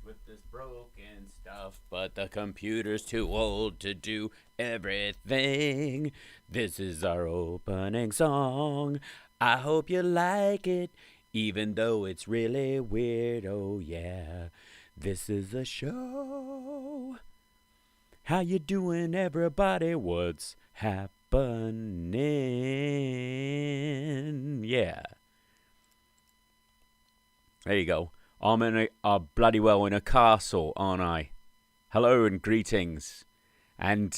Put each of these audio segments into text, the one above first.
with this broken stuff, but the computer's too old to do everything. This is our opening song. I hope you like it, even though it's really weird. Oh yeah, this is a show. How you doing, everybody? What's happening? Yeah. There you go. I'm in bloody well in a castle, aren't I? Hello and greetings. And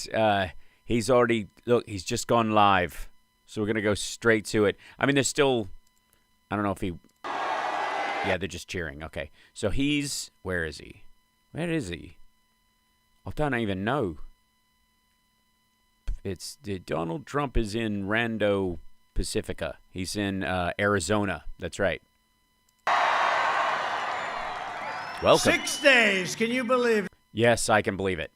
he's already, look, he's just gone live. So we're going to go straight to it. I mean, there's still, I don't know if he, yeah, they're just cheering. Okay. So he's, where is he? Where is he? I don't even know. It's, Donald Trump is in Rando Pacifica. He's in Arizona. That's right. Welcome. 6 days. Can you believe it? Yes, I can believe it.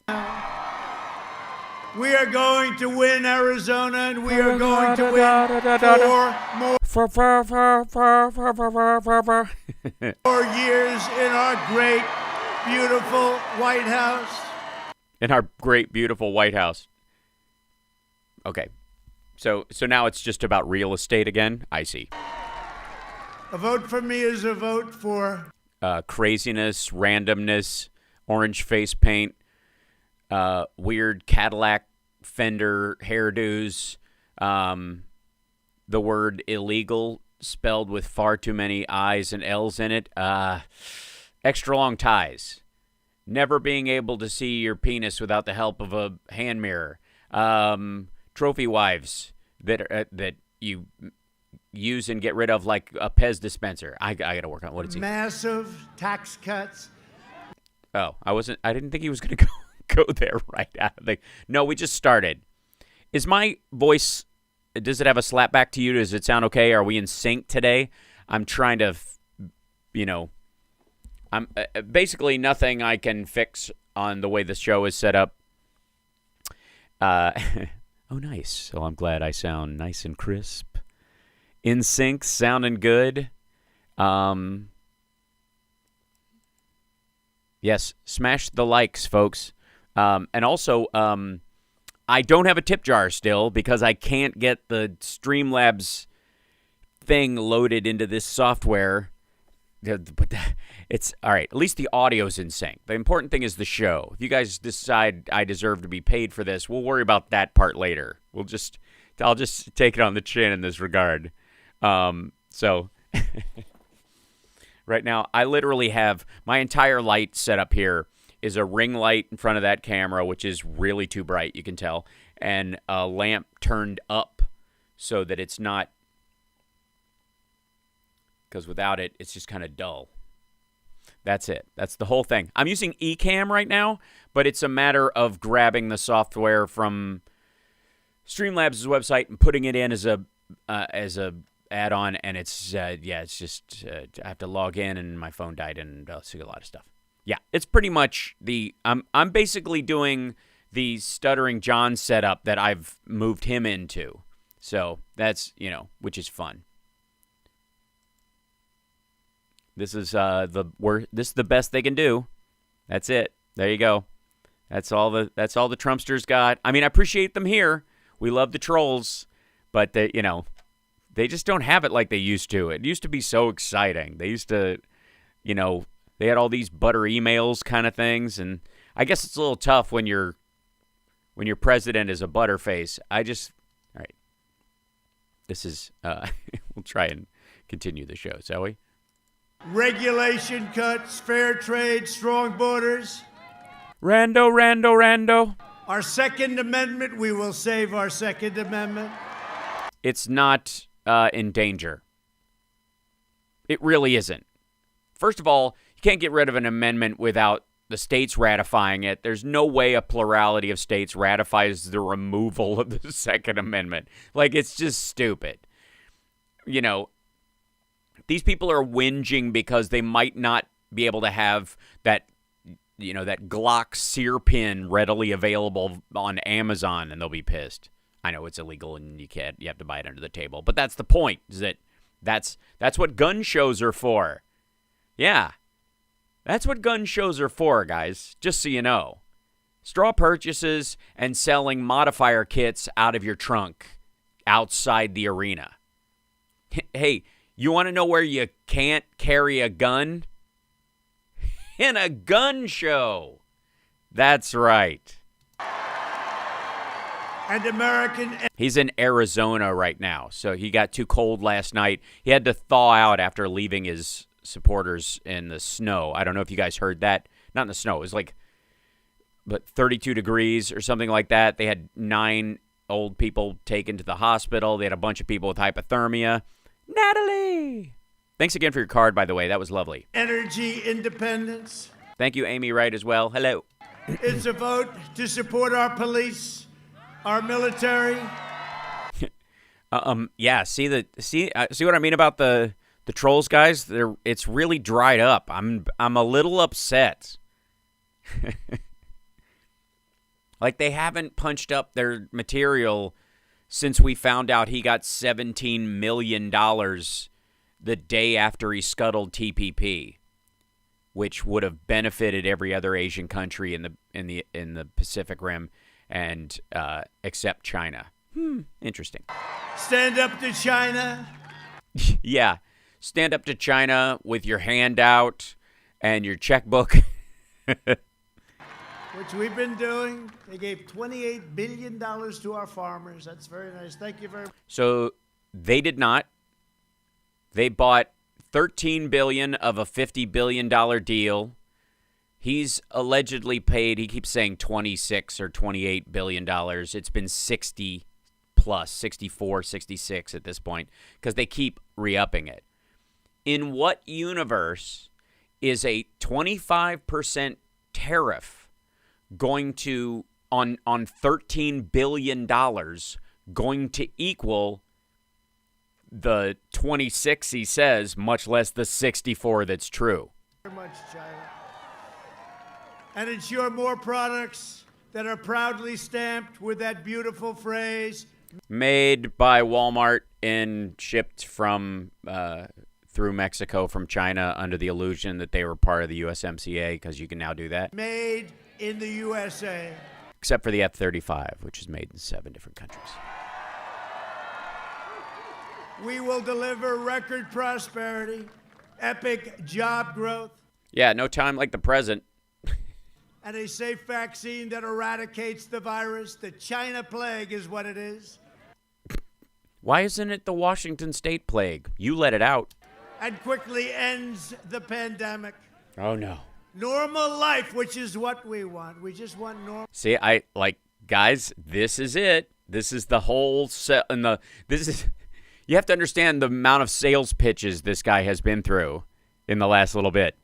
We are going to win Arizona, and we are going to win 4 years in our great, beautiful White House. In our great, beautiful White House. Okay. So now it's just about real estate again? I see. A vote for me is a vote for... craziness, randomness, orange face paint, weird Cadillac fender hairdos, the word illegal spelled with far too many I's and L's in it, extra long ties, never being able to see your penis without the help of a hand mirror, trophy wives that you use and get rid of like a Pez dispenser. I got to work on what it's massive tax cuts. Oh, I didn't think he was going to go there right out of the... No, we just started. Is my voice, does it have a slap back to you? Does it sound okay? Are we in sync today? I'm trying to, I'm basically nothing I can fix on the way the show is set up. Oh, nice. So I'm glad I sound nice and crisp. In sync, sounding good. Yes, smash the likes, folks. And also, I don't have a tip jar still because I can't get the Streamlabs thing loaded into this software. But it's all right. At least the audio's in sync. The important thing is the show. If you guys decide I deserve to be paid for this, we'll worry about that part later. I'll just take it on the chin in this regard. So right now I literally have my entire light set up here is a ring light in front of that camera, which is really too bright, you can tell, and a lamp turned up so that it's not, because without it, it's just kind of dull. That's it. That's the whole thing. I'm using Ecamm right now, but it's a matter of grabbing the software from Streamlabs' website and putting it in as a add-on, and it's it's just I have to log in, and my phone died, and see a lot of stuff. Yeah, it's pretty much I'm basically doing the Stuttering John setup that I've moved him into. So that's, which is fun. This is this is the best they can do. That's it. There you go. That's all the Trumpsters got. I mean, I appreciate them here. We love the trolls, but they just don't have it like they used to. It used to be so exciting. They used to, they had all these butter emails kind of things, and I guess it's a little tough when your president is a butterface. All right. This is, we'll try and continue the show, shall we? Regulation cuts, fair trade, strong borders. Rando. Our Second Amendment, we will save our Second Amendment. It's not in danger. It really isn't. First of all, you can't get rid of an amendment without the states ratifying it. There's no way a plurality of states ratifies the removal of the Second Amendment. Like, it's just stupid. These people are whinging because they might not be able to have that, that Glock sear pin readily available on Amazon, and they'll be pissed. I know it's illegal and you have to buy it under the table, but that's the point, is that's what gun shows are for. Yeah. That's what gun shows are for, guys, just so you know. Straw purchases and selling modifier kits out of your trunk outside the arena. Hey, you want to know where you can't carry a gun? In a gun show. That's right. And American... He's in Arizona right now, so he got too cold last night. He had to thaw out after leaving his supporters in the snow. I don't know if you guys heard that. Not in the snow. It was like 32 degrees or something like that. They had 9 old people taken to the hospital. They had a bunch of people with hypothermia. Natalie! Thanks again for your card, by the way. That was lovely. Energy independence. Thank you, Amy Wright, as well. Hello. It's a vote to support our police, our military. Yeah. See what I mean about the trolls, guys? It's really dried up. I'm a little upset. Like they haven't punched up their material since we found out he got $17 million the day after he scuttled TPP, which would have benefited every other Asian country in the Pacific Rim, and except China. Interesting. Stand up to China. Yeah, stand up to China with your hand out and your checkbook. Which we've been doing. They gave $28 billion to our farmers. That's very nice. Thank you very much. So they did not. They bought $13 billion of a $50 billion deal. He's allegedly paid, he keeps saying $26 or $28 billion. It's been 60 plus, 64, 66 at this point, because they keep re-upping it. In what universe is a 25% tariff going to, on $13 billion, going to equal the 26 he says, much less the 64 that's true? Very much, China. And ensure more products that are proudly stamped with that beautiful phrase, made by Walmart and shipped from through Mexico from China under the illusion that they were part of the USMCA, because you can now do that. made in the USA. Except for the F-35, which is made in 7 different countries. We will deliver record prosperity, epic job growth, Yeah, no time like the present. and a safe vaccine that eradicates the virus. The China plague is what it is. Why isn't it the Washington State plague? You let it out. And quickly ends the pandemic. Oh, no. Normal life, which is what we want. We just want normal. See, guys, this is it. This is the whole set. You have to understand the amount of sales pitches this guy has been through in the last little bit.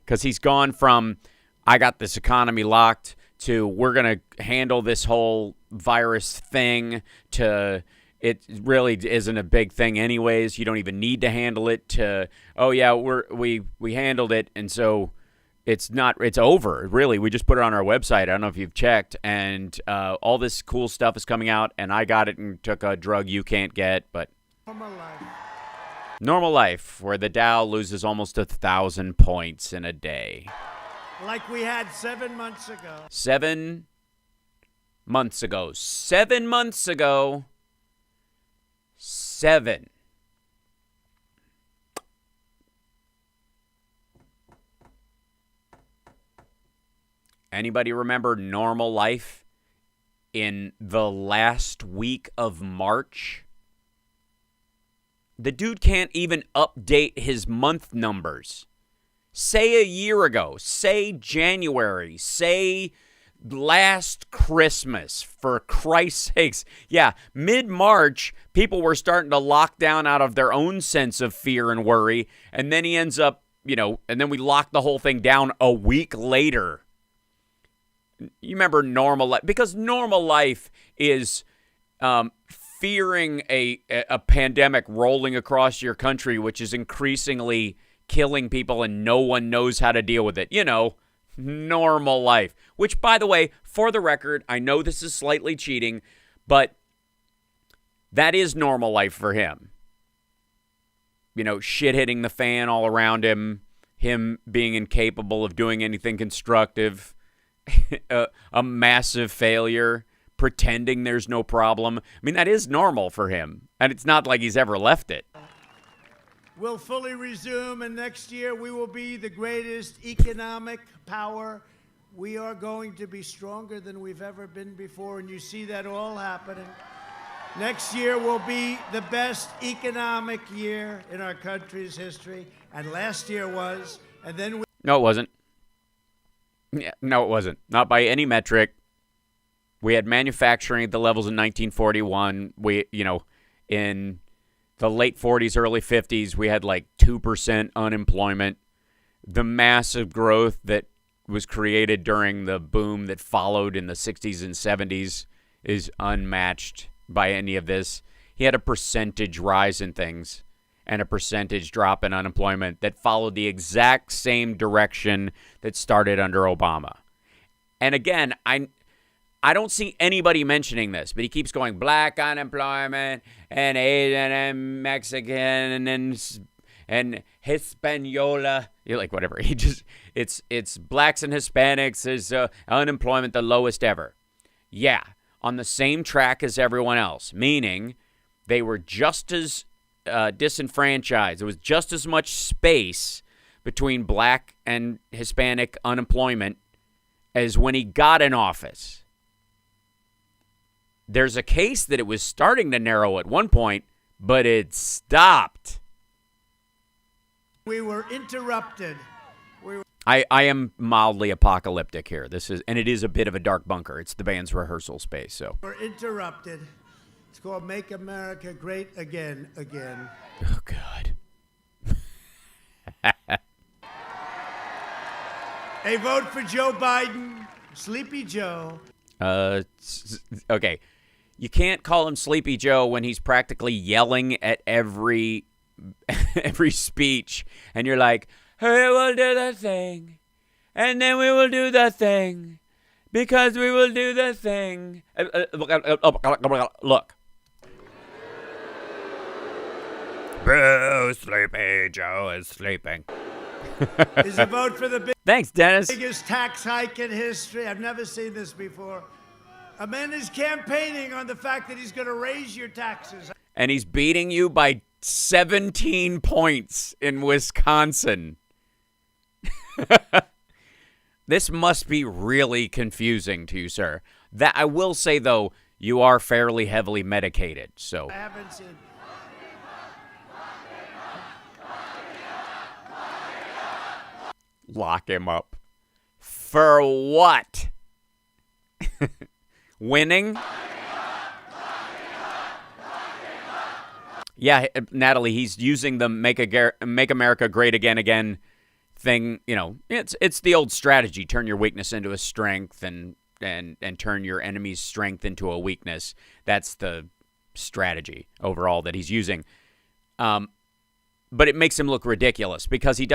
Because he's gone from, I got this economy locked, to we're going to handle this whole virus thing, to it really isn't a big thing anyways. You don't even need to handle it, to, oh yeah, we handled it, and so it's over. Really, we just put it on our website. I don't know if you've checked, and all this cool stuff is coming out, and I got it and took a drug you can't get, but Normal life. normal life, where the Dow loses almost 1,000 points in a day. Like we had 7 months ago. 7 months ago. 7 months ago. 7. Anybody remember normal life in the last week of March? The dude can't even update his month numbers. Say a year ago. Say January. Say last Christmas, for Christ's sakes. Yeah, mid-March, people were starting to lock down out of their own sense of fear and worry, and then he ends up, and then we locked the whole thing down a week later. You remember normal life? Because normal life is fearing a pandemic rolling across your country, which is increasingly killing people and no one knows how to deal with it. Normal life. Which, by the way, for the record, I know this is slightly cheating, but that is normal life for him. Shit hitting the fan all around him, him being incapable of doing anything constructive, a massive failure, pretending there's no problem. I mean, that is normal for him, and it's not like he's ever left it. Will fully resume, and next year we will be the greatest economic power. We are going to be stronger than we've ever been before, and you see that all happening. Next year will be the best economic year in our country's history, and last year was, and then we... No, it wasn't. Yeah, no, it wasn't. Not by any metric. We had manufacturing at the levels in 1941. In the late 40s, early 50s, we had like 2% unemployment. The massive growth that was created during the boom that followed in the 60s and 70s is unmatched by any of this. He had a percentage rise in things and a percentage drop in unemployment that followed the exact same direction that started under Obama. And again, I don't see anybody mentioning this, but he keeps going black unemployment and Asian and Mexican and Hispaniola. You're like, whatever. It's blacks and Hispanics is unemployment the lowest ever. Yeah, on the same track as everyone else, meaning they were just as disenfranchised. There was just as much space between black and Hispanic unemployment as when he got in office. There's a case that it was starting to narrow at one point, but it stopped. We were interrupted. I am mildly apocalyptic here. And it is a bit of a dark bunker. It's the band's rehearsal space, so. We're interrupted. It's called Make America Great Again, Again. Oh, God. A vote for Joe Biden, Sleepy Joe. Okay. You can't call him Sleepy Joe when he's practically yelling at every speech, and you're like, hey, we'll do the thing, and then we will do the thing, because we will do the thing. Look. Boo, Sleepy Joe is sleeping. Is a vote for the Thanks, Dennis. biggest tax hike in history. I've never seen this before. A man is campaigning on the fact that he's going to raise your taxes. And he's beating you by 17 points in Wisconsin. This must be really confusing to you, sir. That I will say, though, you are fairly heavily medicated, so. I haven't seen. Lock him up. For what? Winning? Yeah, Natalie, he's using the Make America Great Again thing. You know, it's the old strategy. Turn your weakness into a strength and turn your enemy's strength into a weakness. That's the strategy overall that he's using. But it makes him look ridiculous because he's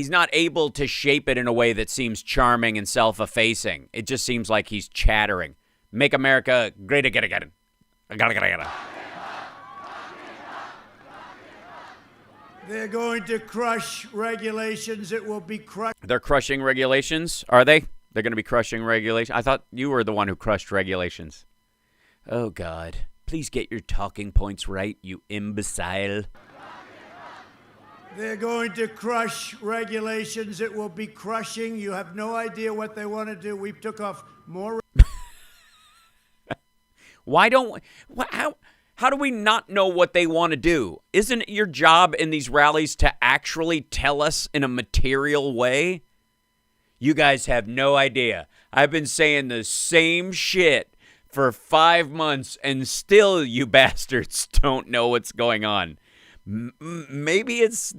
not able to shape it in a way that seems charming and self-effacing. It just seems like he's chattering. Make America great again. They're going to crush regulations. It will be crushed. They're crushing regulations, are they? They're going to be crushing regulations? I thought you were the one who crushed regulations. Oh, God. Please get your talking points right, you imbecile. They're going to crush regulations. It will be crushing. You have no idea what they want to do. We took off more. How do we not know what they want to do? Isn't it your job in these rallies to actually tell us in a material way? You guys have no idea. I've been saying the same shit for 5 months, and still you bastards don't know what's going on. Maybe it's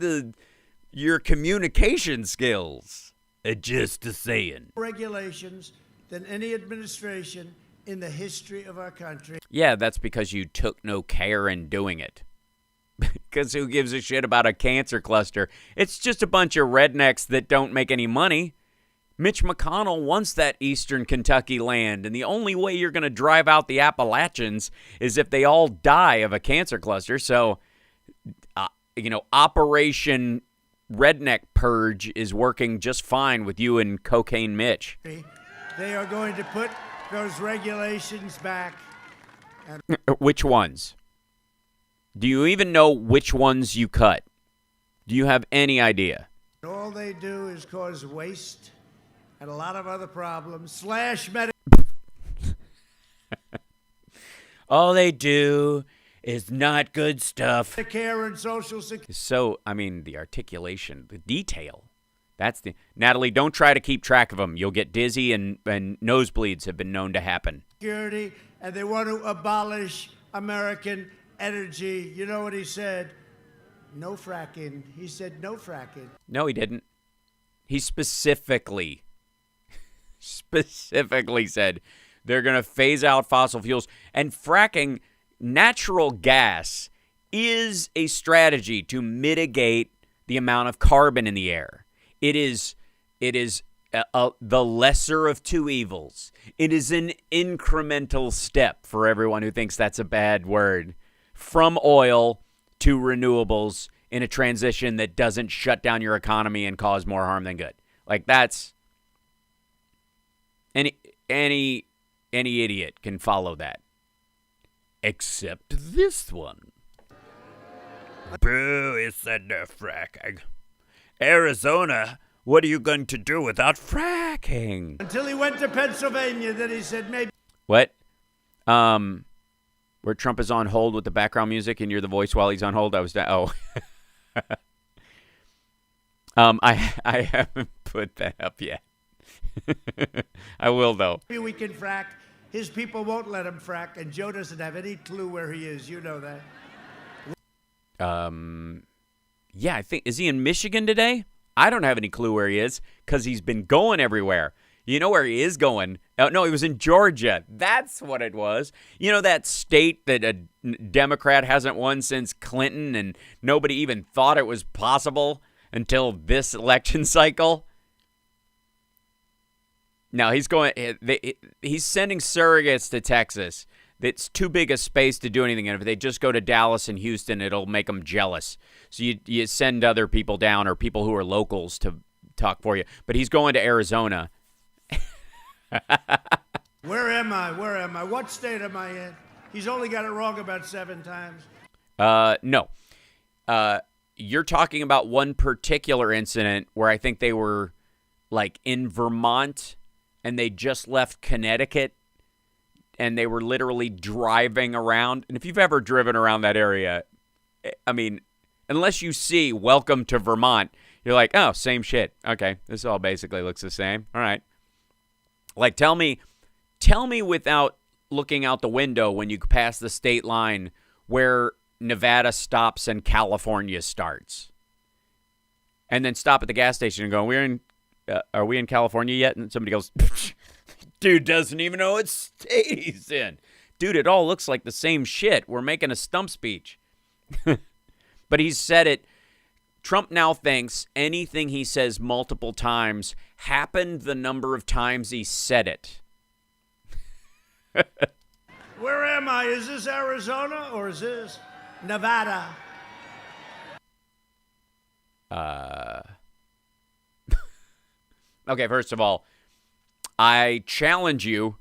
your communication skills. Just a saying. Regulations than any administration in the history of our country. Yeah, that's because you took no care in doing it. Because who gives a shit about a cancer cluster? It's just a bunch of rednecks that don't make any money. Mitch McConnell wants that eastern Kentucky land, and the only way you're going to drive out the Appalachians is if they all die of a cancer cluster. So Operation Redneck Purge is working just fine with you and Cocaine Mitch. They are going to put those regulations back. Which ones? Do you even know which ones you cut? Do you have any idea? All they do is cause waste and a lot of other problems. All they do is not good stuff. Medicare and Social Security. So, the articulation, the detail. Natalie, don't try to keep track of them. You'll get dizzy and nosebleeds have been known to happen. And they want to abolish American energy. You know what he said? No fracking. He said no fracking. No, he didn't. He specifically said they're going to phase out fossil fuels. And fracking, natural gas, is a strategy to mitigate the amount of carbon in the air. It is the lesser of two evils. It is an incremental step for everyone who thinks that's a bad word. From oil to renewables in a transition that doesn't shut down your economy and cause more harm than good. Like, that's any idiot can follow that. Except this one. Boo, he said no fracking. Arizona, what are you going to do without fracking? Until he went to Pennsylvania, then he said maybe. What? Where Trump is on hold with the background music and you're the voice while he's on hold? I haven't put that up yet. I will, though. Maybe we can frack. His people won't let him frack, and Joe doesn't have any clue where he is. You know that. Yeah, I think, is he in Michigan today? I don't have any clue where he is because he's been going everywhere. You know where he is going? No, he was in Georgia. That's what it was. You know that state that a Democrat hasn't won since Clinton and nobody even thought it was possible until this election cycle? Now, he's sending surrogates to Texas. It's too big a space to do anything. And if they just go to Dallas and Houston, it'll make them jealous. So you send other people down or people who are locals to talk for you. But he's going to Arizona. Where am I? What state am I in? He's only got it wrong about 7 times. No. You're talking about one particular incident where I think they were like in Vermont and they just left Connecticut and they were literally driving around. And if you've ever driven around that area, unless you see Welcome to Vermont, you're like, oh, same shit. Okay, this all basically looks the same. All right. Like, tell me without looking out the window when you pass the state line where Nevada stops and California starts. And then stop at the gas station and go, are we in California yet? And somebody goes, dude doesn't even know what state he's in. Dude, it all looks like the same shit. We're making a stump speech. But he's said it. Trump now thinks anything he says multiple times happened the number of times he said it. Where am I? Is this Arizona or is this Nevada? Okay, first of all, I challenge you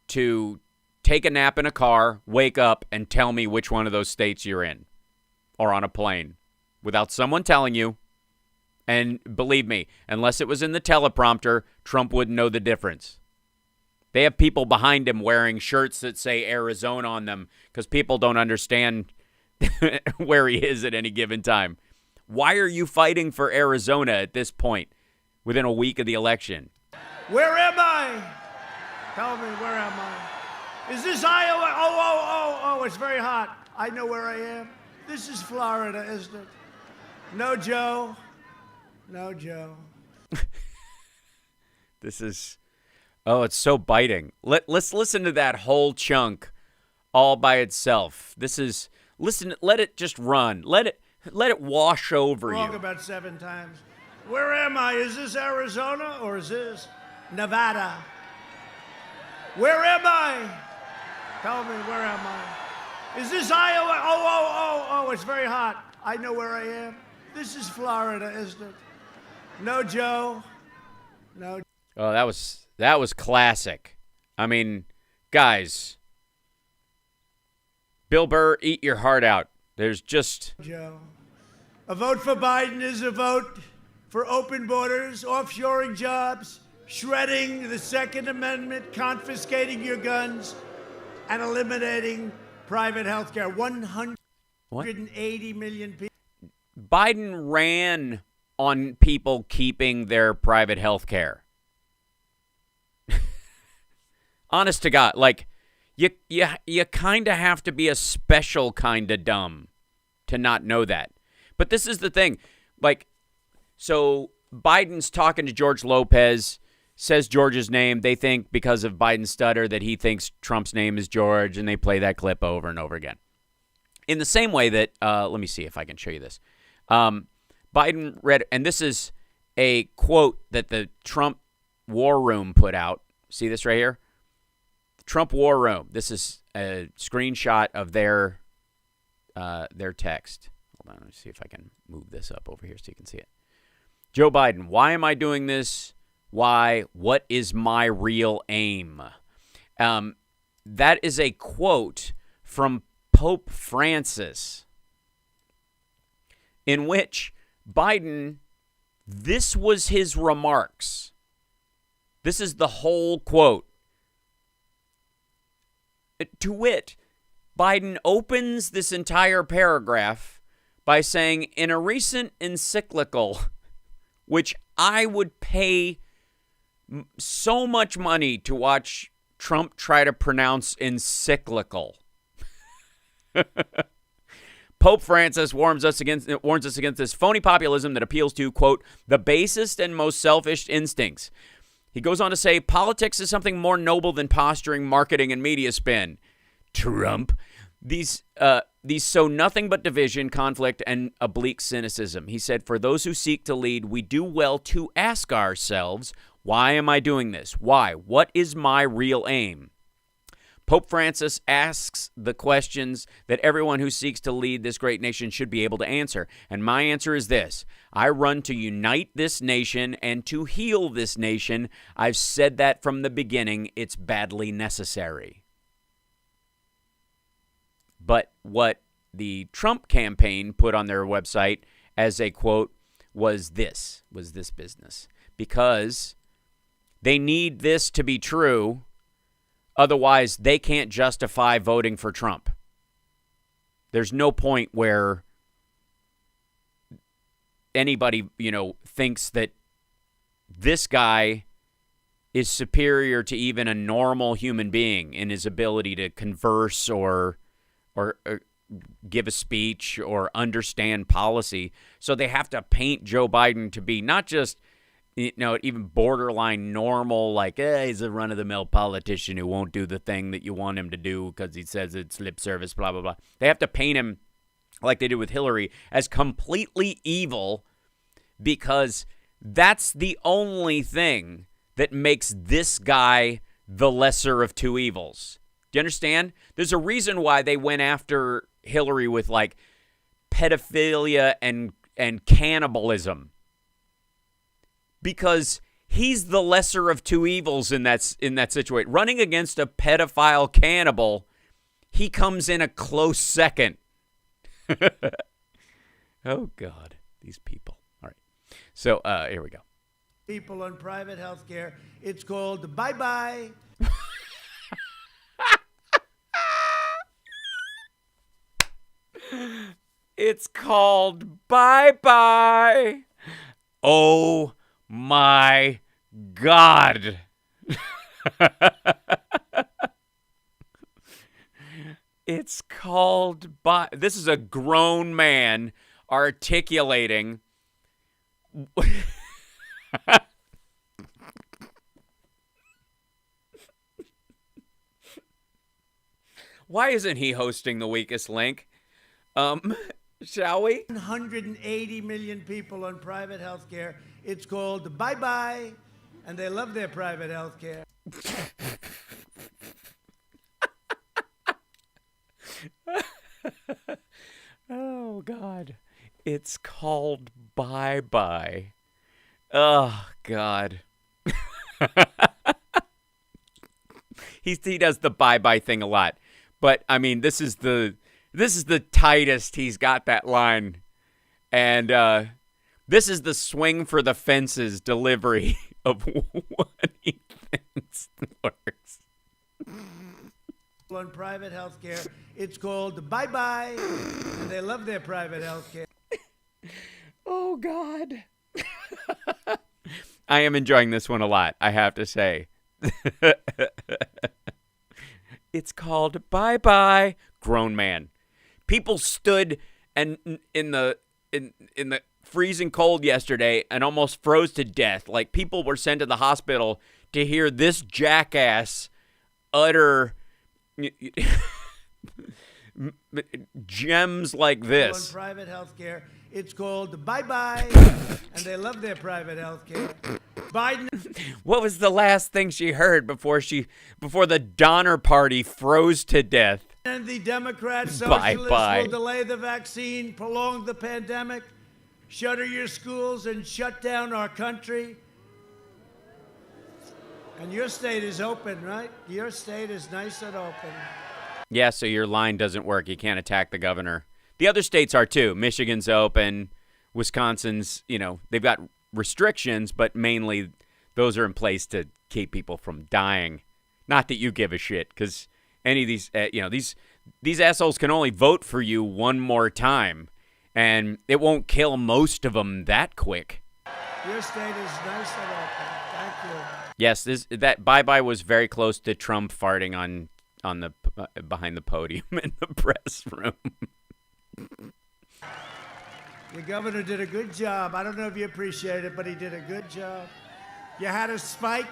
to take a nap in a car, wake up, and tell me which one of those states you're in or on a plane without someone telling you. And believe me, unless it was in the teleprompter, Trump wouldn't know the difference. They have people behind him wearing shirts that say Arizona on them because people don't understand where he is at any given time. Why are you fighting for Arizona at this point within a week of the election? Where am I? Tell me, where am I? Is this Iowa? Oh, it's very hot. I know where I am. This is Florida, isn't it? No, Joe. No, Joe. This is... Oh, it's so biting. Let's listen to that whole chunk all by itself. This is... Listen, let it just run. Let it wash over you. Wrong about 7 times. Where am I? Is this Arizona or is this Nevada? Where am I? Tell me, where am I? Is this Iowa? Oh, it's very hot. I know where I am. This is Florida, isn't it? No, Joe. No. Oh, that was classic. I mean, guys, Bill Burr, eat your heart out. There's just... Joe. A vote for Biden is a vote for open borders, offshoring jobs, shredding the Second Amendment, confiscating your guns, and eliminating private health care. 180 million people. Biden ran on people keeping their private health care. Honest to God, like, you kind of have to be a special kind of dumb to not know that. But this is the thing. Like, so Biden's talking to George Lopez, says George's name. They think because of Biden's stutter that he thinks Trump's name is George, and they play that clip over and over again. In the same way that, let me see if I can show you this. Biden read, and this is a quote that the Trump War Room put out. See this right here? The Trump War Room. This is a screenshot of their text. Hold on, let me see if I can move this up over here so you can see it. Joe Biden, why am I doing this? Why? What is my real aim? That is a quote from Pope Francis, in which Biden, this was his remarks. This is the whole quote. To wit, Biden opens this entire paragraph by saying, in a recent encyclical, which I would pay so much money to watch Trump try to pronounce encyclical. Pope Francis warns us against this phony populism that appeals to, quote, the basest and most selfish instincts. He goes on to say, politics is something more noble than posturing, marketing, and media spin. Trump. These sow nothing but division, conflict, and oblique cynicism. He said, for those who seek to lead, we do well to ask ourselves, why am I doing this? Why? What is my real aim? Pope Francis asks the questions that everyone who seeks to lead this great nation should be able to answer. And my answer is this. I run to unite this nation and to heal this nation. I've said that from the beginning. It's badly necessary. But what the Trump campaign put on their website as a quote was this business. Because they need this to be true. Otherwise, they can't justify voting for Trump. There's no point where anybody, thinks that this guy is superior to even a normal human being in his ability to converse or give a speech or understand policy. So they have to paint Joe Biden to be not just even borderline normal, like, he's a run-of-the-mill politician who won't do the thing that you want him to do because he says it's lip service, blah, blah, blah. They have to paint him, like they did with Hillary, as completely evil because that's the only thing that makes this guy the lesser of two evils. Do you understand? There's a reason why they went after Hillary with, like, pedophilia and cannibalism. Because he's the lesser of two evils in that situation. Running against a pedophile cannibal, he comes in a close second. Oh, God, these people. All right. So here we go. People on private health care. It's called bye-bye. It's called bye-bye. Oh, my God. It's called this is a grown man articulating Why isn't he hosting The Weakest Link? Shall we? 180 million people on private health care. It's called bye-bye, and they love their private health care. Oh, God. It's called bye-bye. Oh, God. He does the bye-bye thing a lot. But, I mean, this is the tightest he's got that line. And this is the swing for the fences delivery of what he thinks works. On private health care, it's called bye-bye, and they love their private health care. Oh, God. I am enjoying this one a lot, I have to say. It's called bye-bye, grown man. People stood and in the freezing cold yesterday and almost froze to death. Like, people were sent to the hospital to hear this jackass utter gems like this. On private health care, it's called bye-bye, and they love their private health care. Biden. What was the last thing she heard before the Donner Party froze to death? And the Democrat socialists Bye-bye. will delay the vaccine, prolong the pandemic, shutter your schools, and shut down our country. And your state is open, right? Your state is nice and open. Yeah, so your line doesn't work. You can't attack the governor. The other states are too. Michigan's open. Wisconsin's, they've got restrictions, but mainly those are in place to keep people from dying. Not that you give a shit, because any of these, these assholes can only vote for you one more time, and it won't kill most of them that quick. Your state is nice and open. Thank you. Yes, that bye-bye was very close to Trump farting on the behind the podium in the press room. Your governor did a good job. I don't know if you appreciate it, but he did a good job. You had a spike,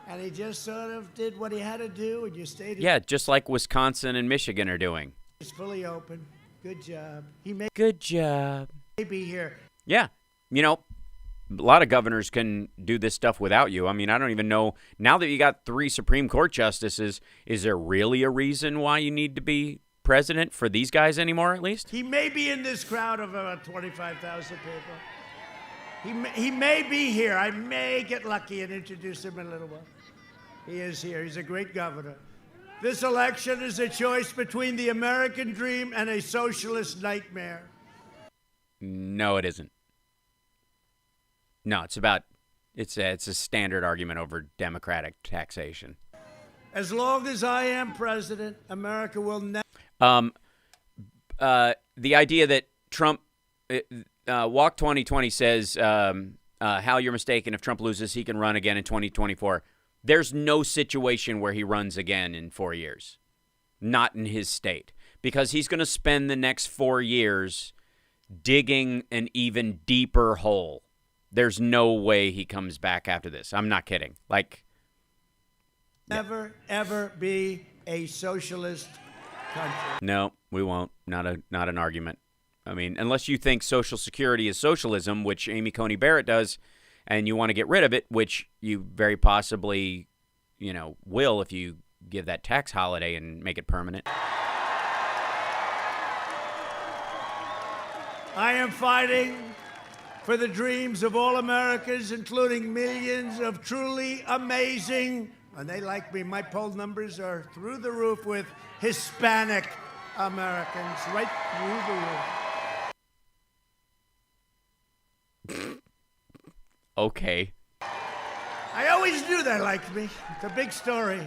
and he just sort of did what he had to do, and your state Yeah, just like Wisconsin and Michigan are doing. is fully open. Good job. Good job. May be here. Yeah, a lot of governors can do this stuff without you. I mean, I don't even know. Now that you got 3 Supreme Court justices, is there really a reason why you need to be president for these guys anymore, at least? He may be in this crowd of about 25,000 people. He may be here. I may get lucky and introduce him in a little while. He is here. He's a great governor. This election is a choice between the American dream and a socialist nightmare. No, it isn't. No, it's a standard argument over democratic taxation. As long as I am president, America will never. The idea that Trump, Walk 2020 says, Hal, you're mistaken. If Trump loses, he can run again in 2024. There's no situation where he runs again in 4 years. Not in his state. Because he's going to spend the next 4 years digging an even deeper hole. There's no way he comes back after this. I'm not kidding. Never, ever be a socialist country. No, we won't. Not an argument. I mean, unless you think Social Security is socialism, which Amy Coney Barrett does, and you want to get rid of it, which you very possibly, will if you give that tax holiday and make it permanent. I am fighting for the dreams of all Americans, including millions of truly amazing, and they like me, my poll numbers are through the roof with Hispanic Americans, right through the roof. Okay. I always knew they liked me. It's a big story.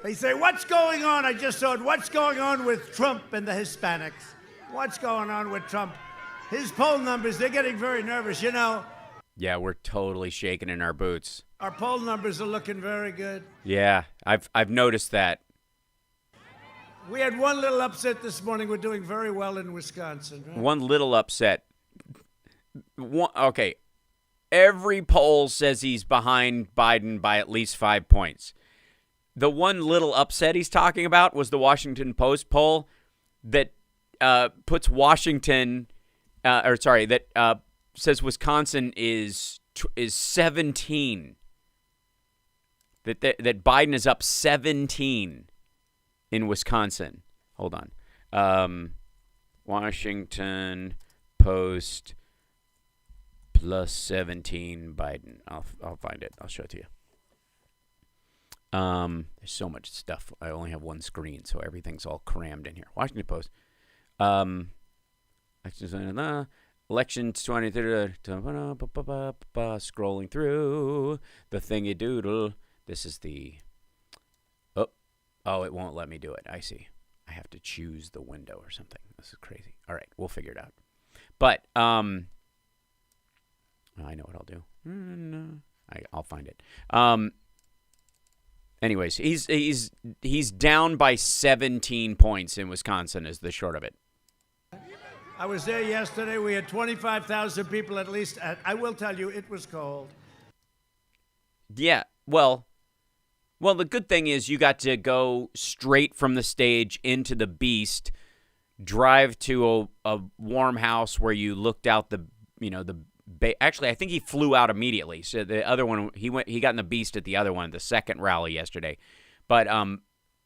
They say, what's going on? I just saw it. What's going on with Trump and the Hispanics? What's going on with Trump? His poll numbers, they're getting very nervous, Yeah, we're totally shaking in our boots. Our poll numbers are looking very good. Yeah, I've noticed that. We had one little upset this morning. We're doing very well in Wisconsin. Right? One little upset. Okay. Every poll says he's behind Biden by at least 5 points. The one little upset he's talking about was the Washington Post poll that puts Washington, that says Wisconsin is 17. That Biden is up 17 in Wisconsin. Hold on. Washington Post plus 17 Biden. I'll find it. I'll show it to you. There's so much stuff. I only have one screen, so everything's all crammed in here. Washington Post. Elections 23. Scrolling through the thingy doodle. This is the. Oh, it won't let me do it. I see. I have to choose the window or something. This is crazy. All right, we'll figure it out. But I know what I'll do. I'll find it. Anyways, he's down by 17 points in Wisconsin is the short of it. I was there yesterday. We had 25,000 people at least. I will tell you, it was cold. Yeah, well, the good thing is you got to go straight from the stage into the Beast, drive to a warm house where you looked out actually, I think he flew out immediately. So the other one, he got in the Beast at the other one, the second rally yesterday. But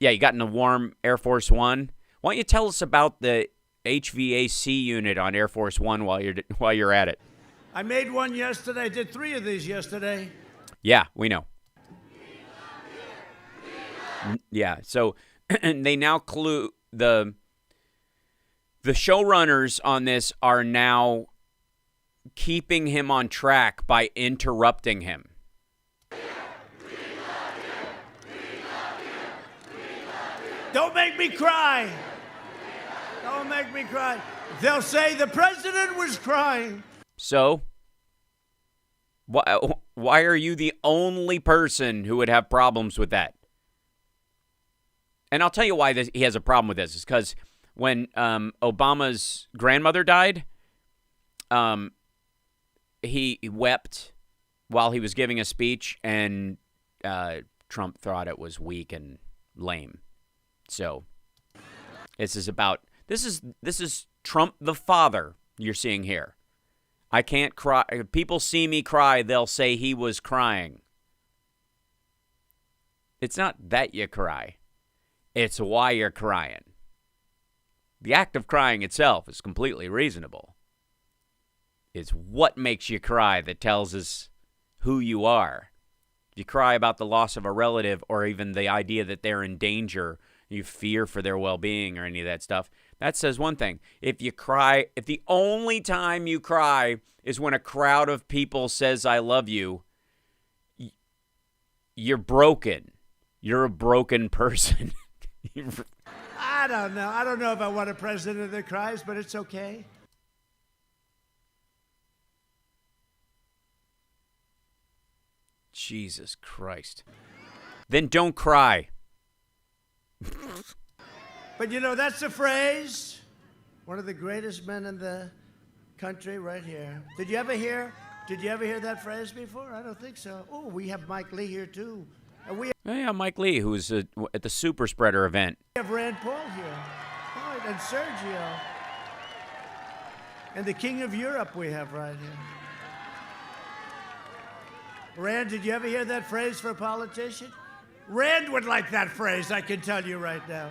yeah, you got in the warm Air Force One. Why don't you tell us about the HVAC unit on Air Force One while you're at it? I made one yesterday. I did 3 of these yesterday. Yeah, we know. Yeah, so they now the showrunners on this are now keeping him on track by interrupting him. Don't make me cry. Don't make me cry. They'll say the president was crying. So, why are you the only person who would have problems with that? And I'll tell you why he has a problem with this. Is because when Obama's grandmother died, he wept while he was giving a speech, and Trump thought it was weak and lame. So this is Trump the father you're seeing here. I can't cry. If people see me cry, they'll say he was crying. It's not that you cry. It's why you're crying. The act of crying itself is completely reasonable. It's what makes you cry that tells us who you are. If you cry about the loss of a relative or even the idea that they're in danger, you fear for their well-being or any of that stuff, that says one thing. If you cry, if the only time you cry is when a crowd of people says, I love you, you're broken. You're a broken person. I don't know. I don't know if I want a president that cries, but it's okay. Jesus Christ. Then don't cry. But you know, that's the phrase. One of the greatest men in the country right here. Did you ever hear that phrase before? I don't think so. Oh, we have Mike Lee here too. Yeah, Mike Lee, who's at the Super Spreader event. We have Rand Paul here. Right, and Sergio. And the King of Europe we have right here. Rand, did you ever hear that phrase for a politician? Rand would like that phrase, I can tell you right now.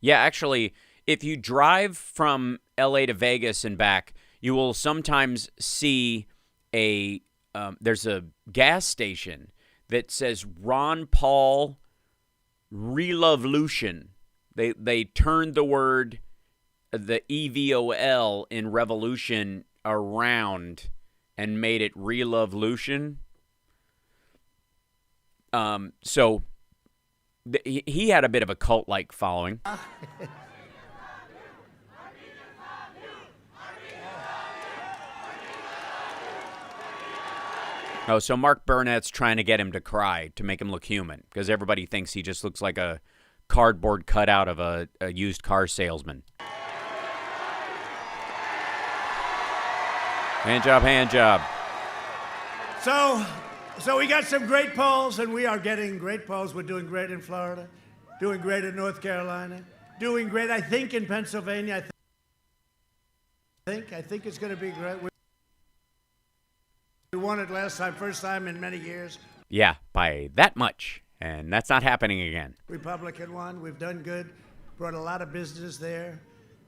Yeah, actually, if you drive from L.A. to Vegas and back, you will sometimes see there's a gas station that says Ron Paul Revolution. They turned the word, the EVOL in revolution around and made it Revolution. So he had a bit of a cult-like following. Oh, so Mark Burnett's trying to get him to cry to make him look human because everybody thinks he just looks like a cardboard cutout of a used car salesman. Hand job. So we got some great polls, and we are getting great polls. We're doing great in Florida, doing great in North Carolina, doing great, I think, in Pennsylvania. I think it's going to be great. We won it last time, first time in many years. Yeah, by that much, and that's not happening again. Republican won. We've done good. Brought a lot of business there.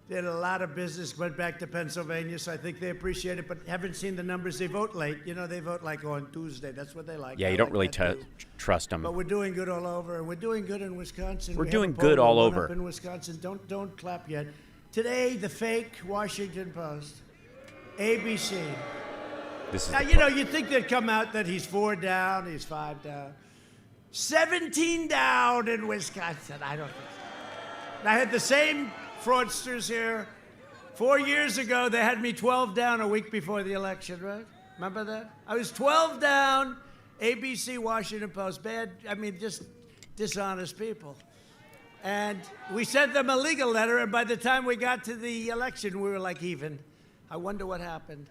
did a lot of business, went back to Pennsylvania, so I think they appreciate it, but haven't seen the numbers. They vote late. You know, they vote like on Tuesday. That's what they like. Yeah, you don't really trust them. But we're doing good all over, and we're doing good in Wisconsin. We're We doing have a poll good all going over. up in Wisconsin. Don't clap yet. Today, the fake Washington Post, ABC. This is Now, you know, you'd think they'd come out that he's 4 down, he's 5 down. 17 down in Wisconsin. I don't think so. I had the same fraudsters here. 4 years ago, they had me 12 down a week before the election, right? Remember that? I was 12 down, ABC, Washington Post. Bad, I mean, just dishonest people. And we sent them a legal letter, and by the time we got to the election, we were like even. I wonder what happened.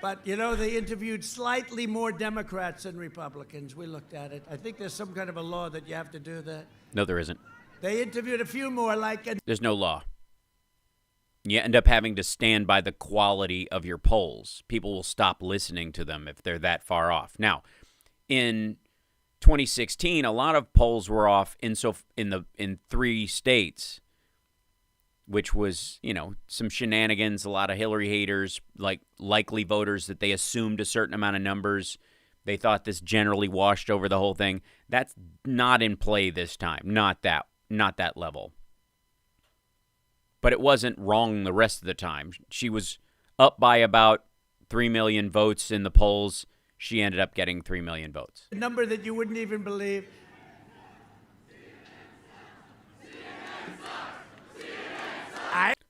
But, you know, they interviewed slightly more Democrats than Republicans. We looked at it. I think there's some kind of a law that you have to do that. No, there isn't. They interviewed a few more, like... There's no law. You end up having to stand by the quality of your polls. People will stop listening to them if they're that far off. Now, in 2016, a lot of polls were off in 3 states, which was, you know, some shenanigans, a lot of Hillary haters, like likely voters that they assumed a certain amount of numbers. They thought this generally washed over the whole thing. That's not in play this time. Not that level. But it wasn't wrong the rest of the time. She was up by about 3 million votes in the polls. She ended up getting 3 million votes. A number that you wouldn't even believe.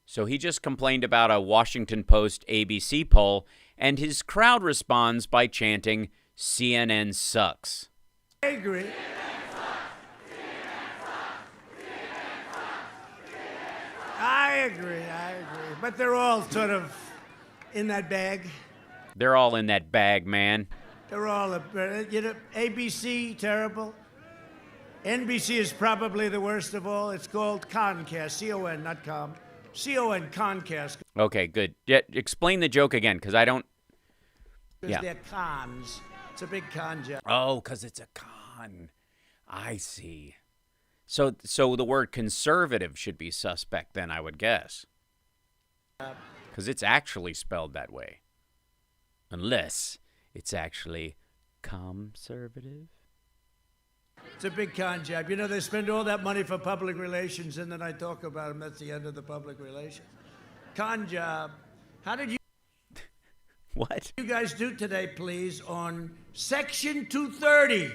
So he just complained about a Washington Post ABC poll, and his crowd responds by chanting, CNN sucks. I agree. I agree. But they're all sort of in that bag. They're all in that bag, man. They're all, you know, ABC, terrible. NBC is probably the worst of all. It's called Concast, C-O-N, not com. C-O-N, Concast. Okay, good. Yeah, explain the joke again, because I don't... Because they're cons. It's a big con job. Oh, because it's a con. I see. So the word conservative should be suspect then, I would guess. Because it's actually spelled that way. Unless it's actually conservative. It's a big con job. You know, they spend all that money for public relations, and then I talk about them. That's the end of the public relations. Con job. How did you... What? You guys do today, please, on Section 230.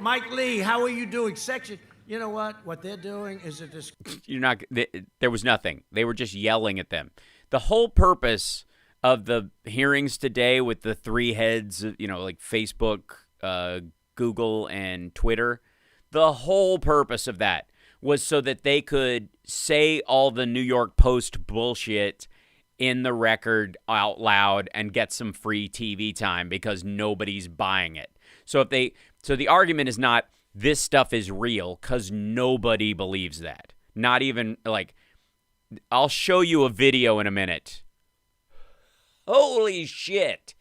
Mike Lee, how are you doing? Section... You know what? What they're doing is a there was nothing. They were just yelling at them. The whole purpose of the hearings today with the 3 heads, you know, like Facebook, Google, and Twitter, the whole purpose of that was so that they could say all the New York Post bullshit in the record out loud and get some free TV time because nobody's buying it. So the argument is not this stuff is real, because nobody believes that. Not even, like, I'll show you a video in a minute. Holy shit.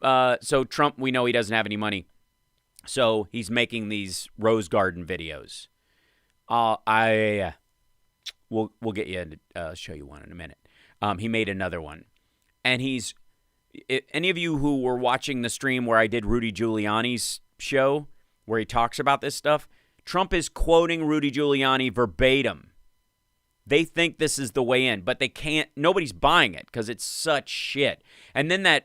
So Trump, we know he doesn't have any money. So he's making these Rose Garden videos. We'll get you, show you one in a minute. He made another one. And any of you who were watching the stream where I did Rudy Giuliani's show, where he talks about this stuff, Trump is quoting Rudy Giuliani verbatim. They think this is the way in, but they can't. Nobody's buying it because it's such shit. And then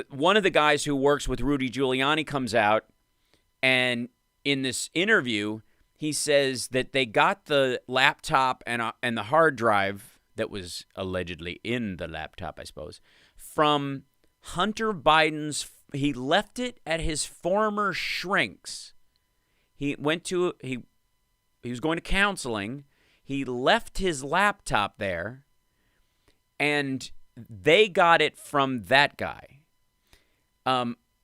one of the guys who works with Rudy Giuliani comes out, and in this interview, he says that they got the laptop and the hard drive that was allegedly in the laptop, I suppose, from Hunter Biden's. He left it at his former shrink's. He was going to counseling. He left his laptop there, and they got it from that guy.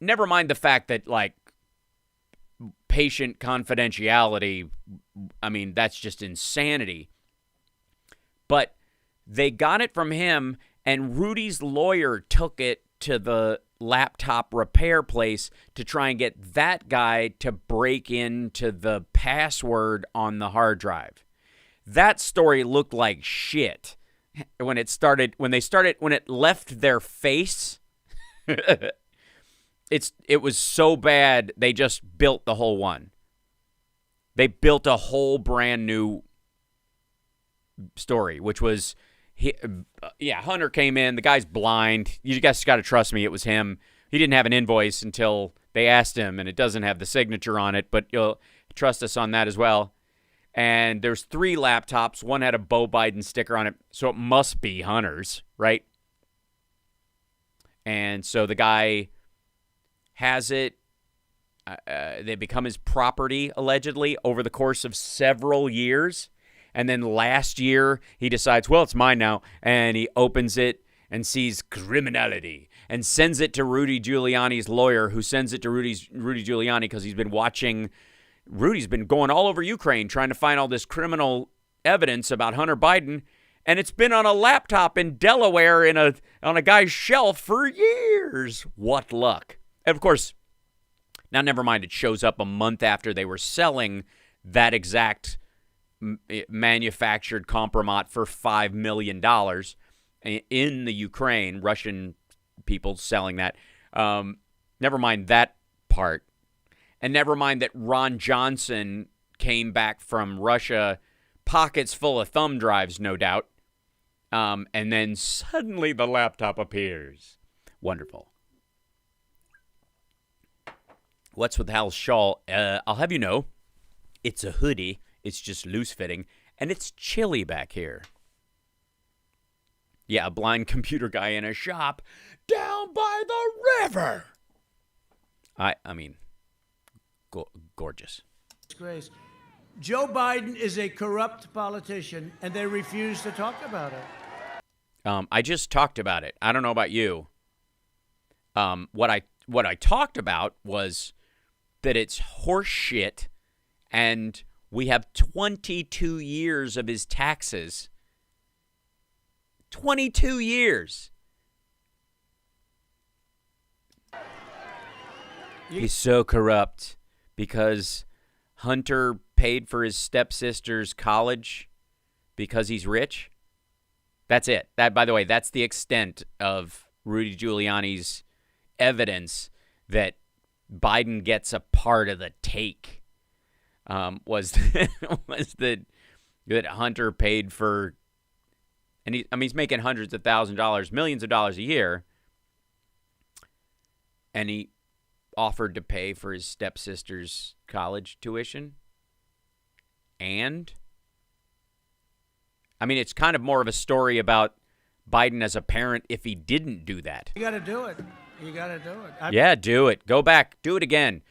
Never mind the fact that, like, patient confidentiality, I mean, that's just insanity. But they got it from him, and Rudy's lawyer took it to the laptop repair place to try and get that guy to break into the password on the hard drive. That story looked like shit when it left their face. It was so bad they just built the whole one. They built a whole brand new story, which was, Hunter came in. The guy's blind. You guys got to trust me. It was him. He didn't have an invoice until they asked him, and it doesn't have the signature on it, but you'll trust us on that as well. And there's 3 laptops. One had a Beau Biden sticker on it, so it must be Hunter's, right? And so the guy has it. They become his property, allegedly, over the course of several years. And then last year, he decides, well, it's mine now. And he opens it and sees criminality and sends it to Rudy Giuliani's lawyer, who sends it to Rudy Giuliani because he's been watching. Rudy's been going all over Ukraine trying to find all this criminal evidence about Hunter Biden. And it's been on a laptop in Delaware on a guy's shelf for years. What luck. And of course, now never mind, it shows up a month after they were selling that exact manufactured compromat for $5 million in the Ukraine, Russian people selling that. Never mind that part. And never mind that Ron Johnson came back from Russia, pockets full of thumb drives, no doubt. And then suddenly the laptop appears. Wonderful. What's with Hal's shawl? I'll have you know, it's a hoodie. It's just loose-fitting, and it's chilly back here. Yeah, a blind computer guy in a shop down by the river. I mean, gorgeous. Disgrace. Joe Biden is a corrupt politician, and they refuse to talk about it. I just talked about it. I don't know about you. What I talked about was that it's horse shit, and we have 22 years of his taxes. 22 years. He's so corrupt because Hunter paid for his stepsister's college because he's rich. That's it. That, by the way, that's the extent of Rudy Giuliani's evidence that Biden gets a part of the take. Was that Hunter paid for, and he's making hundreds of $1,000s, millions of dollars a year, and he offered to pay for his stepsister's college tuition. And I mean, it's kind of more of a story about Biden as a parent if he didn't do that. You got to do it. You got to do it. Yeah, do it. Go back. Do it again.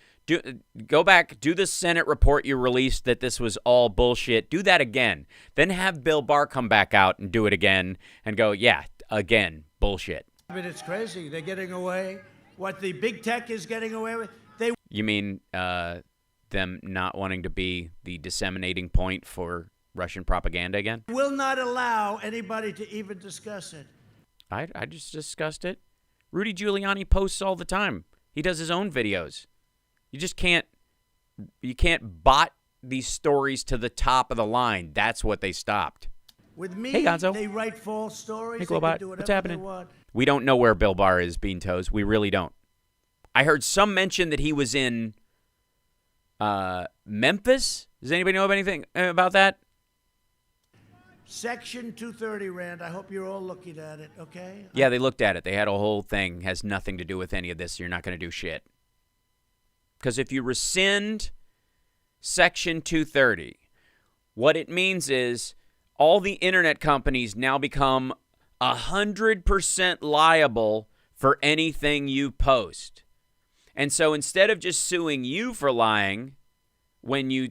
Go back. Do the Senate report you released that this was all bullshit. Do that again. Then have Bill Barr come back out and do it again and go, yeah, again, bullshit. I mean, it's crazy. They're getting away. What the big tech is getting away with. You mean them not wanting to be the disseminating point for Russian propaganda again? Will not allow anybody to even discuss it. I just discussed it. Rudy Giuliani posts all the time. He does his own videos. You can't bot these stories to the top of the line. That's what they stopped. With me, hey, Gonzo. They write false stories. Hey, Globot. Globot. They do What's happening? They want. We don't know where Bill Barr is, Bean Toes. We really don't. I heard some mention that he was in Memphis. Does anybody know anything about that? Section 230, Rand. I hope you're all looking at it, okay? Yeah, they looked at it. They had a whole thing. Has nothing to do with any of this. You're not going to do shit. Because if you rescind Section 230, what it means is all the internet companies now become 100% liable for anything you post. And so instead of just suing you for lying, when you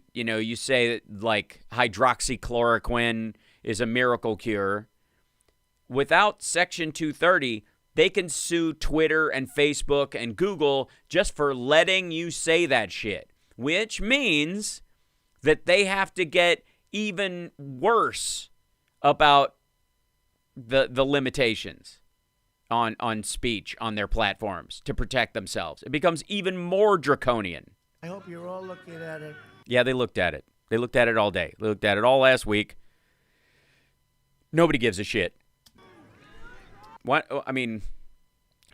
say that like hydroxychloroquine is a miracle cure, without Section 230, they can sue Twitter and Facebook and Google just for letting you say that shit, which means that they have to get even worse about the limitations on speech on their platforms to protect themselves. It becomes even more draconian. I hope you're all looking at it. Yeah, they looked at it. They looked at it all day. They looked at it all last week. Nobody gives a shit. What? I mean,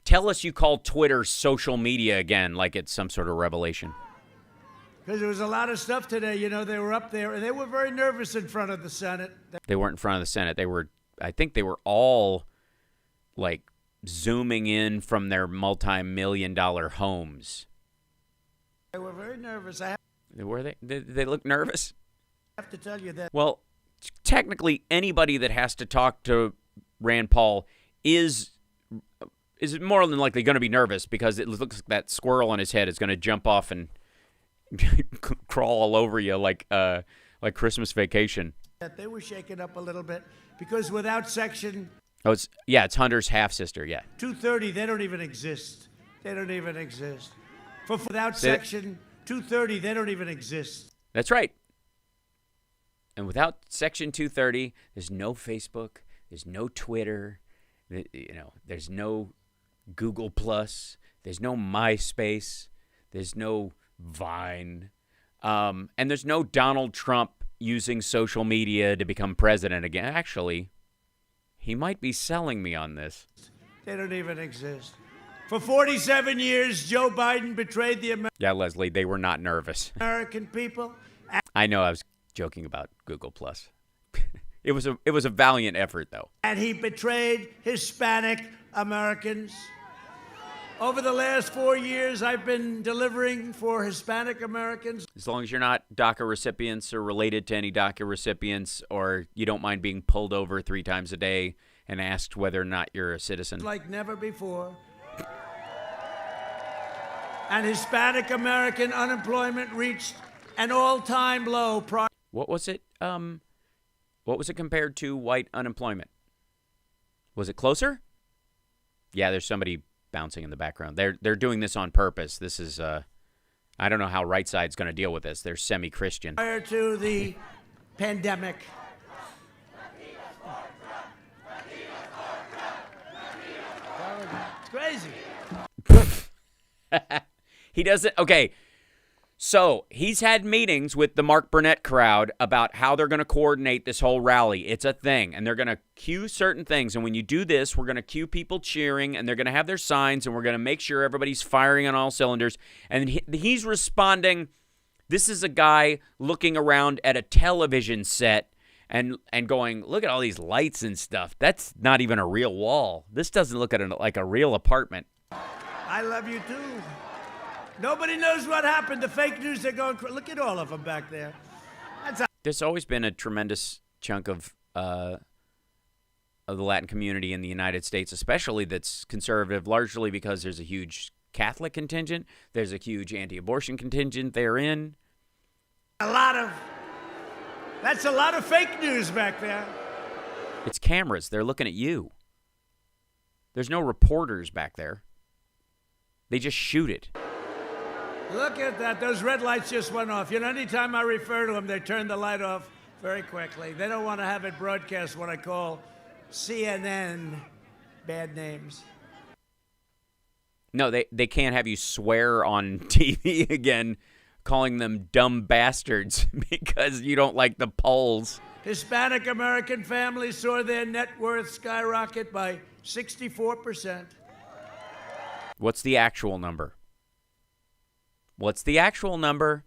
tell us you call Twitter social media again like it's some sort of revelation. Because there was a lot of stuff today. You know, they were up there, and they were very nervous in front of the Senate. They weren't in front of the Senate. They were, I think they were all, like, zooming in from their multi-million-dollar homes. They were very nervous. Were they? Did they look nervous? I have to tell you that. Well, technically, anybody that has to talk to Rand Paul is more than likely going to be nervous because it looks like that squirrel on his head is going to jump off and crawl all over you like Christmas Vacation. That they were shaken up a little bit because without Section it's Hunter's half sister. Yeah, 230, they don't even exist. They don't even exist. Without Section 230, they don't even exist. That's right. And without Section 230, there's no Facebook, there's no Twitter, there's no Google Plus, there's no MySpace, there's no Vine, and there's no Donald Trump using social media to become president again. Actually, he might be selling me on this. They don't even exist. For 47 years, Joe Biden betrayed the Yeah, Leslie, they were not nervous. American people. I know I was joking about Google Plus. It was a valiant effort, though. And he betrayed Hispanic Americans. Over the last 4 years, I've been delivering for Hispanic Americans. As long as you're not DACA recipients or related to any DACA recipients, or you don't mind being pulled over 3 times a day and asked whether or not you're a citizen. Like never before. And Hispanic American unemployment reached an all-time low. What was it? What was it compared to white unemployment? Was it closer? Yeah, there's somebody bouncing in the background. They're doing this on purpose. This is I don't know how right side's going to deal with this. They're semi-Christian. Prior to the pandemic. It's crazy. He doesn't. Okay. So he's had meetings with the Mark Burnett crowd about how they're going to coordinate this whole rally. It's a thing, and they're going to cue certain things. And when you do this, we're going to cue people cheering, and they're going to have their signs, and we're going to make sure everybody's firing on all cylinders. And he's responding. This is a guy looking around at a television set and going, look at all these lights and stuff. That's not even a real wall. This doesn't look like a real apartment. I love you too. Nobody knows what happened. The fake news are going. Look at all of them back there. There's always been a tremendous chunk of the Latin community in the United States, especially that's conservative, largely because there's a huge Catholic contingent. There's a huge anti-abortion contingent therein. That's a lot of fake news back there. It's cameras. They're looking at you. There's no reporters back there. They just shoot it. Look at that. Those red lights just went off. You know, anytime I refer to them, they turn the light off very quickly. They don't want to have it broadcast what I call CNN bad names. No, they can't have you swear on TV again, calling them dumb bastards because you don't like the polls. Hispanic American families saw their net worth skyrocket by 64%. What's the actual number? What's the actual number?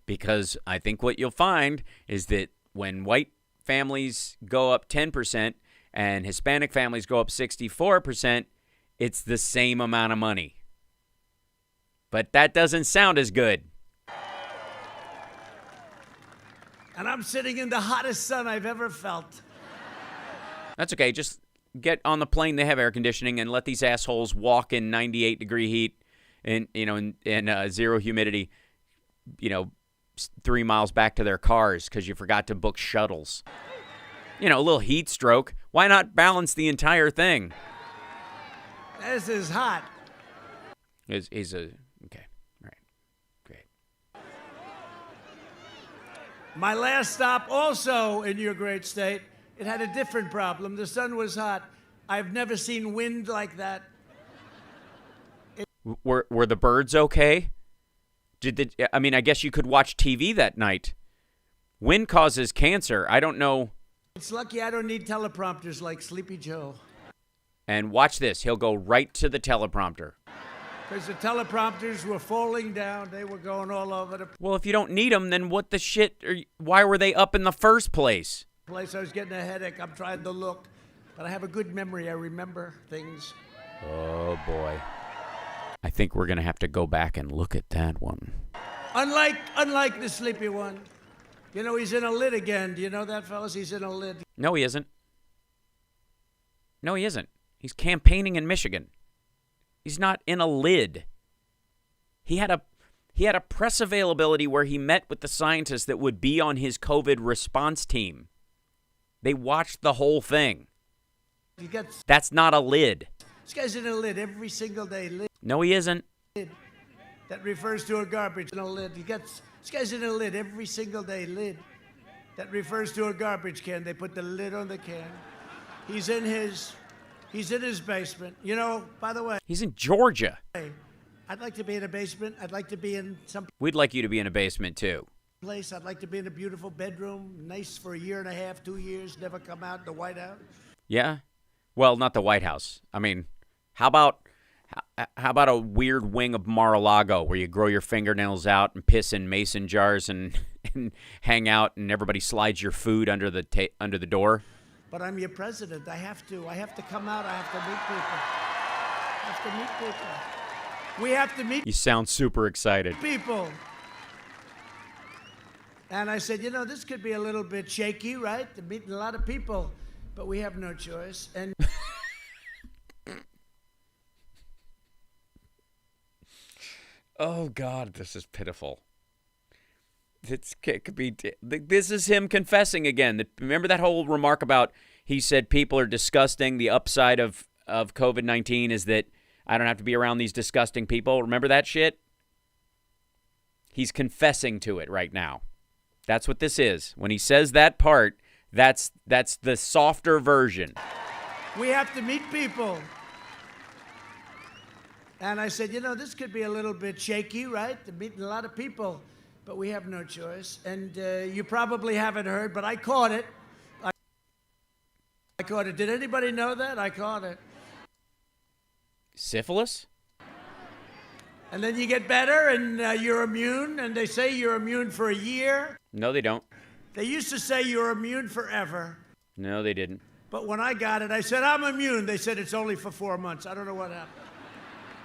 Because I think what you'll find is that when white families go up 10% and Hispanic families go up 64%, it's the same amount of money. But that doesn't sound as good. And I'm sitting in the hottest sun I've ever felt. That's okay. Just get on the plane. They have air conditioning, and let these assholes walk in 98-degree heat and in zero humidity, 3 miles back to their cars because you forgot to book shuttles. A little heat stroke. Why not balance the entire thing? This is hot. Okay. All right. Great. My last stop, also in your great state, it had a different problem. The sun was hot. I've never seen wind like that. Were the birds okay? I guess you could watch TV that night. Wind causes cancer. I don't know It's lucky I don't need teleprompters like Sleepy Joe. And watch this. He'll go right to the teleprompter. Because the teleprompters were falling down. They were going all over the Well, if you don't need them, then what the shit? Why were they up in the first place? place. I was getting a headache. I'm trying to look. But I have a good memory. I remember things. Oh, boy. I think we're going to have to go back and look at that one. Unlike the sleepy one. You know, he's in a lid again. Do you know that, fellas? He's in a lid. No, he isn't. No, he isn't. He's campaigning in Michigan. He's not in a lid. He had a press availability where he met with the scientists that would be on his COVID response team. They watched the whole thing. That's not a lid. This guy's in a lid every single day. Lid. No, he isn't. That refers to a garbage in a lid. This guy's in a lid every single day. Lid. That refers to a garbage can. They put the lid on the can. He's in his basement. You know, by the way. He's in Georgia. I'd like to be in a basement. I'd like to be in some We'd like you to be in a basement, too. place. I'd like to be in a beautiful bedroom. Nice for a year and a half, 2 years. Never come out in the White House. Yeah? Well, not the White House. I mean, how about a weird wing of Mar-a-Lago where you grow your fingernails out and piss in mason jars and hang out and everybody slides your food under the door? But I'm your president. I have to come out. I have to meet people. I have to meet people. We have to meet You sound super excited. people. And I said, you know, this could be a little bit shaky, right? To meeting a lot of people, but we have no choice. And Oh, God, this is pitiful. It could be. This is him confessing again. Remember that whole remark about he said people are disgusting. The upside of COVID-19 is that I don't have to be around these disgusting people. Remember that shit? He's confessing to it right now. That's what this is. When he says that part, that's the softer version. we have to meet people. And I said, you know, this could be a little bit shaky, right? To meeting a lot of people, but we have no choice. And you probably haven't heard, but I caught it. I caught it. Did anybody know that? I caught it. Syphilis? And then you get better and you're immune, and they say you're immune for a year. No, they don't. They used to say you're immune forever. No, they didn't. But when I got it, I said, I'm immune. They said it's only for 4 months. I don't know what happened.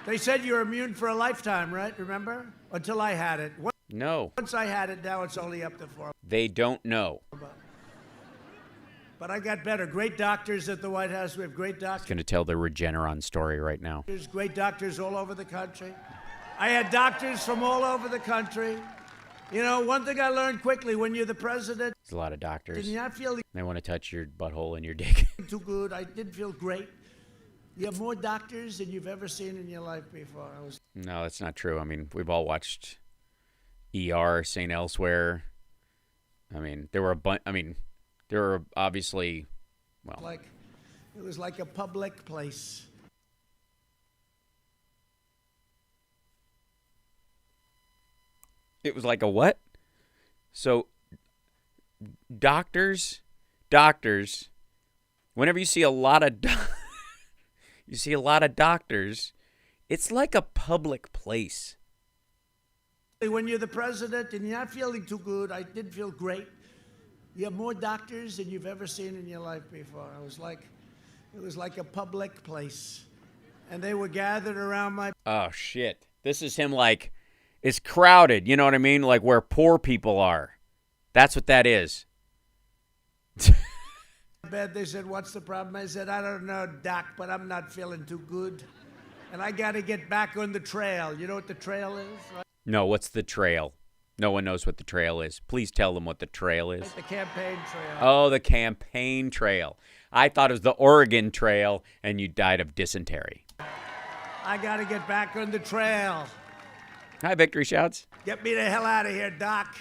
They said you're immune for a lifetime, right? Remember? Until I had it. No. Once I had it, now it's only up to 4. They don't know. But I got better. Great doctors at the White House. We have great doctors. Going to tell the Regeneron story right now. There's great doctors all over the country. I had doctors from all over the country. You know, one thing I learned quickly, when you're the president, There's a lot of doctors. did you not feel They want to touch your butthole and your dick. too good? I didn't feel great. You have more doctors than you've ever seen in your life before. No, that's not true. I mean, we've all watched ER, St. Elsewhere. I mean, there were obviously, well. It was like a public place. It was like a what? So, doctors, whenever you see a lot of doctors, it's like a public place. When you're the president and you're not feeling too good, I didn't feel great. You have more doctors than you've ever seen in your life before. It was like a public place. And they were gathered around my... Oh, shit. This is him like, it's crowded, you know what I mean? Like where poor people are. That's what that is. bed. They said, what's the problem? I said, I don't know, Doc, but I'm not feeling too good. And I got to get back on the trail. You know what the trail is? Right? No, what's the trail? No one knows what the trail is. Please tell them what the trail is. The campaign trail. Oh, the campaign trail. I thought it was the Oregon Trail, and you died of dysentery. I got to get back on the trail. Hi, Victory Shouts. Get me the hell out of here, Doc.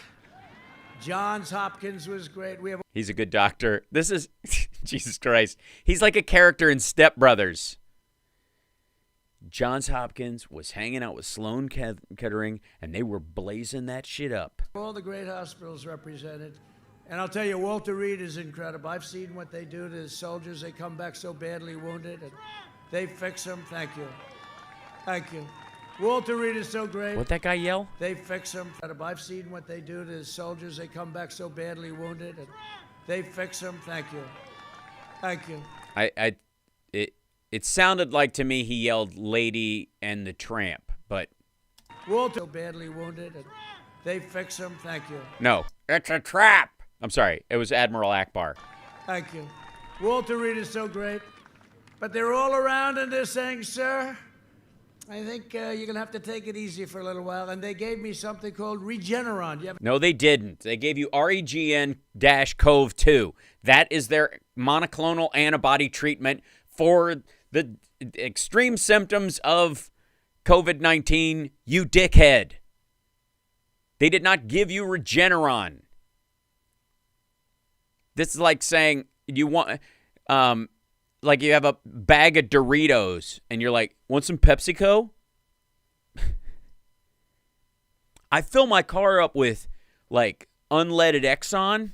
Johns Hopkins was great. He's a good doctor. This is, Jesus Christ. He's like a character in Step Brothers. Johns Hopkins was hanging out with Sloan Kettering, and they were blazing that shit up. All the great hospitals represented. And I'll tell you, Walter Reed is incredible. I've seen what they do to the soldiers. They come back so badly wounded, and they fix them. Thank you. Thank you. Walter Reed is so great. What'd that guy yell? They fix them. I've seen what they do to the soldiers. They come back so badly wounded, and they fix them. Thank you. Thank you. It sounded like to me he yelled Lady and the Tramp, but Walter so badly wounded, and they fix them. Thank you. no, it's a trap. I'm sorry. It was Admiral Akbar. Thank you. Walter Reed is so great. But they're all around and they're saying, sir, I think you're going to have to take it easy for a little while. And they gave me something called Regeneron. No, they didn't. They gave you REGN-CoV-2. That is their monoclonal antibody treatment for the extreme symptoms of COVID-19, you dickhead. They did not give you Regeneron. This is like saying you want, like you have a bag of Doritos and you're like, want some PepsiCo? I fill my car up with like unleaded Exxon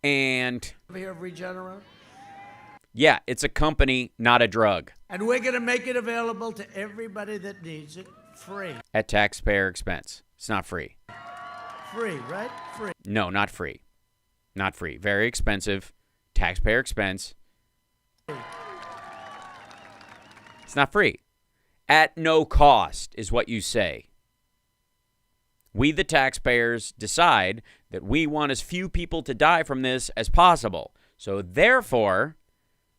and Here of Regeneron. Yeah, it's a company, not a drug. And we're going to make it available to everybody that needs it free. At taxpayer expense. It's not free. Free, right? Free. No, not free. Not free. Very expensive. Taxpayer expense. It's not free. At no cost is what you say. We, the taxpayers, decide that we want as few people to die from this as possible. So therefore,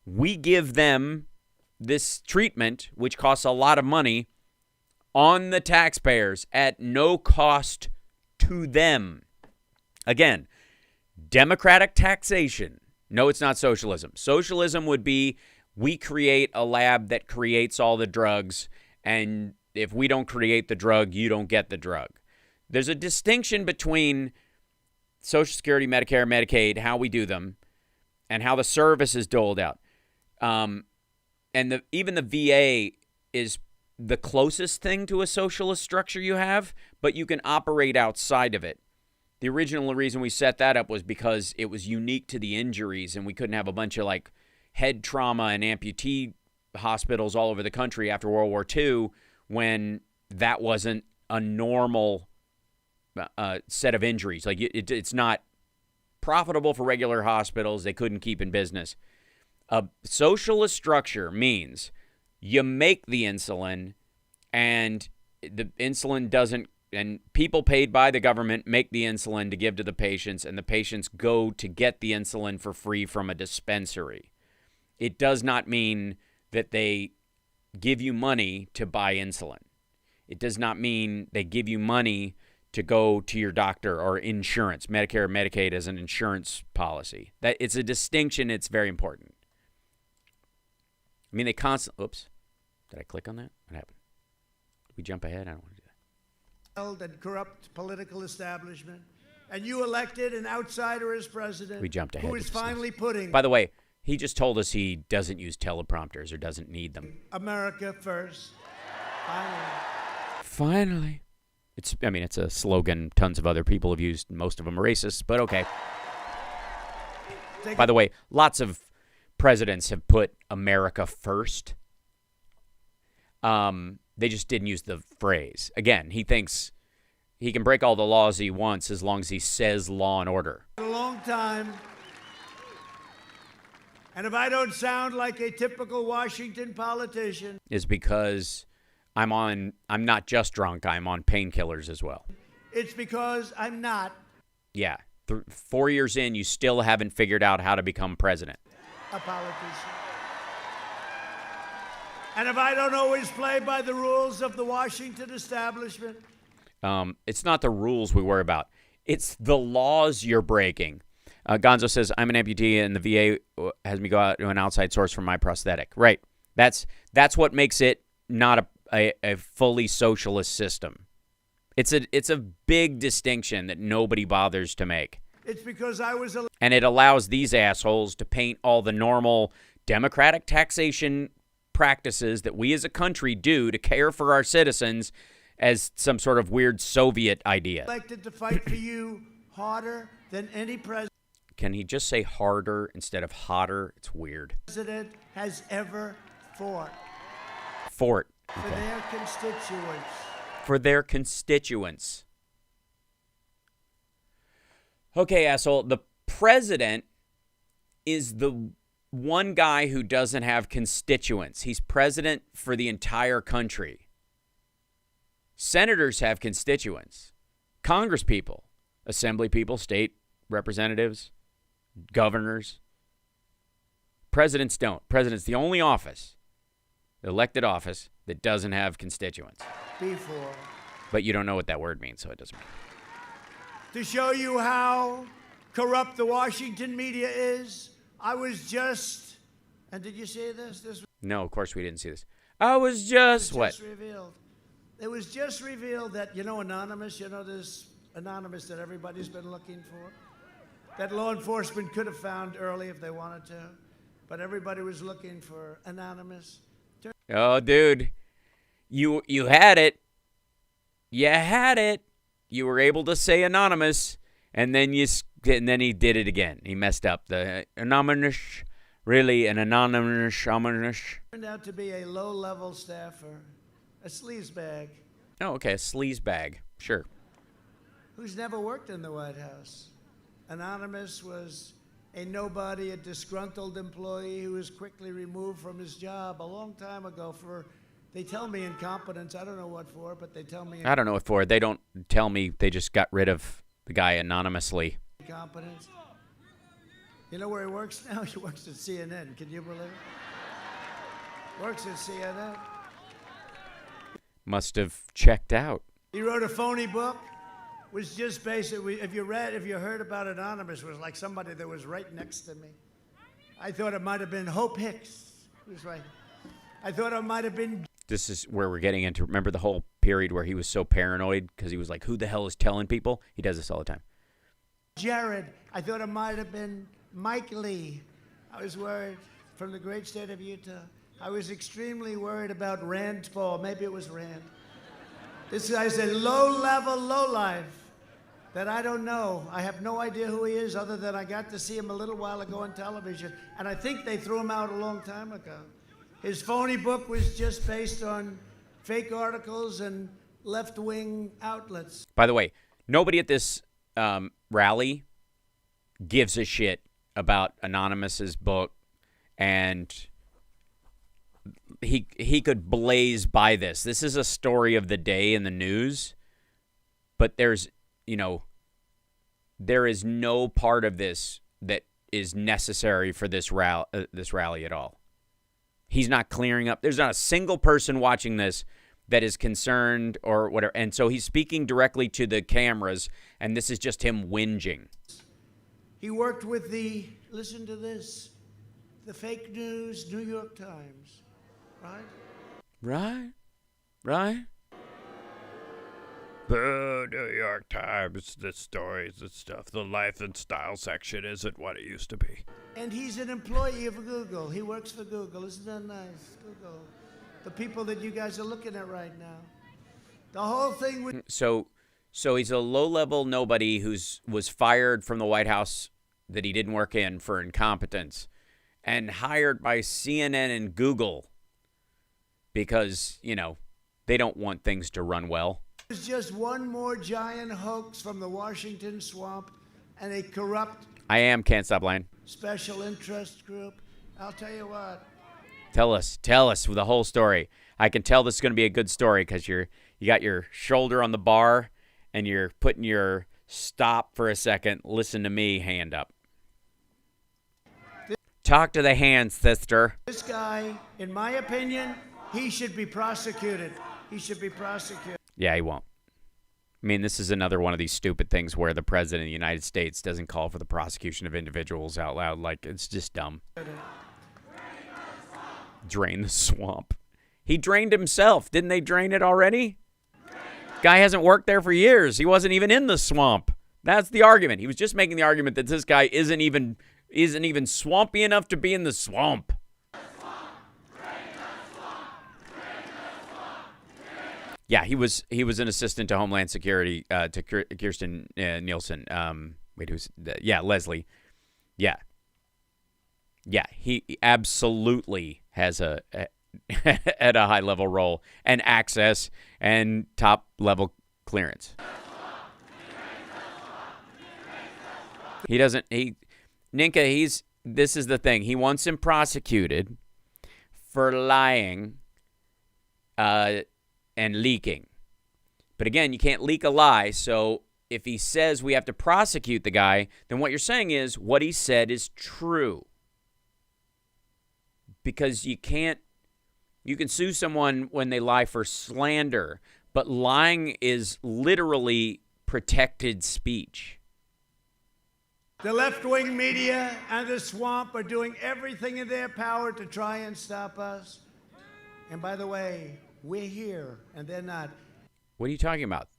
we give them this treatment, which costs a lot of money, on the taxpayers at no cost to them. Again, democratic taxation. No, it's not socialism. Socialism would be we create a lab that creates all the drugs, and if we don't create the drug, you don't get the drug. There's a distinction between Social Security, Medicare, Medicaid, how we do them, and how the service is doled out. And even the VA is the closest thing to a socialist structure you have, but you can operate outside of it. The original reason we set that up was because it was unique to the injuries, and we couldn't have a bunch of like head trauma and amputee hospitals all over the country after World War II when that wasn't a normal set of injuries. Like it's not profitable for regular hospitals. They couldn't keep in business. A socialist structure means you make the insulin, and the insulin doesn't, and people paid by the government make the insulin to give to the patients, and the patients go to get the insulin for free from a dispensary. It does not mean that they give you money to buy insulin. It does not mean they give you money to go to your doctor or insurance. Medicare or Medicaid is an insurance policy. That it's a distinction. It's very important. I mean, they constantly... Oops. Did I click on that? What happened? Did we jump ahead? I don't want to do that. And corrupt political establishment. And you elected an outsider as president. We jumped ahead. Who is finally putting... By the way, he just told us he doesn't use teleprompters or doesn't need them. America first. Finally. It's a slogan tons of other people have used. Most of them are racist, but okay. By the way, lots of presidents have put America first. They just didn't use the phrase. Again, he thinks he can break all the laws he wants as long as he says law and order. A long time. And if I don't sound like a typical Washington politician, is because I'm not just drunk, I'm on painkillers as well. It's because I'm not. Yeah. 4 years in, you still haven't figured out how to become president. A politician. And if I don't always play by the rules of the Washington establishment. It's not the rules we worry about. It's the laws you're breaking. Gonzo says, I'm an amputee and the VA has me go out to an outside source for my prosthetic. Right. That's what makes it not a fully socialist system. It's a big distinction that nobody bothers to make. It's because I was and it allows these assholes to paint all the normal democratic taxation practices that we as a country do to care for our citizens as some sort of weird Soviet idea. Elected to fight for you harder than any president. Can he just say harder instead of hotter? It's weird. President has ever fought Fort. for their constituents. For their constituents. Okay, asshole. The president is the one guy who doesn't have constituents. He's president for the entire country. Senators have constituents. Congress people, assembly people, state representatives, governors. Presidents don't. President's the only office, the elected office, that doesn't have constituents. Before. But you don't know what that word means, so it doesn't matter. To show you how corrupt the Washington media is, I was just, and did you see this? No, of course we didn't see this. I was just what? Revealed. It was just revealed that, Anonymous, this Anonymous that everybody's been looking for, that law enforcement could have found early if they wanted to, but everybody was looking for Anonymous. Oh, dude, you had it. You had it. You were able to say anonymous, and then he did it again. He messed up. The anonymous, really an anonymous. Turned out to be a low-level staffer, a sleazebag. Oh, okay, a sleazebag. Sure. Who's never worked in the White House. Anonymous was a nobody, a disgruntled employee who was quickly removed from his job a long time ago for, they tell me, incompetence. I don't know what for, but they tell me. I don't know what for. They don't tell me. They just got rid of the guy anonymously. Incompetence. You know where he works now? He works at CNN. Can you believe it? Works at CNN. Must have checked out. He wrote a phony book. Was just basically, if you heard about Anonymous, it was like somebody that was right next to me. I thought it might have been Hope Hicks. He was right. I thought it might have been. This is where we're getting into, remember the whole period where he was so paranoid because he was like, who the hell is telling people? He does this all the time. Jared. I thought it might have been Mike Lee. I was worried, from the great state of Utah. I was extremely worried about Rand Paul. Maybe it was Rand. This guy's a low-level lowlife that I don't know. I have no idea who he is other than I got to see him a little while ago on television, and I think they threw him out a long time ago. His phony book was just based on fake articles and left-wing outlets. By the way, nobody at this rally gives a shit about Anonymous's book, and he could blaze by this. This is a story of the day in the news, but there is no part of this that is necessary for this rally at all. He's not clearing up. There's not a single person watching this that is concerned or whatever. And so he's speaking directly to the cameras, and this is just him whinging. He worked with listen to this, the fake news New York Times. Right. The New York Times, the stories and stuff. The life and style section isn't what it used to be. And he's an employee of Google. He works for Google. Isn't that nice? Google. The people that you guys are looking at right now. The whole thing with... So he's a low-level nobody was fired from the White House that he didn't work in for incompetence and hired by CNN and Google because, they don't want things to run well. It's just one more giant hoax from the Washington swamp and a corrupt... I am Can't Stop Lying. ...special interest group. I'll tell you what. Tell us the whole story. I can tell this is going to be a good story because you got your shoulder on the bar and you're putting your stop for a second, listen to me hand up. Talk to the hand, sister. This guy, in my opinion, he should be prosecuted. He should be prosecuted. Yeah, he won't. I mean, this is another one of these stupid things where the president of the United States doesn't call for the prosecution of individuals out loud. Like, it's just dumb. Drain the swamp. He drained himself. Didn't they drain it already? Guy hasn't worked there for years. He wasn't even in the swamp. That's the argument. He was just making the argument that this guy isn't even swampy enough to be in the swamp. Yeah, he was an assistant to Homeland Security to Kirstjen Nielsen. Leslie. Yeah. Yeah, he absolutely has at a high level role and access and top level clearance. He doesn't. Ninka. This is the thing. He wants him prosecuted for lying, and leaking. But again, you can't leak a lie. So if he says we have to prosecute the guy, then what you're saying is what he said is true. Because you can sue someone when they lie for slander, but lying is literally protected speech. The left-wing media and the swamp are doing everything in their power to try and stop us. And by the way, we're here and they're not. What are you talking about?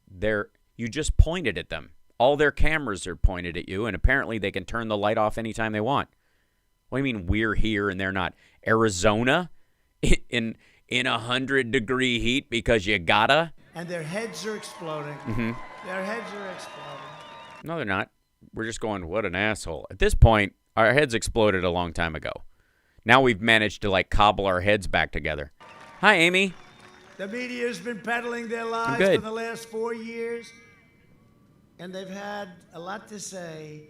You just pointed at them. All their cameras are pointed at you, and apparently they can turn the light off anytime they want. What do you mean we're here and they're not? Arizona in 100-degree heat because you gotta? And their heads are exploding. Mm-hmm. Their heads are exploding. No, they're not. We're just going, what an asshole. At this point, our heads exploded a long time ago. Now we've managed to, cobble our heads back together. Hi, Amy. The media has been peddling their lies for the last 4 years, and they've had a lot to say.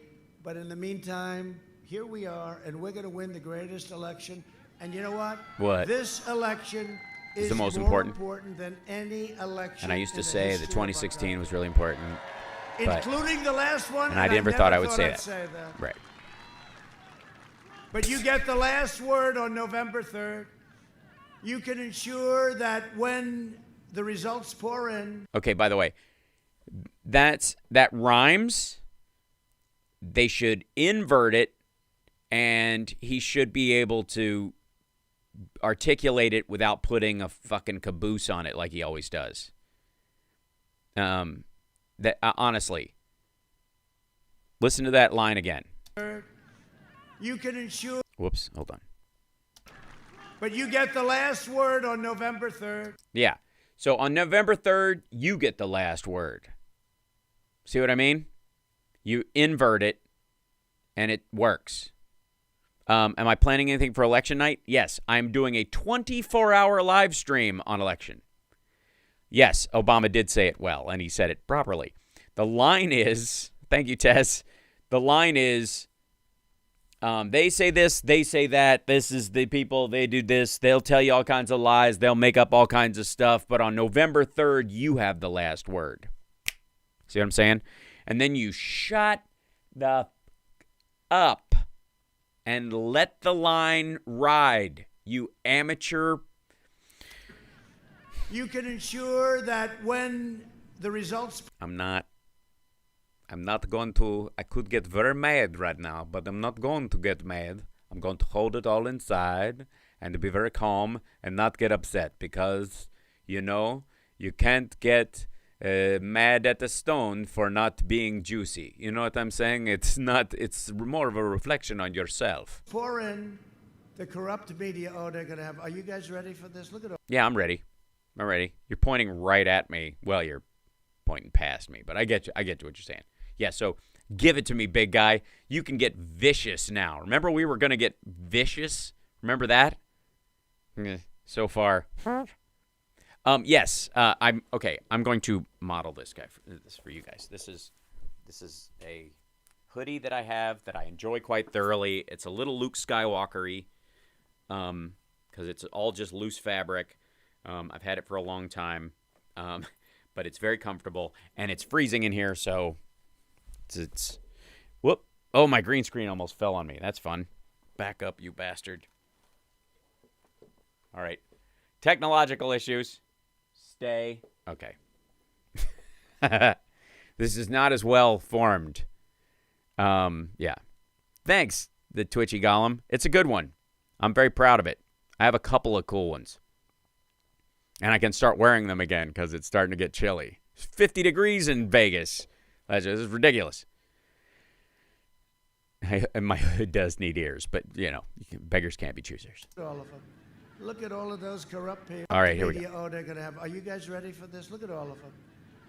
But in the meantime, here we are, and we're going to win the greatest election. And you know what? What? This election is the most more important than any election. And I used to say that 2016 was really important. Including the last one. And I never thought I would say that. Right. But you get the last word on November 3rd. You can ensure that when the results pour in. Okay, by the way, that rhymes. They should invert it, and he should be able to articulate it without putting a fucking caboose on it like he always does. Honestly, listen to that line again. You can ensure. Whoops, hold on. But you get the last word on November 3rd. Yeah. So on November 3rd, you get the last word. See what I mean? You invert it, and it works. Am I planning anything for election night? Yes, I'm doing a 24-hour live stream on election. Yes, Obama did say it well, and he said it properly. The line is, thank you, Tess. The line is, they say this, they say that. This is the people, they do this. They'll tell you all kinds of lies. They'll make up all kinds of stuff. But on November 3rd, you have the last word. See what I'm saying? And then you shut the up and let the line ride, you amateur. You can ensure that when the results. I'm not going to. I could get very mad right now, but I'm not going to get mad. I'm going to hold it all inside and be very calm and not get upset because, you can't get mad at a stone for not being juicy. You know what I'm saying? It's more of a reflection on yourself. Pour in the corrupt media. Oh, they're going to have. Are you guys ready for this? Look at all. Yeah, I'm ready. You're pointing right at me. Well, you're pointing past me, but I get you. I get what you're saying. Yeah, so give it to me, big guy. You can get vicious now. Remember we were going to get vicious? Remember that? So far. Yes, I'm going to model this for you guys. This is a hoodie that I have that I enjoy quite thoroughly. It's a little Luke Skywalker-y because it's all just loose fabric. I've had it for a long time, but it's very comfortable, and it's freezing in here, so it's whoop. Oh, my green screen almost fell on me. That's fun. Back up, you bastard. All right. Technological issues. Stay. Okay. This is not as well formed. Yeah. Thanks, the Twitchy Golem. It's a good one. I'm very proud of it. I have a couple of cool ones. And I can start wearing them again because it's starting to get chilly. It's 50 degrees in Vegas. This is ridiculous. And my hood does need ears, but, beggars can't be choosers. All of them. Look at all of those corrupt people. All right, here we go. Oh, they're going to have. Are you guys ready for this? Look at all of them.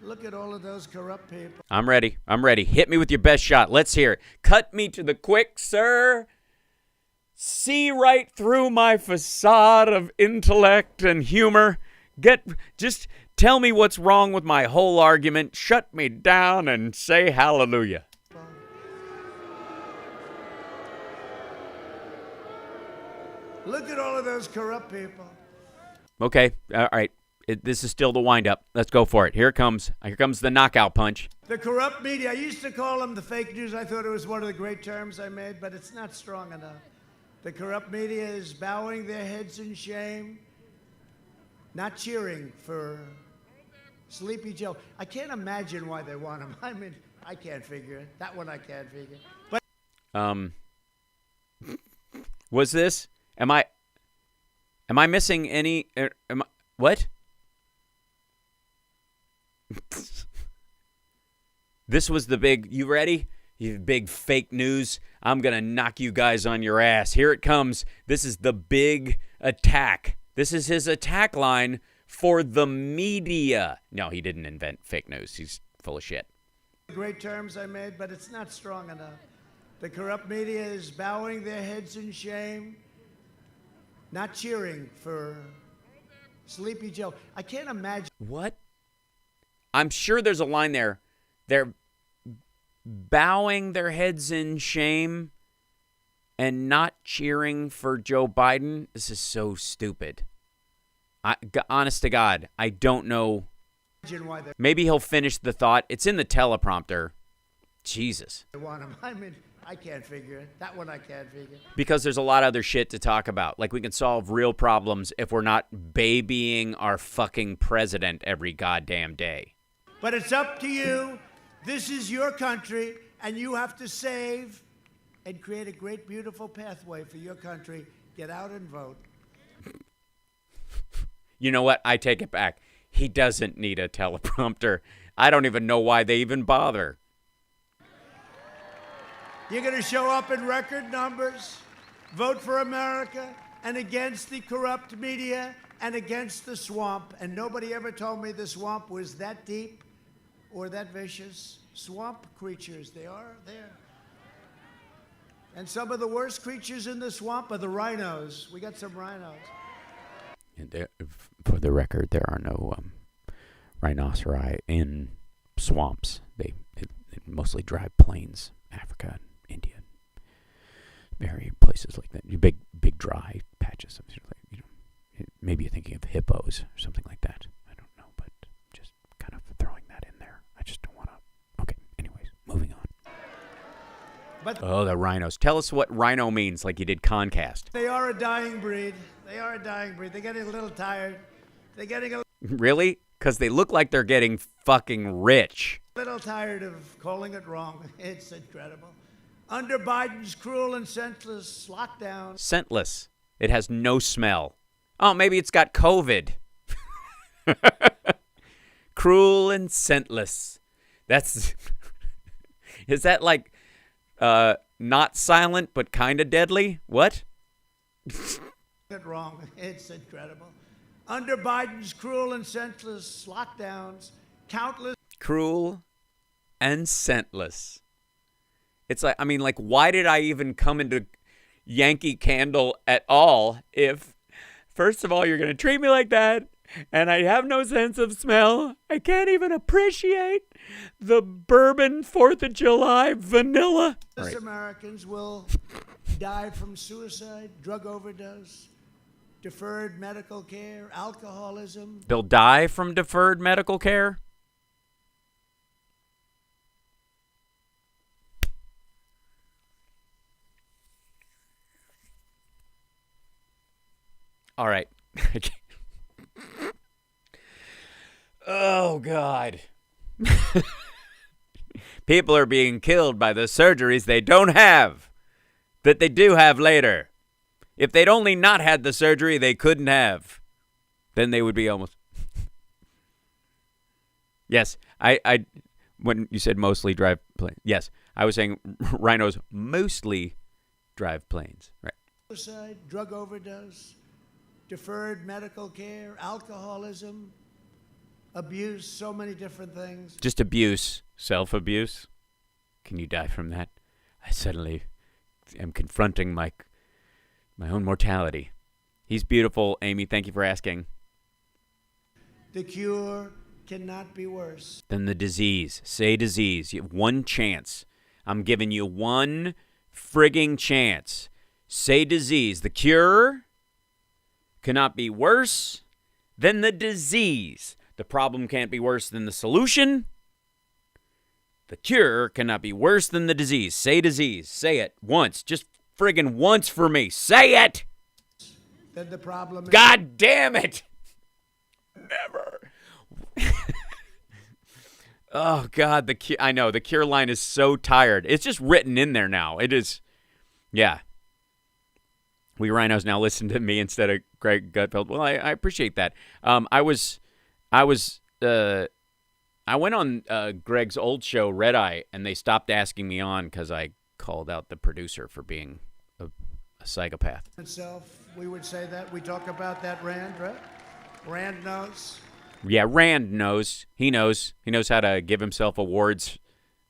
Look at all of those corrupt people. I'm ready. I'm ready. Hit me with your best shot. Let's hear it. Cut me to the quick, sir. See right through my facade of intellect and humor. Just tell me what's wrong with my whole argument. Shut me down and say hallelujah. Look at all of those corrupt people. Okay. All right. This is still the wind-up. Let's go for it. Here it comes. Here comes the knockout punch. The corrupt media. I used to call them the fake news. I thought it was one of the great terms I made, but it's not strong enough. The corrupt media is bowing their heads in shame, not cheering for Sleepy Joe. I can't imagine why they want him. I mean, I can't figure it. That one I can't figure. But was this? Am I missing any? What? This was the big. You ready? You big fake news. I'm gonna knock you guys on your ass. Here it comes. This is the big attack. This is his attack line for the media. No, he didn't invent fake news. He's full of shit. Great terms I made, but it's not strong enough. The corrupt media is bowing their heads in shame, not cheering for Sleepy Joe. I can't imagine. What? I'm sure there's a line there. They're bowing their heads in shame and not cheering for Joe Biden. This is so stupid. Honest to God, I don't know. Maybe he'll finish the thought. It's in the teleprompter. Jesus. I want him. I mean, I can't figure it. That one I can't figure. Because there's a lot of other shit to talk about. Like, we can solve real problems if we're not babying our fucking president every goddamn day. But it's up to you. This is your country, and you have to save and create a great, beautiful pathway for your country. Get out and vote. You know what? I take it back. He doesn't need a teleprompter. I don't even know why they even bother. You're going to show up in record numbers, vote for America, and against the corrupt media, and against the swamp. And nobody ever told me the swamp was that deep or that vicious. Swamp creatures, they are there. And some of the worst creatures in the swamp are the rhinos. We got some rhinos. And for the record, there are no rhinoceri in swamps. They mostly drive plains, Africa, India, very places like that. Big dry patches. Maybe you're thinking of hippos or something like that. I don't know, but just kind of throwing that in there. I just don't want to. Okay, anyways, moving on. Oh, the rhinos. Tell us what rhino means, like you did Concast. They are a dying breed. They are a dying breed. They're getting a little tired. They're getting a Really? Because they look like they're getting fucking rich. little tired of calling it wrong. It's incredible. Under Biden's cruel and senseless lockdown. Scentless. It has no smell. Oh, maybe it's got COVID. Cruel and scentless. That's. Is that like not silent but kind of deadly? What? It wrong. It's incredible. Under Biden's cruel and senseless lockdowns, countless. Cruel and scentless. It's like, I mean, like, why did I even come into Yankee Candle at all if, first of all, you're going to treat me like that, and I have no sense of smell. I can't even appreciate the bourbon 4th of July vanilla. Right. Americans will die from suicide, drug overdose, deferred medical care, alcoholism. They'll die from deferred medical care? All right. Oh, God. People are being killed by the surgeries they don't have, that they do have later. If they'd only not had the surgery they couldn't have, then they would be almost. Yes, I when you said mostly drive planes. Yes, I was saying rhinos mostly drive planes. Right. Suicide, drug overdose, deferred medical care, alcoholism, abuse, so many different things. Just abuse, self-abuse. Can you die from that? I suddenly am confronting my own mortality. He's beautiful, Amy. Thank you for asking. The cure cannot be worse Than the disease. Say disease. You have one chance. I'm giving you one frigging chance. Say disease. The cure cannot be worse than the disease. The problem can't be worse than the solution. The cure cannot be worse than the disease. Say disease. Say it once. Just friggin' once for me. Say it. Then the problem is God damn it. Never. Oh, God. The cure, I know. The cure line is so tired. It's just written in there now. It is. Yeah. We rhinos now listen to me instead of Greg Gutfeld. Well, I appreciate that. I went on Greg's old show, Red Eye, and they stopped asking me on because I called out the producer for being a psychopath. itself, we would say that. We talk about that, Rand, right? Rand knows. Yeah, Rand knows. He knows. He knows how to give himself awards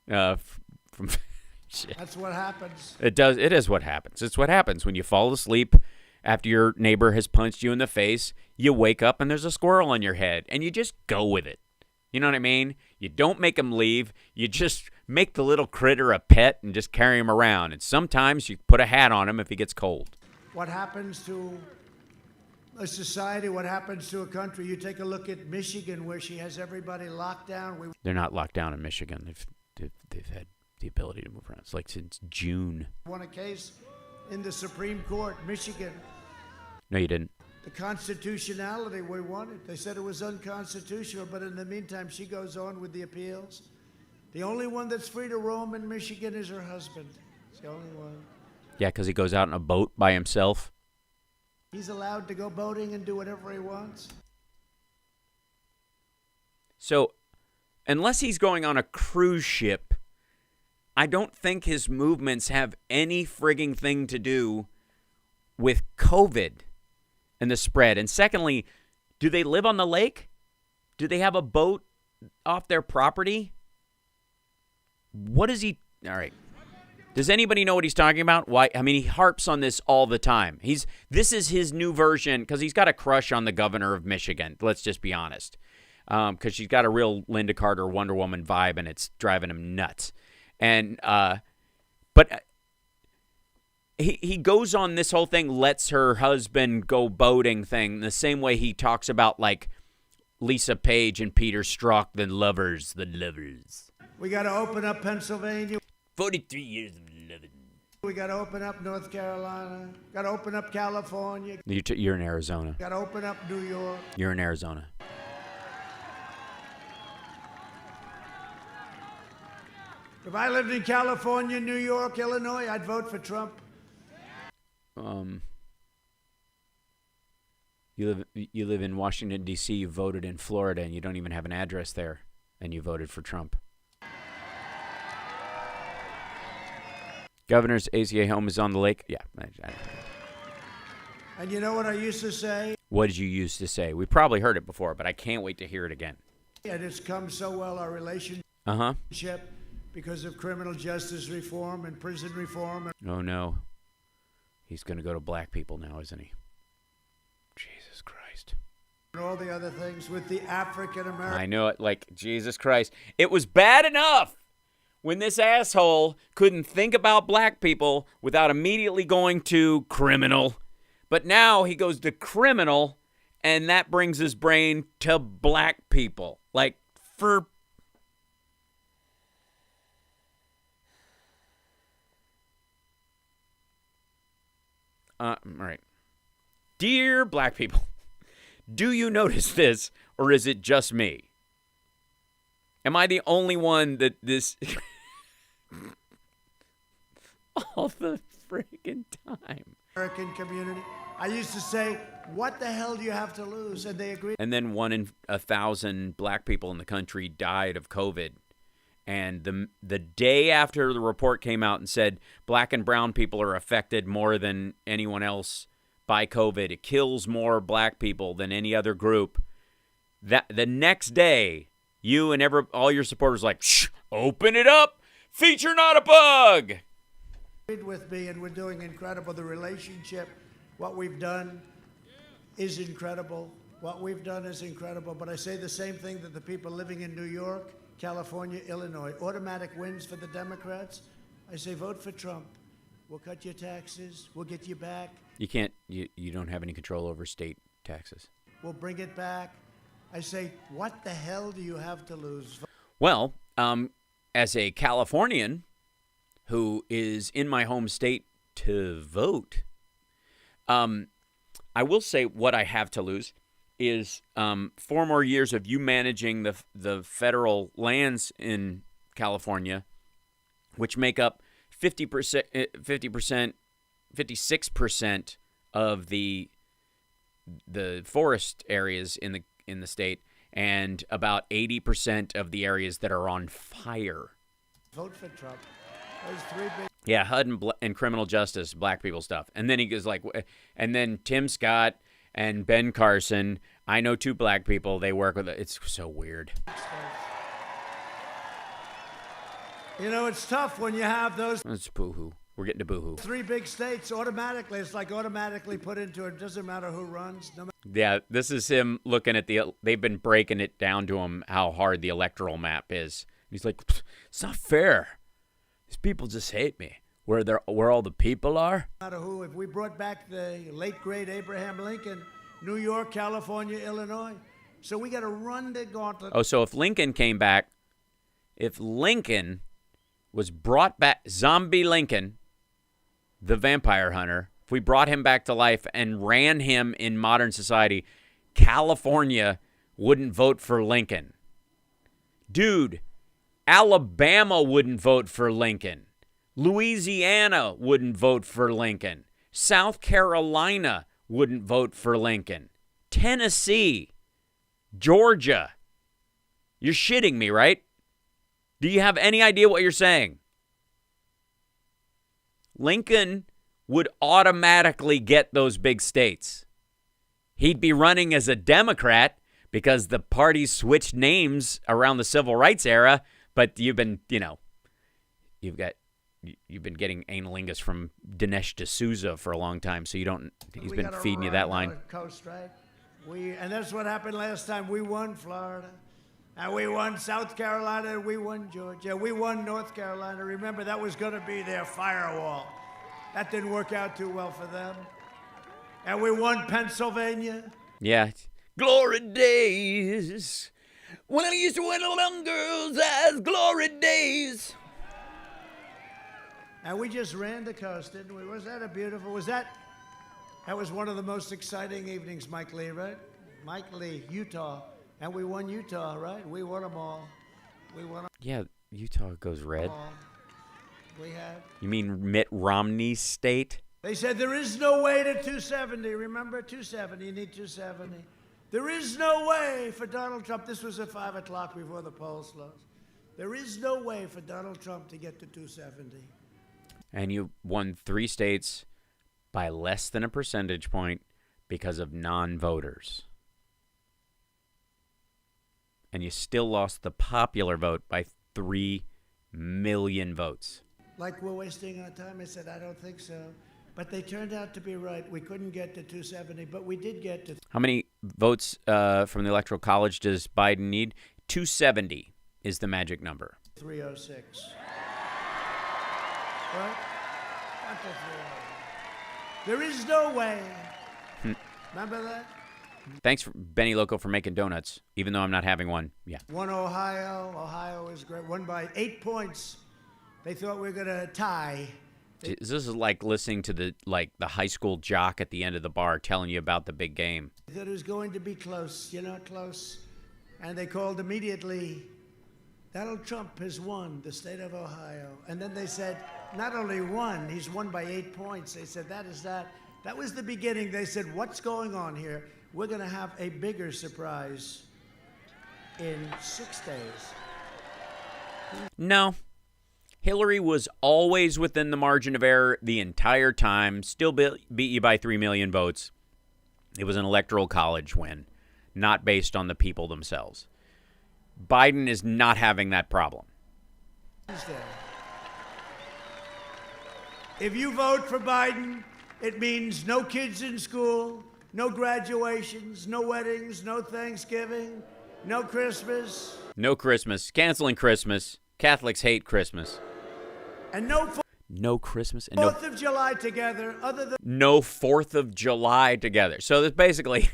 from shit. That's what happens. It does. It is what happens. It's what happens when you fall asleep after your neighbor has punched you in the face. You wake up and there's a squirrel on your head, and you just go with it. You know what I mean? You don't make him leave. You just make the little critter a pet and just carry him around. And sometimes you put a hat on him if he gets cold. What happens to a society? What happens to a country? You take a look at Michigan, where she has everybody locked down. They're not locked down in Michigan. They've had the ability to move around. It's like since June. Won a case in the Supreme Court, Michigan. No, you didn't. The constitutionality, we won it. They said it was unconstitutional, but in the meantime, she goes on with the appeals. The only one that's free to roam in Michigan is her husband. It's the only one. Yeah, because he goes out in a boat by himself. He's allowed to go boating and do whatever he wants. So, unless he's going on a cruise ship, I don't think his movements have any frigging thing to do with COVID and the spread. And secondly, do they live on the lake? Do they have a boat off their property? What is he? All right. Does anybody know what he's talking about? Why? I mean, he harps on this all the time. This is his new version because he's got a crush on the governor of Michigan. Let's just be honest. Because she's got a real Linda Carter Wonder Woman vibe, and it's driving him nuts. And but he goes on this whole thing, lets her husband go boating thing, the same way he talks about like Lisa Page and Peter Strzok, the lovers. We got to open up Pennsylvania. 43 years of living. We got to open up North Carolina. Got to open up California. You're in Arizona. Got to open up New York. You're in Arizona. If I lived in California, New York, Illinois, I'd vote for Trump. You live in Washington, D.C., you voted in Florida, and you don't even have an address there, and you voted for Trump. Governor's ACA home is on the lake. Yeah. And you know what I used to say? What did you used to say? We probably heard it before, but I can't wait to hear it again. And it's come so well, our relationship, because of criminal justice reform and prison reform. Oh, no. He's going to go to black people now, isn't he? Jesus Christ. And all the other things with the African American. I know it. Like, Jesus Christ. It was bad enough when this asshole couldn't think about black people without immediately going to criminal. But now he goes to criminal, and that brings his brain to black people. Like, for... all right. Dear black people, do you notice this, or is it just me? Am I the only one that this... all the freaking time. American community. I used to say, what the hell do you have to lose? And they agreed. And then 1 in 1,000 black people in the country died of COVID. And the day after the report came out and said black and brown people are affected more than anyone else by COVID, it kills more black people than any other group, that the next day, you and all your supporters like, shh, open it up. Feature not a bug. With me, and we're doing incredible. The relationship, what we've done is incredible. What we've done is incredible. But I say the same thing that the people living in New York, California, Illinois, automatic wins for the Democrats. I say vote for Trump. We'll cut your taxes. We'll get you back. You can't. You don't have any control over state taxes. We'll bring it back. I say, what the hell do you have to lose? Well, as a Californian who is in my home state to vote, I will say what I have to lose is 4 more years of you managing the federal lands in California, which make up 56% of the forest areas in the state, and about 80% of the areas that are on fire. Vote for Trump. Those 3 big. Yeah, HUD and criminal justice, black people stuff. And then he goes like, and then Tim Scott and Ben Carson. I know 2 black people. They work with it. It's so weird. You know, it's tough when you have those. It's boohoo. We're getting to boohoo. 3 big states automatically. It's like automatically put into it. Doesn't matter who runs. No matter. Yeah, this is him looking at they've been breaking it down to him how hard the electoral map is. He's like, it's not fair. These people just hate me. Where all the people are? No matter who. If we brought back the late great Abraham Lincoln, New York, California, Illinois. So we got to run the gauntlet. Oh, so if Lincoln came back, if Lincoln was brought back, zombie Lincoln, the vampire hunter, if we brought him back to life and ran him in modern society, California wouldn't vote for Lincoln. Dude, Alabama wouldn't vote for Lincoln. Louisiana wouldn't vote for Lincoln. South Carolina wouldn't vote for Lincoln. Tennessee, Georgia. You're shitting me, right? Do you have any idea what you're saying? Lincoln would automatically get those big states. He'd be running as a Democrat because the party switched names around the civil rights era, but you've been getting analingus from Dinesh D'Souza for a long time, so he's been feeding you that line. Coast, right? And that's what happened last time. We won Florida, and we won South Carolina, and we won Georgia. We won North Carolina. Remember, that was going to be their firewall. That didn't work out too well for them. And we won Pennsylvania. Yeah. Glory days. When I used to win on girls' eyes, glory days. And we just ran the coast, didn't we? Was that a beautiful, that was one of the most exciting evenings, Mike Lee, right? Mike Lee, Utah. And we won Utah, right? We won them all. Yeah, Utah goes red. We have. You mean Mitt Romney's state? They said there is no way to 270. Remember, 270, you need 270. There is no way for Donald Trump. This was at 5 o'clock before the polls closed. There is no way for Donald Trump to get to 270. And you won 3 states by less than a percentage point because of non-voters. And you still lost the popular vote by 3 million votes. Like we're wasting our time? I said, I don't think so. But they turned out to be right. We couldn't get to 270, but we did get to. How many votes from the Electoral College does Biden need? 270 is the magic number. 306. Right? Not the 306. There is no way. Remember that? Thanks, Benny Loco, for making donuts, even though I'm not having one. Yeah. Won Ohio. Ohio is great. Won by 8 points. They thought we were going to tie. This is like listening to the high school jock at the end of the bar telling you about the big game. They thought it was going to be close. You're not close. And they called immediately, Donald Trump has won the state of Ohio. And then they said, not only won, he's won by 8 points. They said, that is that. That was the beginning. They said, what's going on here? We're going to have a bigger surprise in 6 days. No. Hillary was always within the margin of error the entire time, still beat you by 3 million votes. It was an electoral college win, not based on the people themselves. Biden is not having that problem. If you vote for Biden, it means no kids in school, no graduations, no weddings, no Thanksgiving, no Christmas. No Christmas. Canceling Christmas. Catholics hate Christmas. And no Christmas. And 4th of July together, other than... No 4th of July together. So that's basically...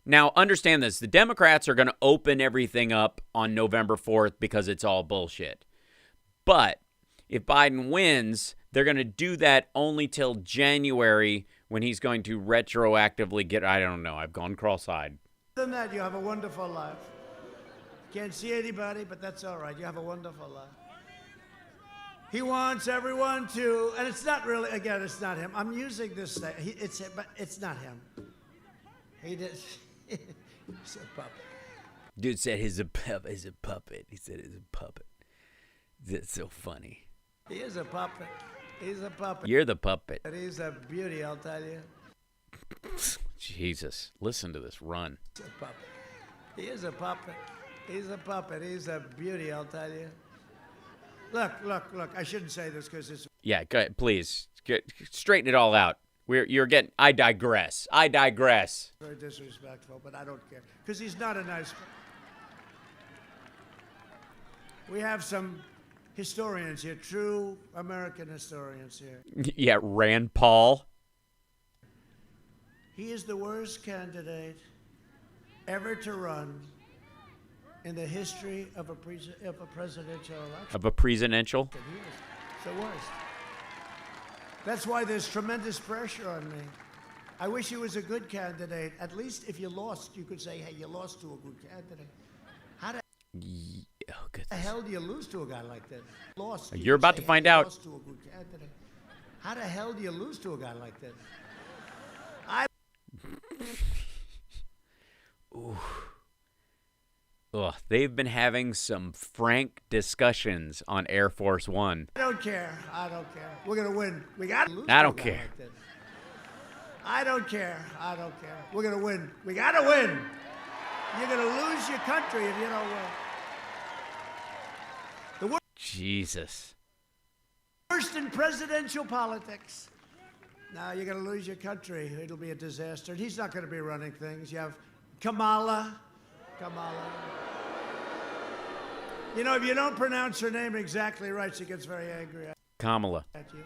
Now, understand this. The Democrats are going to open everything up on November 4th because it's all bullshit. But if Biden wins, they're going to do that only till January when he's going to retroactively get... I don't know. I've gone cross-eyed. Other than that, you have a wonderful life. Can't see anybody, but that's all right. You have a wonderful life. He wants everyone to, and it's not really, again, it's not him. I'm using this, but it's not him. He did, he's a puppet. Dude said he's a puppet. He said he's a puppet. That's so funny. He is a puppet. He's a puppet. You're the puppet. And he's a beauty, I'll tell you. Jesus, listen to this run. He's a puppet. He is a puppet. He's a puppet. He's a beauty, I'll tell you. Look. I shouldn't say this because it's... Yeah, go ahead, please. Straighten it all out. You're getting... I digress. Very disrespectful, but I don't care. Because he's not a nice... We have some historians here, true American historians here. Yeah, Rand Paul. He is the worst candidate ever to run in the history of a presidential election. Of a presidential? He is. It's the worst. That's why there's tremendous pressure on me. I wish he was a good candidate. At least if you lost, you could say, hey, you lost to a good candidate. How the hell do you lose to a guy like that? Lost. You're about to find out. Lost to a good candidate. How the hell do you lose to a guy like that? Ooh. Ugh, they've been having some frank discussions on Air Force One. I don't care. We're going to win. We got to lose. I don't care. Like I don't care. We're going to win. We got to win. You're going to lose your country if you don't win. Jesus. Worst in presidential politics. Now you're going to lose your country. It'll be a disaster. And he's not going to be running things. You have Kamala. You know, if you don't pronounce her name exactly right, she gets very angry Kamala. at you.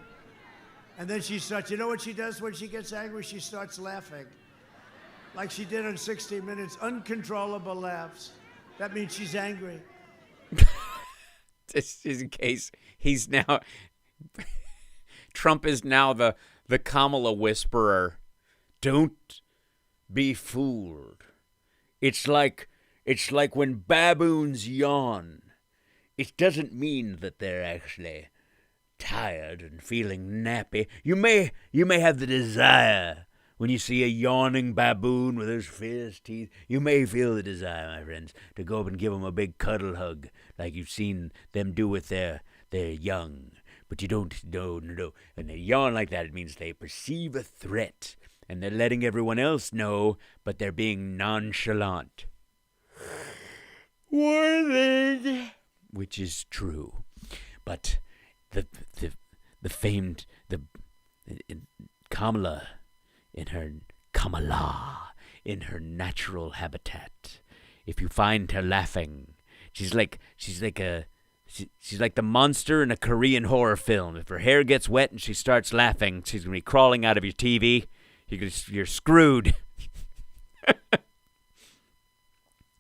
And then she starts, you know what she does when she gets angry? She starts laughing. Like she did on 60 Minutes, uncontrollable laughs. That means she's angry. Just in case he's now... Trump is now the Kamala whisperer. Don't be fooled. It's like when baboons yawn. It doesn't mean that they're actually tired and feeling nappy. You may have the desire when you see a yawning baboon with those fierce teeth. You may feel the desire, my friends, to go up and give them a big cuddle hug like you've seen them do with their young. But you don't, no. When they yawn like that, it means they perceive a threat. And they're letting everyone else know, but they're being nonchalant. Warning! Which is true. But the famed Kamala in her natural habitat, if you find her laughing, she's like the monster in a Korean horror film. If her hair gets wet and she starts laughing, she's going to be crawling out of your TV. You're screwed.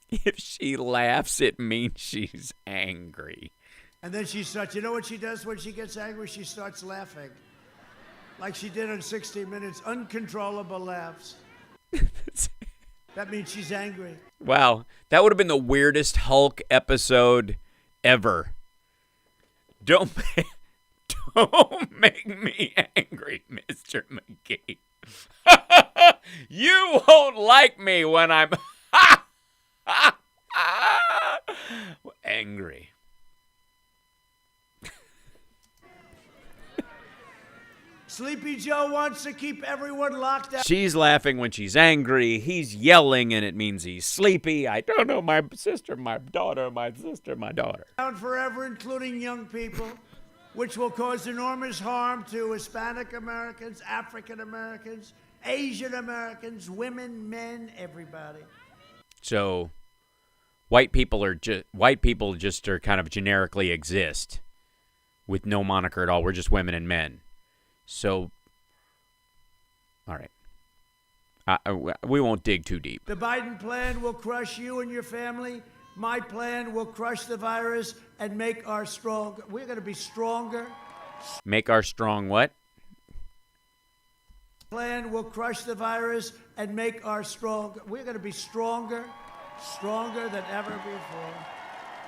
If she laughs, it means she's angry. And then she starts, you know what she does when she gets angry? She starts laughing. Like she did on 60 Minutes, uncontrollable laughs. That means she's angry. Wow, that would have been the weirdest Hulk episode ever. Don't make me angry, Mr. McGee. You won't like me when I'm angry. Sleepy Joe wants to keep everyone locked down. She's laughing when she's angry. He's yelling, and it means he's sleepy. I don't know, my sister, my daughter, my sister, my daughter. Down forever, including young people, which will cause enormous harm to Hispanic Americans, African Americans, Asian Americans, women, men, everybody. So white people just are kind of generically exist with no moniker at all. We're just women and men. So, all right. We won't dig too deep. The Biden plan will crush you and your family. My plan will crush the virus and make our strong. We're going to be stronger. Make our strong what? Plan will crush the virus and make our strong. We're going to be stronger than ever before.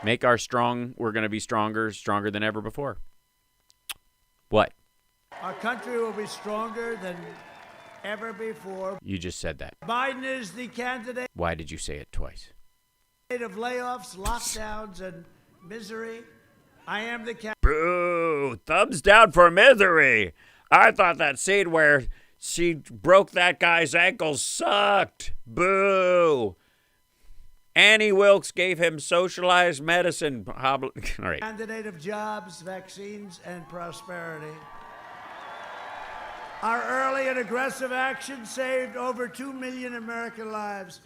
Make our strong. We're going to be stronger than ever before. What? Our country will be stronger than ever before. You just said that. Biden is the candidate Why did you say it twice? of layoffs, lockdowns, and misery. I am the candidate. Boo! Thumbs down for misery. I thought that scene where she broke that guy's ankles sucked. Boo! Annie Wilkes gave him socialized medicine. All right. Candidate of jobs, vaccines, and prosperity. Our early and aggressive action saved over 2 million American lives.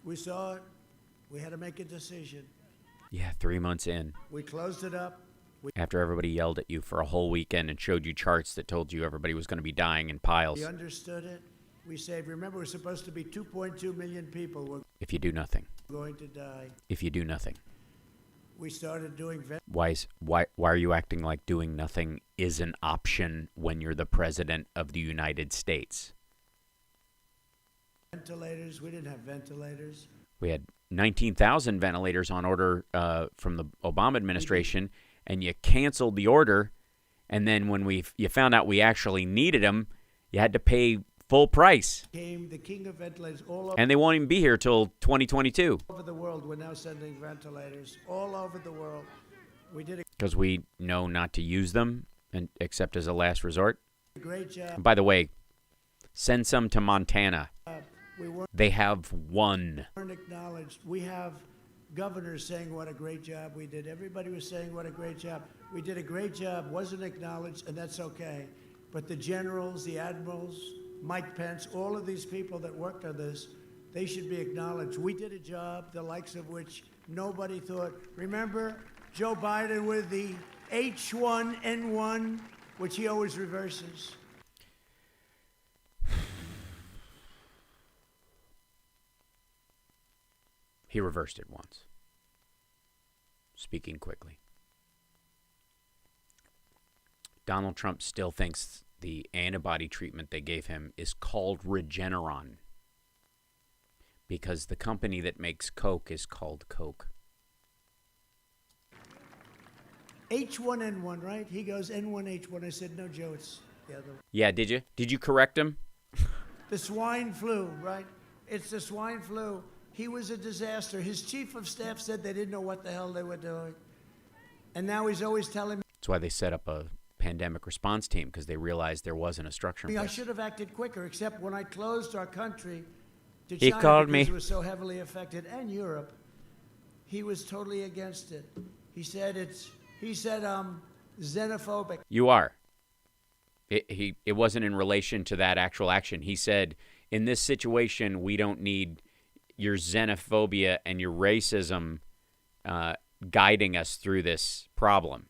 We saw it. We had to make a decision. Yeah, 3 months in. We closed it up. After everybody yelled at you for a whole weekend and showed you charts that told you everybody was going to be dying in piles. We understood it. We saved. Remember, we're supposed to be 2.2 million people were If you do nothing. going to die. If you do nothing. We started doing Why are you acting like doing nothing is an option when you're the president of the United States? ventilators. We didn't have ventilators. We had 19,000 ventilators on order from the Obama administration, and you canceled the order. And then when you found out we actually needed them, you had to pay full price. Came the king of ventilators all over. And they won't even be here till 2022. Over the world, we're now sending ventilators all over the world. We did Because we know not to use them except as a last resort. a great job. And by the way, send some to Montana. We weren't They have one. acknowledged. We have governors saying what a great job we did. Everybody was saying what a great job. We did a great job, wasn't acknowledged, and that's okay. But the generals, the admirals, Mike Pence, all of these people that worked on this, they should be acknowledged. We did a job, the likes of which nobody thought. Remember Joe Biden with the H1N1, which he always reverses. He reversed it once. Speaking quickly. Donald Trump still thinks the antibody treatment they gave him is called Regeneron because the company that makes Coke is called Coke. H1N1, right? He goes N1H1. I said, no, Joe, it's the other one. Yeah, did you? Did you correct him? The swine flu, right? It's the swine flu. He was a disaster. His chief of staff said they didn't know what the hell they were doing. And now he's always telling me. That's why they set up a pandemic response team, because they realized there wasn't a structure in I place. should have acted quicker, except when I closed our country to He China called because me. it was so heavily affected, and Europe. He was totally against it. He said xenophobic. You are. It wasn't in relation to that actual action. He said, in this situation, we don't need your xenophobia and your racism guiding us through this problem.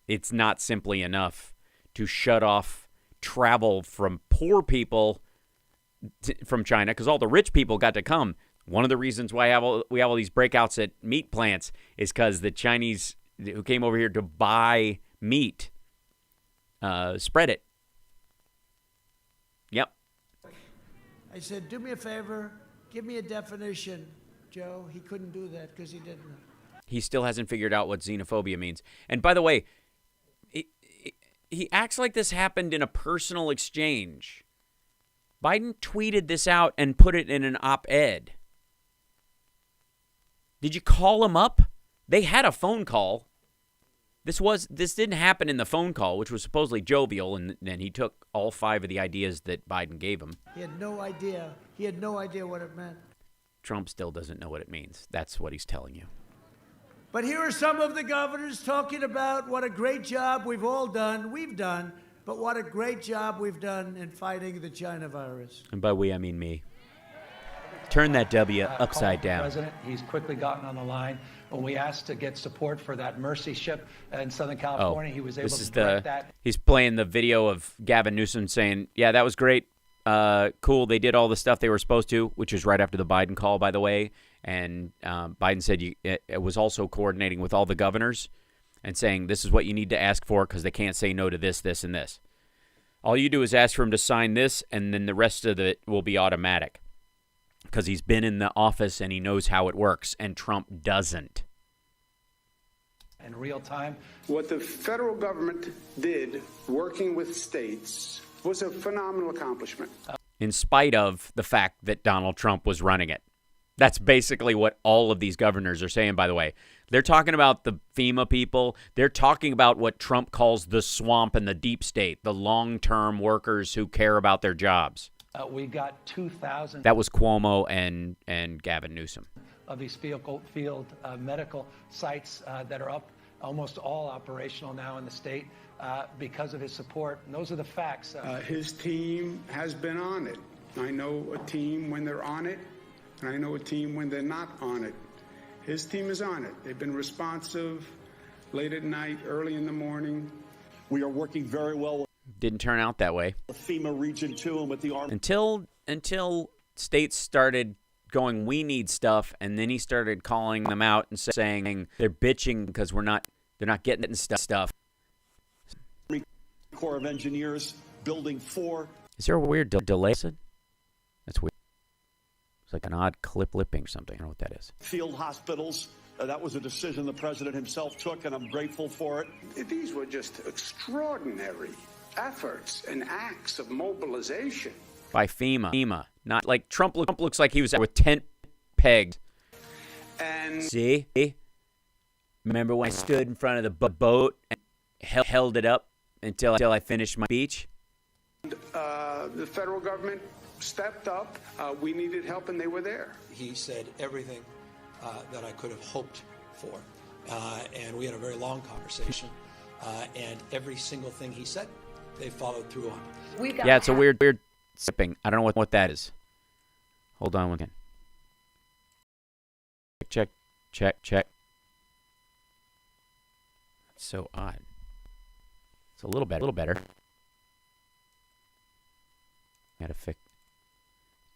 It's not simply enough to shut off travel from poor people from China, because all the rich people got to come. One of the reasons why we have all these breakouts at meat plants is because the Chinese who came over here to buy meat spread it. Yep. I said, do me a favor, give me a definition, Joe. He couldn't do that because he didn't know. He still hasn't figured out what xenophobia means. And by the way, he acts like this happened in a personal exchange. Biden tweeted this out and put it in an op-ed. Did you call him up? They had a phone call. This didn't happen in the phone call, which was supposedly jovial, and then he took all 5 of the ideas that Biden gave him. He had no idea. He had no idea what it meant. Trump still doesn't know what it means. That's what he's telling you. But here are some of the governors talking about what a great job we've done, but what a great job we've done in fighting the China virus. And by we, I mean me. Turn that W upside down. President, he's quickly gotten on the line. When we asked to get support for that Mercy ship in Southern California, he was able to direct that. He's playing the video of Gavin Newsom saying, yeah, that was great. Cool. They did all the stuff they were supposed to, which was right after the Biden call, by the way. And Biden said it was also coordinating with all the governors and saying this is what you need to ask for because they can't say no to this, this, and this. All you do is ask for him to sign this, and then the rest of it will be automatic because he's been in the office and he knows how it works, and Trump doesn't. In real time. What the federal government did working with states was a phenomenal accomplishment. In spite of the fact that Donald Trump was running it. That's basically what all of these governors are saying, by the way. They're talking about the FEMA people. They're talking about what Trump calls the swamp and the deep state, the long-term workers who care about their jobs. We got 2,000. That was Cuomo and Gavin Newsom. Of these field medical sites that are up, almost all operational now in the state because of his support. And those are the facts. His team has been on it. I know a team when they're on it, and I know a team when they're not on it. His team is on it. They've been responsive late at night, early in the morning. We are working very well. Didn't turn out that way. With FEMA Region 2 and with the Army. Until states started going, we need stuff, and then he started calling them out and saying they're bitching because they're not getting stuff. Army Corps of Engineers building 4. Is there a weird delay? That's weird. It's like an odd clipping or something. I don't know what that is. Field hospitals. That was a decision the president himself took, and I'm grateful for it. These were just extraordinary efforts and acts of mobilization. By FEMA. Not like Trump looks like he was with tent pegs. And see? Remember when I stood in front of the boat and held it up until I finished my speech? The federal government stepped up. We needed help, and they were there. He said everything that I could have hoped for. And we had a very long conversation. And every single thing he said, they followed through on. Yeah, it's a weird sipping. I don't know what that is. Hold on one second. Check. That's so odd. It's a little better. Gotta fix.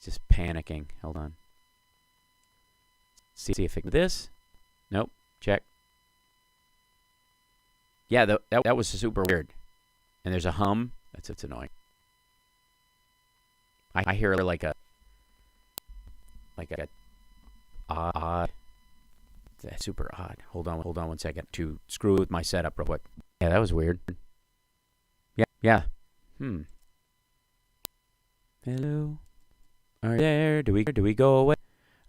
Just panicking. Hold on. See if it this. Nope. Check. Yeah, that was super weird. And there's a hum. It's annoying. I hear like a odd. That's super odd. Hold on 1 second to screw with my setup real quick. Yeah, that was weird. Yeah. Hello. Are you there? Do we go away?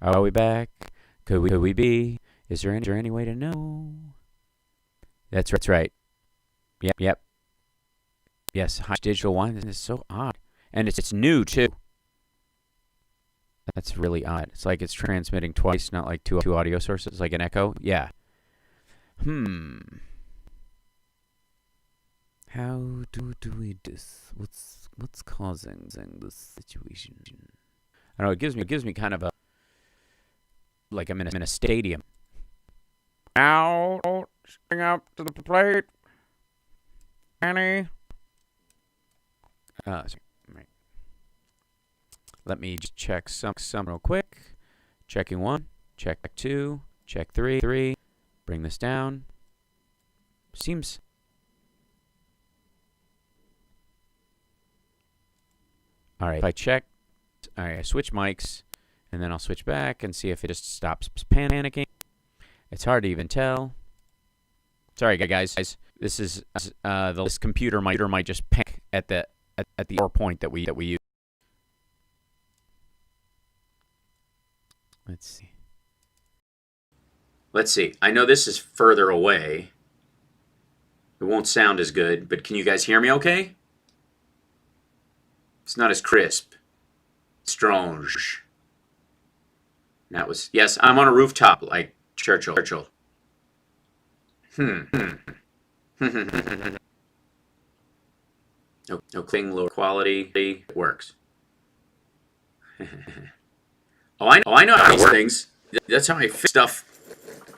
Are we back? Could we be? Is there any way to know? That's right. Yep. Yes, digital wine is so odd. And it's new too. That's really odd. It's like it's transmitting twice, not like two audio sources, like an echo. Yeah. How do we do this? What's causing this situation? I don't know. It gives me kind of a like I'm in a stadium. Now, spring up to the plate, Annie. Right. Let me just check some real quick. Checking 1, check 2, check 3. Bring this down. Seems. All right. If I check. All right. I switch mics, and then I'll switch back and see if it just stops panicking. It's hard to even tell. Sorry, guys. This is this computer might just panic at the hour point that we use. Let's see. I know this is further away. It won't sound as good, but can you guys hear me okay? It's not as crisp. Strange. That was, yes, I'm on a rooftop like Churchill. No cling, lower quality. It works. I know how these things. That's how I fix stuff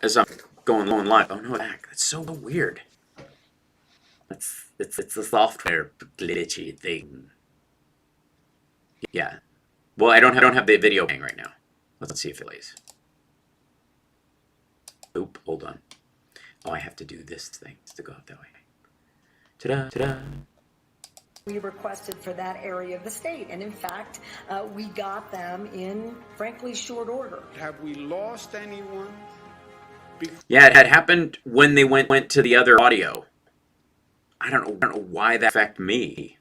as I'm going live. Oh no, that's so weird. It's the software glitchy thing. Yeah. Well, I don't have the video playing right now. Let's see if it plays. Oop, hold on. Oh, I have to do this thing to go up that way. Ta-da, ta-da. We requested for that area of the state, and in fact, we got them in, frankly, short order. Have we lost anyone? Yeah, it had happened when they went to the other audio. I don't know why that affected me.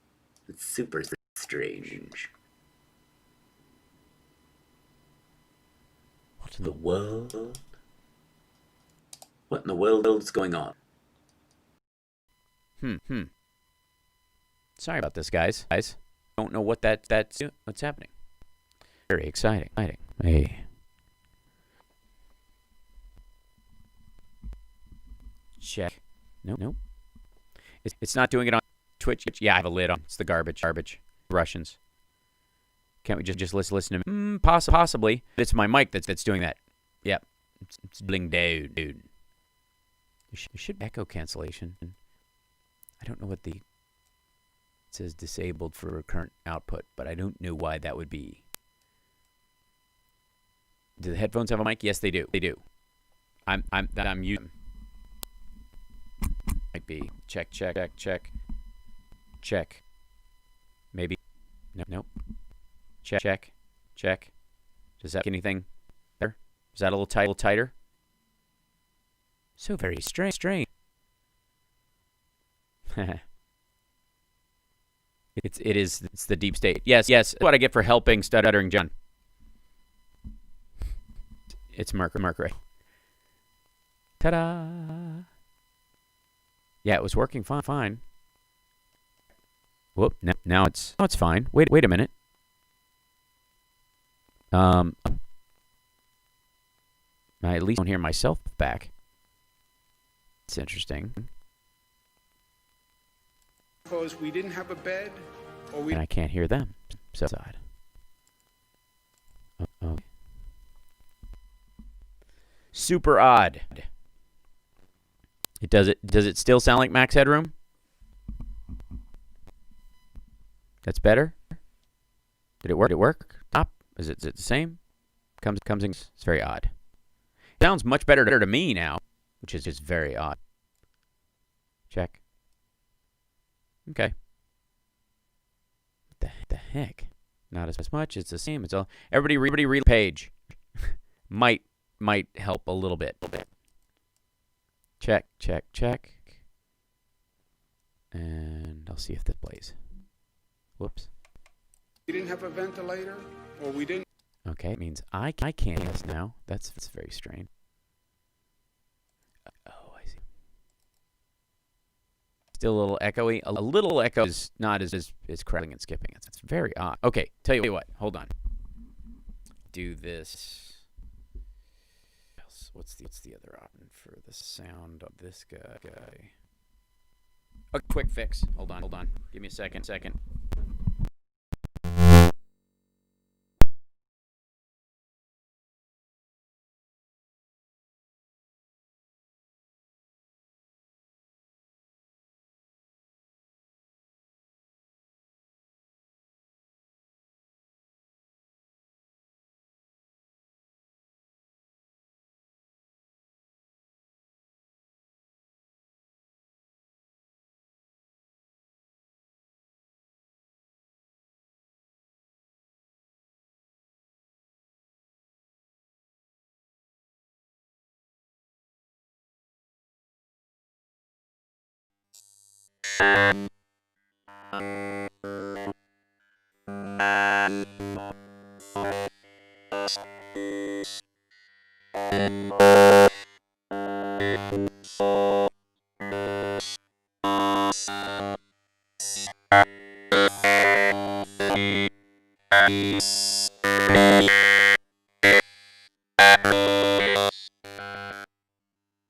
It's super strange. What in the world? What in the world is going on? Sorry about this, guys. Don't know what that's what's happening. Very exciting. Hey. Check. Nope. It's not doing it on Twitch. Yeah, I have a lid on. It's the garbage. Russians. Can't we just listen to me? Possibly. It's my mic that's doing that. Yep. It's bling dude. There should be echo cancellation. I don't know what it says disabled for current output, but I don't know why that would be. Do the headphones have a mic? Yes, they do. I'm using. Might be check. Maybe. Nope. Check. Does that make anything better? Is that a little tighter? So very strange. It's the deep state. Yes. That's what I get for helping Stuttering John. It's Mercury. Ta-da! Yeah, it was working fine. Whoop! Now it's fine. Wait a minute. I at least don't hear myself back. It's interesting. Because we didn't have a bed, or And I can't hear them. So odd. Oh. Super odd. Does it still sound like max headroom? That's better? Did it work? Top? Is it the same? Comes in. It's very odd. It sounds much better to me now, which is just very odd. Check. Okay. What the heck? Not as much. It's the same. It's all. Everybody read the page. might help a little bit. Check. And I'll see if that plays. Whoops. we didn't have a ventilator, or we didn't. Okay, it means I can't hear this now. That's very strange. Oh, I see. Still a little echoey. A little echo is not as crackling and skipping. It's very odd. Okay, tell you what. Hold on. Do this. What's the other option for the sound of this guy? A quick fix. Hold on. Give me a second.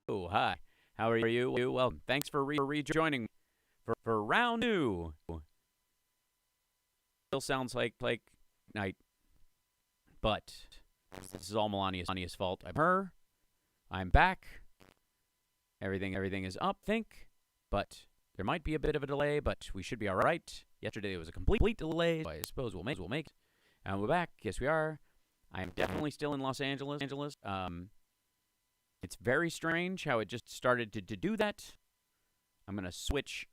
Oh, hi. How are you? Well, thanks for rejoining for round 2. Still sounds like night, but this is all Melania's fault. I'm back. Everything is up, think, but there might be a bit of a delay, but we should be all right. Yesterday was a complete delay, so I suppose we'll make it. And we're back. Yes, we are. I am definitely still in Los Angeles. It's very strange how it just started to do that. I'm gonna switch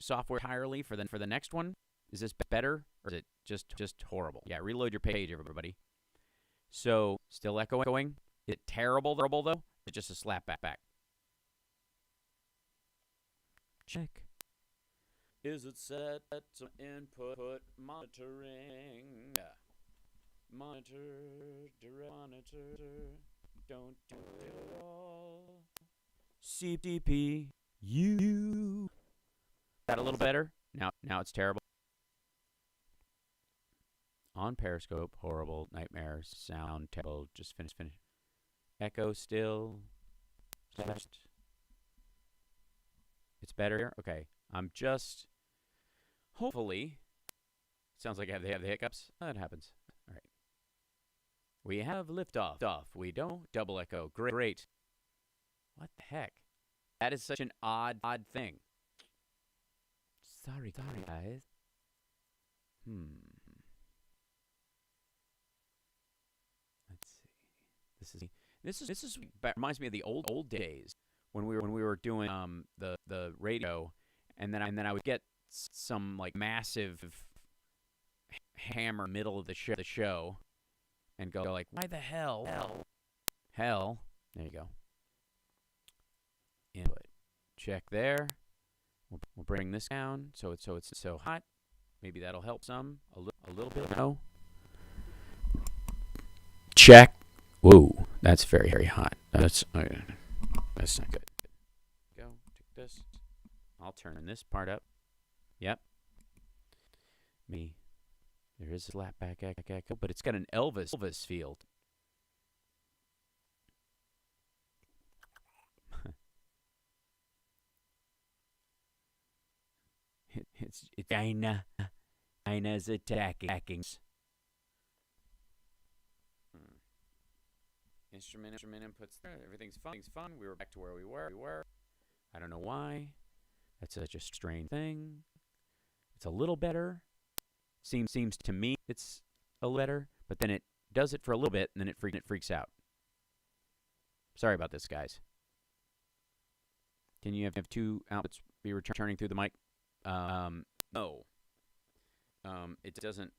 software entirely for the next one. Is this better, or is it just horrible? Yeah, reload your page, everybody. So, still echoing. Is it terrible though? Is it just a slap back? Check. Is it set to input monitoring? Monitor, don't do it all. CDP, you. That a little better? Now it's terrible. On Periscope, horrible, nightmares, sound terrible. Just finish. Echo still. It's better here? Okay. I'm just, hopefully, sounds like I have the hiccups. That happens. All right. We have liftoff. We don't double echo. Great. What the heck? That is such an odd thing. Sorry guys. Let's see. This is reminds me of the old days when we were doing the radio, and then I would get some like massive hammer middle of the show and go like, why the hell? There you go. Input. Check there. We'll bring this down so it's so hot. Maybe that'll help some a little bit. No. Check. Whoa, that's very hot. That's not good. Go take this. I'll turn this part up. Yep. There is a slapback echo, but it's got an Elvis field. It's China's attacking. Instrument inputs there. Everything's fun. We were back to where we were. I don't know why. That's such a strange thing. It's a little better. Seems to me it's a little better, but then it does it for a little bit, and then it freaks out. Sorry about this, guys. Can you have 2 outputs be returning through the mic? No. It doesn't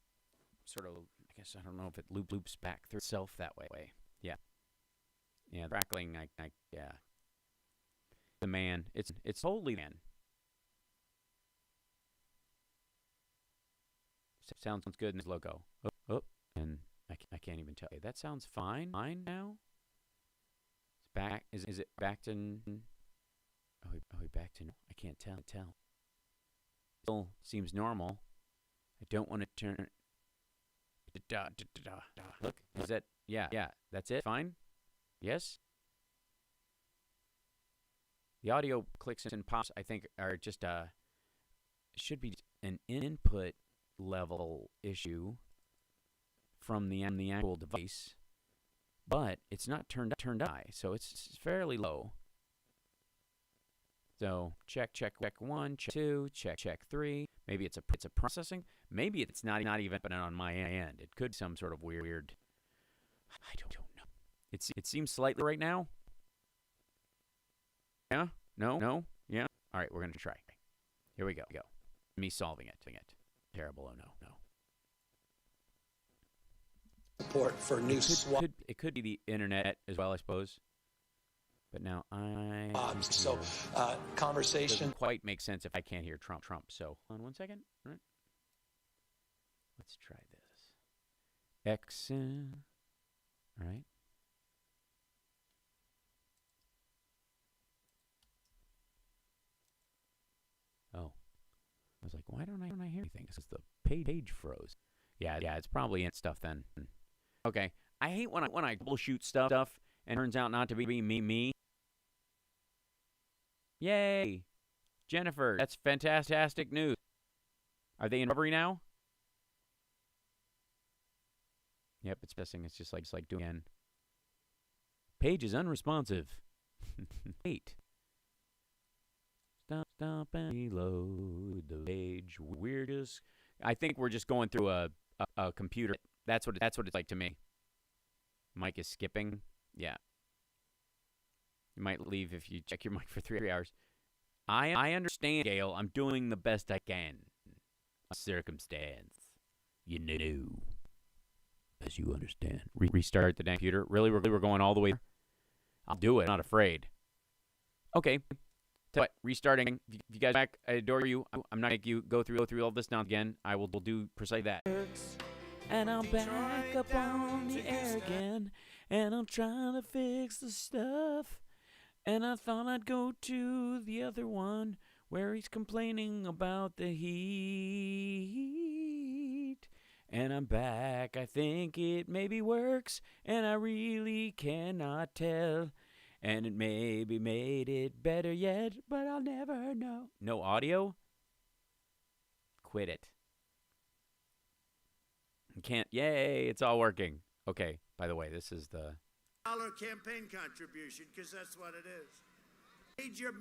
sort of, I guess, I don't know if it loops back through itself that way. Yeah. Yeah, crackling, yeah. The man, it's totally man. Sounds good in his logo. Oh, and I can't even tell you. That sounds fine now. It's back. Is it back to? Oh, back to. I can't tell. Still seems normal. I don't want to turn. Look, is that? Yeah. That's it. Fine. Yes. The audio clicks and pops, I think, are just should be an input level issue from the actual device, but it's not turned high, so it's fairly low. So check 1, check 2, check 3. Maybe it's a processing. Maybe it's not even on my end. It could be some sort of weird. I don't know. It seems slightly right now. Yeah. No. Yeah. All right, we're gonna try. Here we go. Me solving it. Terrible. Oh no. Support for new It could be the internet as well, I suppose. But now conversation doesn't quite make sense if I can't hear Trump. So hold on 1 second. All right. Let's try this. Xn. All right. Oh. I was like, why don't I hear anything? This is the page froze. Yeah, it's probably in stuff then. Okay. I hate when I troubleshoot stuff and it turns out not to be me. Yay! Jennifer, that's fantastic news. Are they in recovery now? Yep, it's pressing. It's just like doing again. Page is unresponsive. Wait. Stop and reload the page. I think we're just going through a computer. That's what it's like to me. Mic is skipping. Yeah. You might leave if you check your mic for 3 hours. I understand, Gail. I'm doing the best I can. Circumstance. You know. As you understand. Restart the damn computer. Really, we're going all the way. I'll do it. I'm not afraid. Okay. Tell what, restarting. If you guys back, I adore you. I'm not going to make you go through all this now again. I will do precisely that. And I'm back up on the air again. And I'm trying to fix the stuff. And I thought I'd go to the other one where he's complaining about the heat. And I'm back. I think it maybe works. And I really cannot tell. And it maybe made it better yet, but I'll never know. No audio? Quit it. Can't. Yay, it's all working. Okay, by the way, this is the dollar campaign contribution, because that's what it is. Major,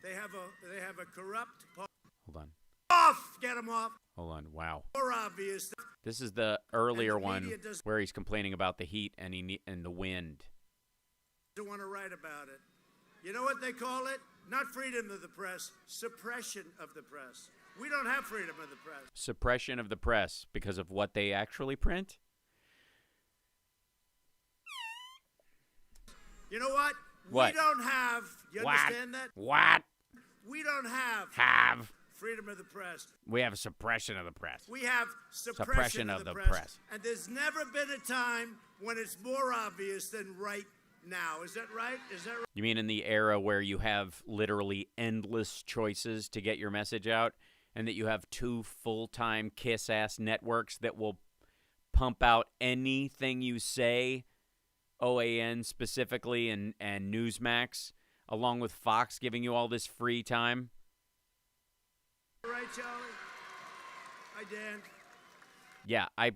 they have a corrupt. Hold on. Off, get them off. Hold on. Wow. More obvious. This is the earlier one where he's complaining about the heat and the wind. Don't want to write about it. You know what they call it? Not freedom of the press, suppression of the press. We don't have freedom of the press. Suppression of the press because of what they actually print? You know what? What? We don't have, you understand that? What? We don't have freedom of the press. We have a suppression of the press. We have suppression of the press. And there's never been a time when it's more obvious than right now. Is that right? You mean in the era where you have literally endless choices to get your message out and that you have 2 full-time kiss-ass networks that will pump out anything you say, OAN specifically and Newsmax, along with Fox giving you all this free time? Right, Charlie? Hi, Dan. Yeah, I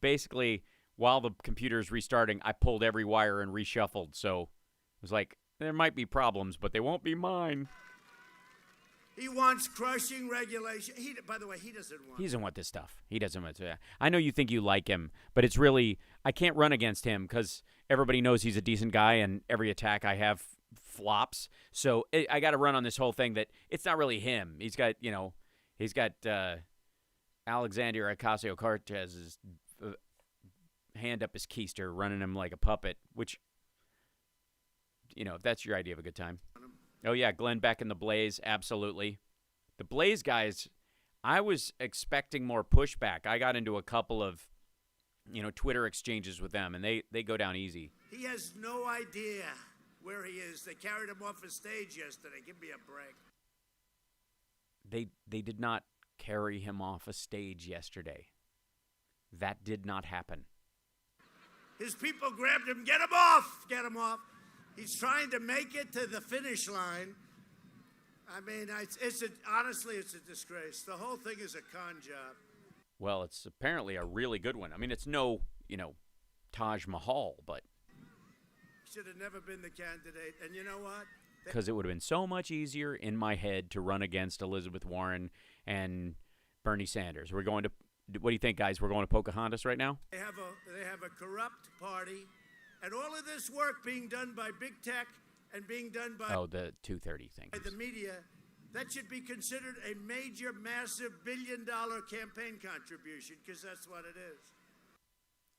basically, while the computer's restarting, I pulled every wire and reshuffled. So it was like, there might be problems, but they won't be mine. He wants crushing regulation. By the way, he doesn't want. He doesn't want this stuff. He doesn't want to. I know you think you like him, but it's really, I can't run against him because everybody knows he's a decent guy and every attack I have flops. So I got to run on this whole thing that it's not really him. He's got, Alexandria Ocasio-Cortez's hand up his keister, running him like a puppet, which, if that's your idea of a good time. Oh, yeah, Glenn back in the Blaze, absolutely. The Blaze guys, I was expecting more pushback. I got into a couple of, Twitter exchanges with them, and they go down easy. He has no idea where he is. They carried him off the stage yesterday. Give me a break. They did not carry him off a stage yesterday. That did not happen. His people grabbed him. Get him off! Get him off. He's trying to make it to the finish line. I mean, honestly, it's a disgrace. The whole thing is a con job. Well, it's apparently a really good one. I mean, it's no, Taj Mahal, but... Should have never been the candidate. And you know what? Because it would have been so much easier in my head to run against Elizabeth Warren and Bernie Sanders. What do you think, guys? We're going to Pocahontas right now? They have a corrupt party. And all of this work being done by big tech and being done by the 230 thing. By the media, that should be considered a major, massive billion-dollar campaign contribution, because that's what it is.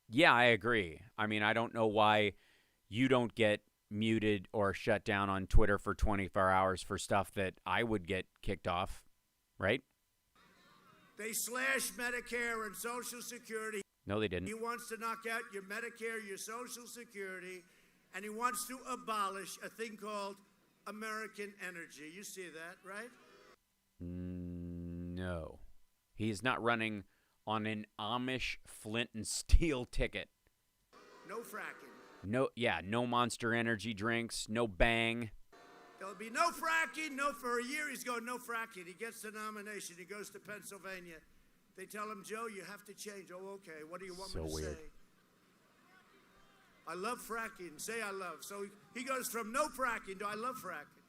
Yeah, I agree. I mean, I don't know why you don't get muted or shut down on Twitter for 24 hours for stuff that I would get kicked off, right? They slashed Medicare and Social Security. No, they didn't. He wants to knock out your Medicare, your Social Security, and he wants to abolish a thing called American Energy. You see that, right? No. He is not running on an Amish flint and steel ticket. No fracking. No Monster Energy drinks, no Bang. There'll be no fracking. No, for a year he's going no fracking. He gets the nomination. He goes to Pennsylvania. They tell him, Joe, you have to change. Oh, okay. What do you want me to weird. say? I love fracking. Say I love. So he goes from no fracking to I love fracking.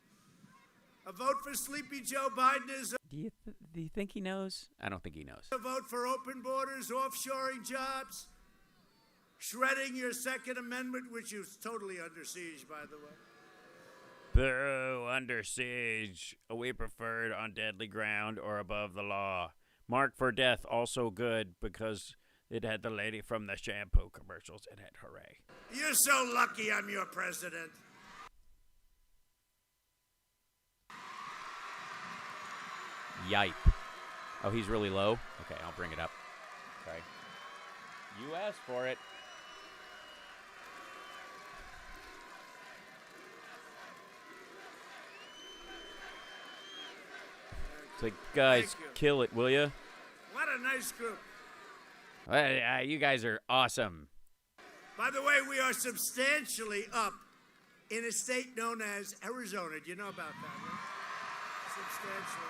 A vote for Sleepy Joe Biden is Do you think he knows? I don't think he knows. a vote for open borders, offshoring jobs, shredding your Second Amendment, which is totally under siege, by the way. Boo, under siege. We preferred on deadly ground or above the law. Marked for death, also good because it had the lady from the shampoo commercials. It had hooray. You're so lucky I'm your president. Yipe. Oh, he's really low? Okay, I'll bring it up. Sorry. You asked for it. It's like, guys, Thank you. kill it, will you? What a nice group. You guys are awesome. By the way, we are substantially up in a state known as Arizona. Do you know about that, right? Substantially.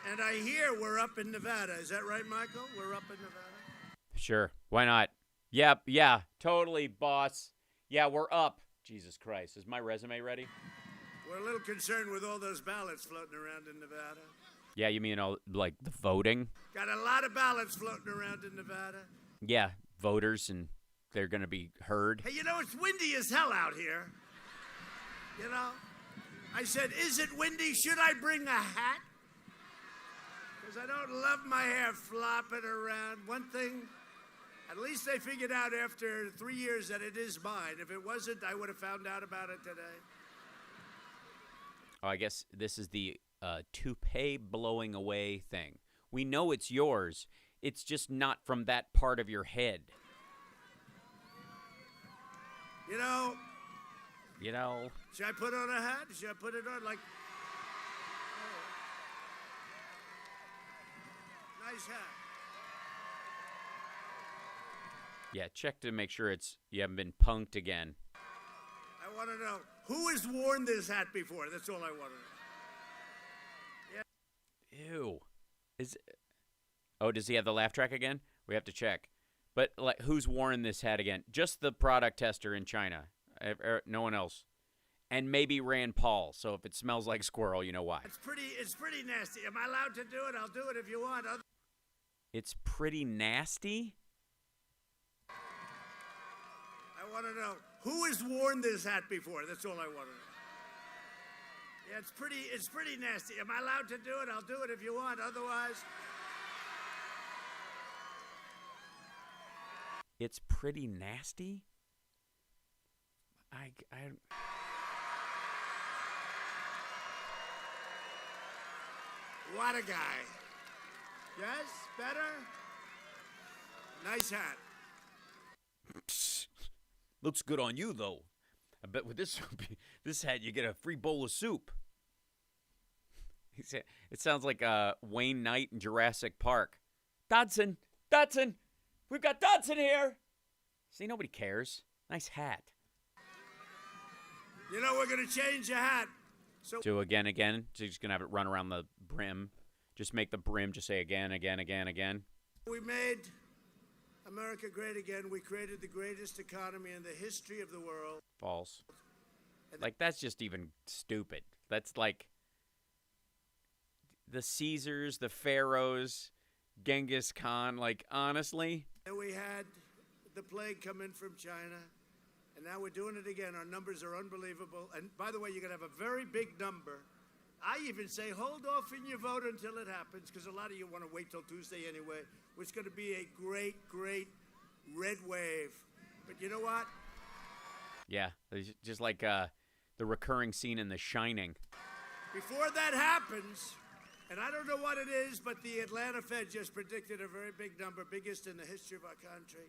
And I hear we're up in Nevada. Is that right, Michael? We're up in Nevada? Sure, why not? Yep, yeah, totally, boss. Yeah, we're up. Jesus Christ, is my resume ready? We're a little concerned with all those ballots floating around in Nevada. Yeah, you mean all, like the voting? Got a lot of ballots floating around in Nevada. Yeah, voters, and they're going to be heard. Hey, you know, it's windy as hell out here. You know? I said, is it windy? Should I bring a hat? Because I don't love my hair flopping around. One thing, at least they figured out after 3 years that it is mine. If it wasn't, I would have found out about it today. Oh, I guess this is the toupee blowing away thing. We know it's yours. It's just not from that part of your head. You know, Should I put on a hat? Should I put it on like... Oh. Nice hat. Yeah, check to make sure you haven't been punked again. I want to know, who has worn this hat before? That's all I want to know. Ew. Oh, does he have the laugh track again? We have to check. But like, who's worn this hat again? Just the product tester in China. No one else. And maybe Rand Paul. So if it smells like squirrel, you know why. It's pretty nasty. Am I allowed to do it? I'll do it if you want. It's pretty nasty? I want to know, who has worn this hat before? That's all I want to know. Yeah, it's pretty nasty. Am I allowed to do it? I'll do it if you want. Otherwise... It's pretty nasty? What a guy. Yes? Better? Nice hat. Looks good on you, though. I bet with this hat, you get a free bowl of soup. It sounds like Wayne Knight in Jurassic Park. Dodson! We've got Dodson here! See, nobody cares. Nice hat. You know, we're going to change the hat. So again. So you're just going to have it run around the brim. Just make the brim just say again. We made America great again. We created the greatest economy in the history of the world. False. Like, that's just even stupid. That's like the Caesars, the Pharaohs, Genghis Khan. Like, honestly. And we had the plague come in from China. And now we're doing it again. Our numbers are unbelievable. And by the way, you're going to have a very big number. I even say hold off in your vote until it happens, because a lot of you want to wait till Tuesday anyway. It's going to be a great red wave. But you know what? Yeah, just like the recurring scene in The Shining. Before that happens, and I don't know what it is, but the Atlanta Fed just predicted a very big number, biggest in the history of our country.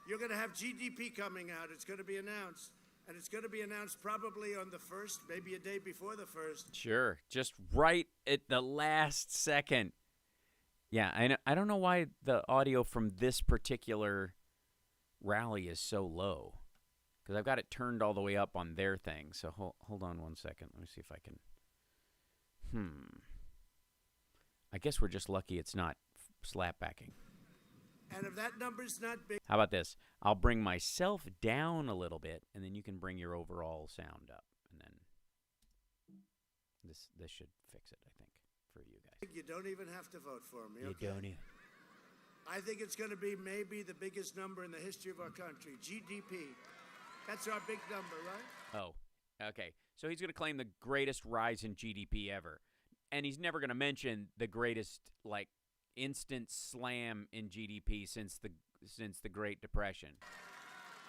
You're going to have GDP coming out. It's going to be announced. And it's going to be announced probably on the 1st, maybe a day before the 1st. Sure. Just right at the last second. Yeah, I don't know why the audio from this particular rally is so low. Because I've got it turned all the way up on their thing. So hold on one second. Let me see if I can. I guess we're just lucky it's not slapbacking. And if that number's not big, How about this? I'll bring myself down a little bit, and then you can bring your overall sound up. And then this should fix it, I think, for you guys. you don't even have to vote for me. You Okay? don't even. I think it's going to be maybe the biggest number in the history of our country. GDP. That's our big number, right? Oh, okay. So he's going to claim the greatest rise in GDP ever. And he's never going to mention the greatest, like, instant slam in GDP since the Great Depression.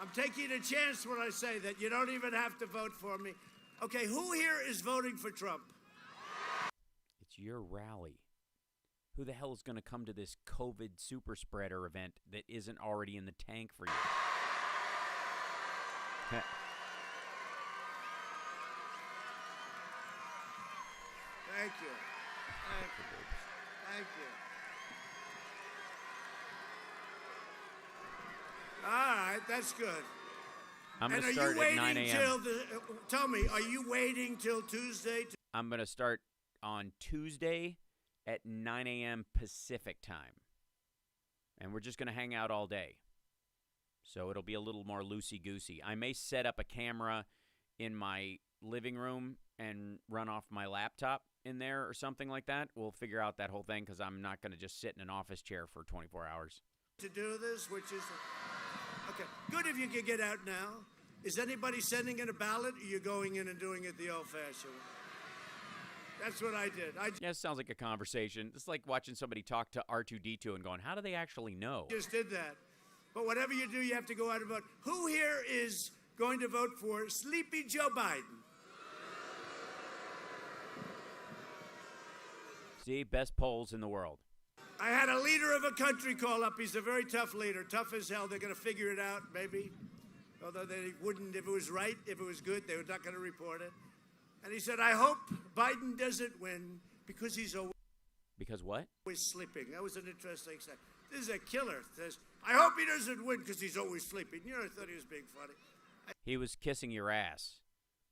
I'm taking a chance when I say that. You don't even have to vote for me. Okay, who here is voting for Trump? It's your rally. Who the hell is going to come to this COVID super spreader event that isn't already in the tank for you? Thank you. Thank you. Thank you. All right, that's good. I'm going And to are start you at waiting 9 a.m. till tell me, are you waiting till Tuesday? I'm going to start on Tuesday at 9 a.m. Pacific time. And we're just going to hang out all day. So it'll be a little more loosey-goosey. I may set up a camera in my living room and run off my laptop in there or something like that. We'll figure out that whole thing because I'm not going to just sit in an office chair for 24 hours. To do this, which is okay. Good if you could get out now. Is anybody sending in a ballot? Or are you going in and doing it the old-fashioned way? That's what I did. Yeah, it sounds like a conversation. It's like watching somebody talk to R2-D2 and going, how do they actually know? Just did that. But whatever you do, you have to go out and vote. Who here is going to vote for Sleepy Joe Biden? See, best polls in the world. I had a leader of a country call up. He's a very tough leader, tough as hell. They're going to figure it out, maybe. Although they wouldn't, if it was right, if it was good, they were not going to report it. And he said, I hope Biden doesn't win because he's always... Because what? Sleeping. That was an interesting thing. This is a killer. Says, I hope he doesn't win because he's always sleeping. You know, I thought he was being funny. He was kissing your ass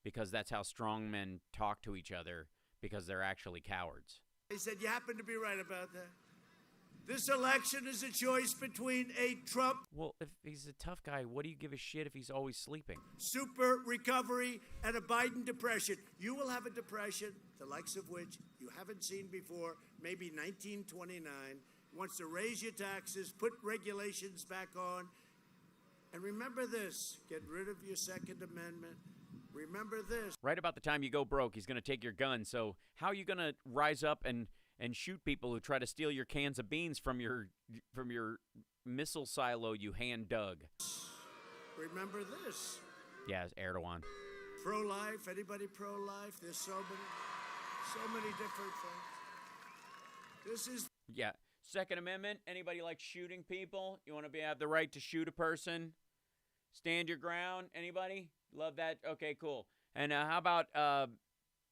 because that's how strong men talk to each other because they're actually cowards. He said, you happen to be right about that. This election is a choice between a Trump... Well, if he's a tough guy, what do you give a shit if he's always sleeping? ...super recovery and a Biden depression. You will have a depression, the likes of which you haven't seen before, maybe 1929. Wants to raise your taxes, put regulations back on. And remember this, get rid of your Second Amendment. Remember this. Right about the time you go broke, he's going to take your gun. So how are you going to rise up and shoot people who try to steal your cans of beans from your missile silo you hand dug? Remember this. Yeah, it's Erdogan. Pro-life, anybody pro-life? There's so many different things. This is... Yeah. Second Amendment, anybody like shooting people? You want to have the right to shoot a person? Stand your ground? Anybody? Love that? Okay, cool. And how about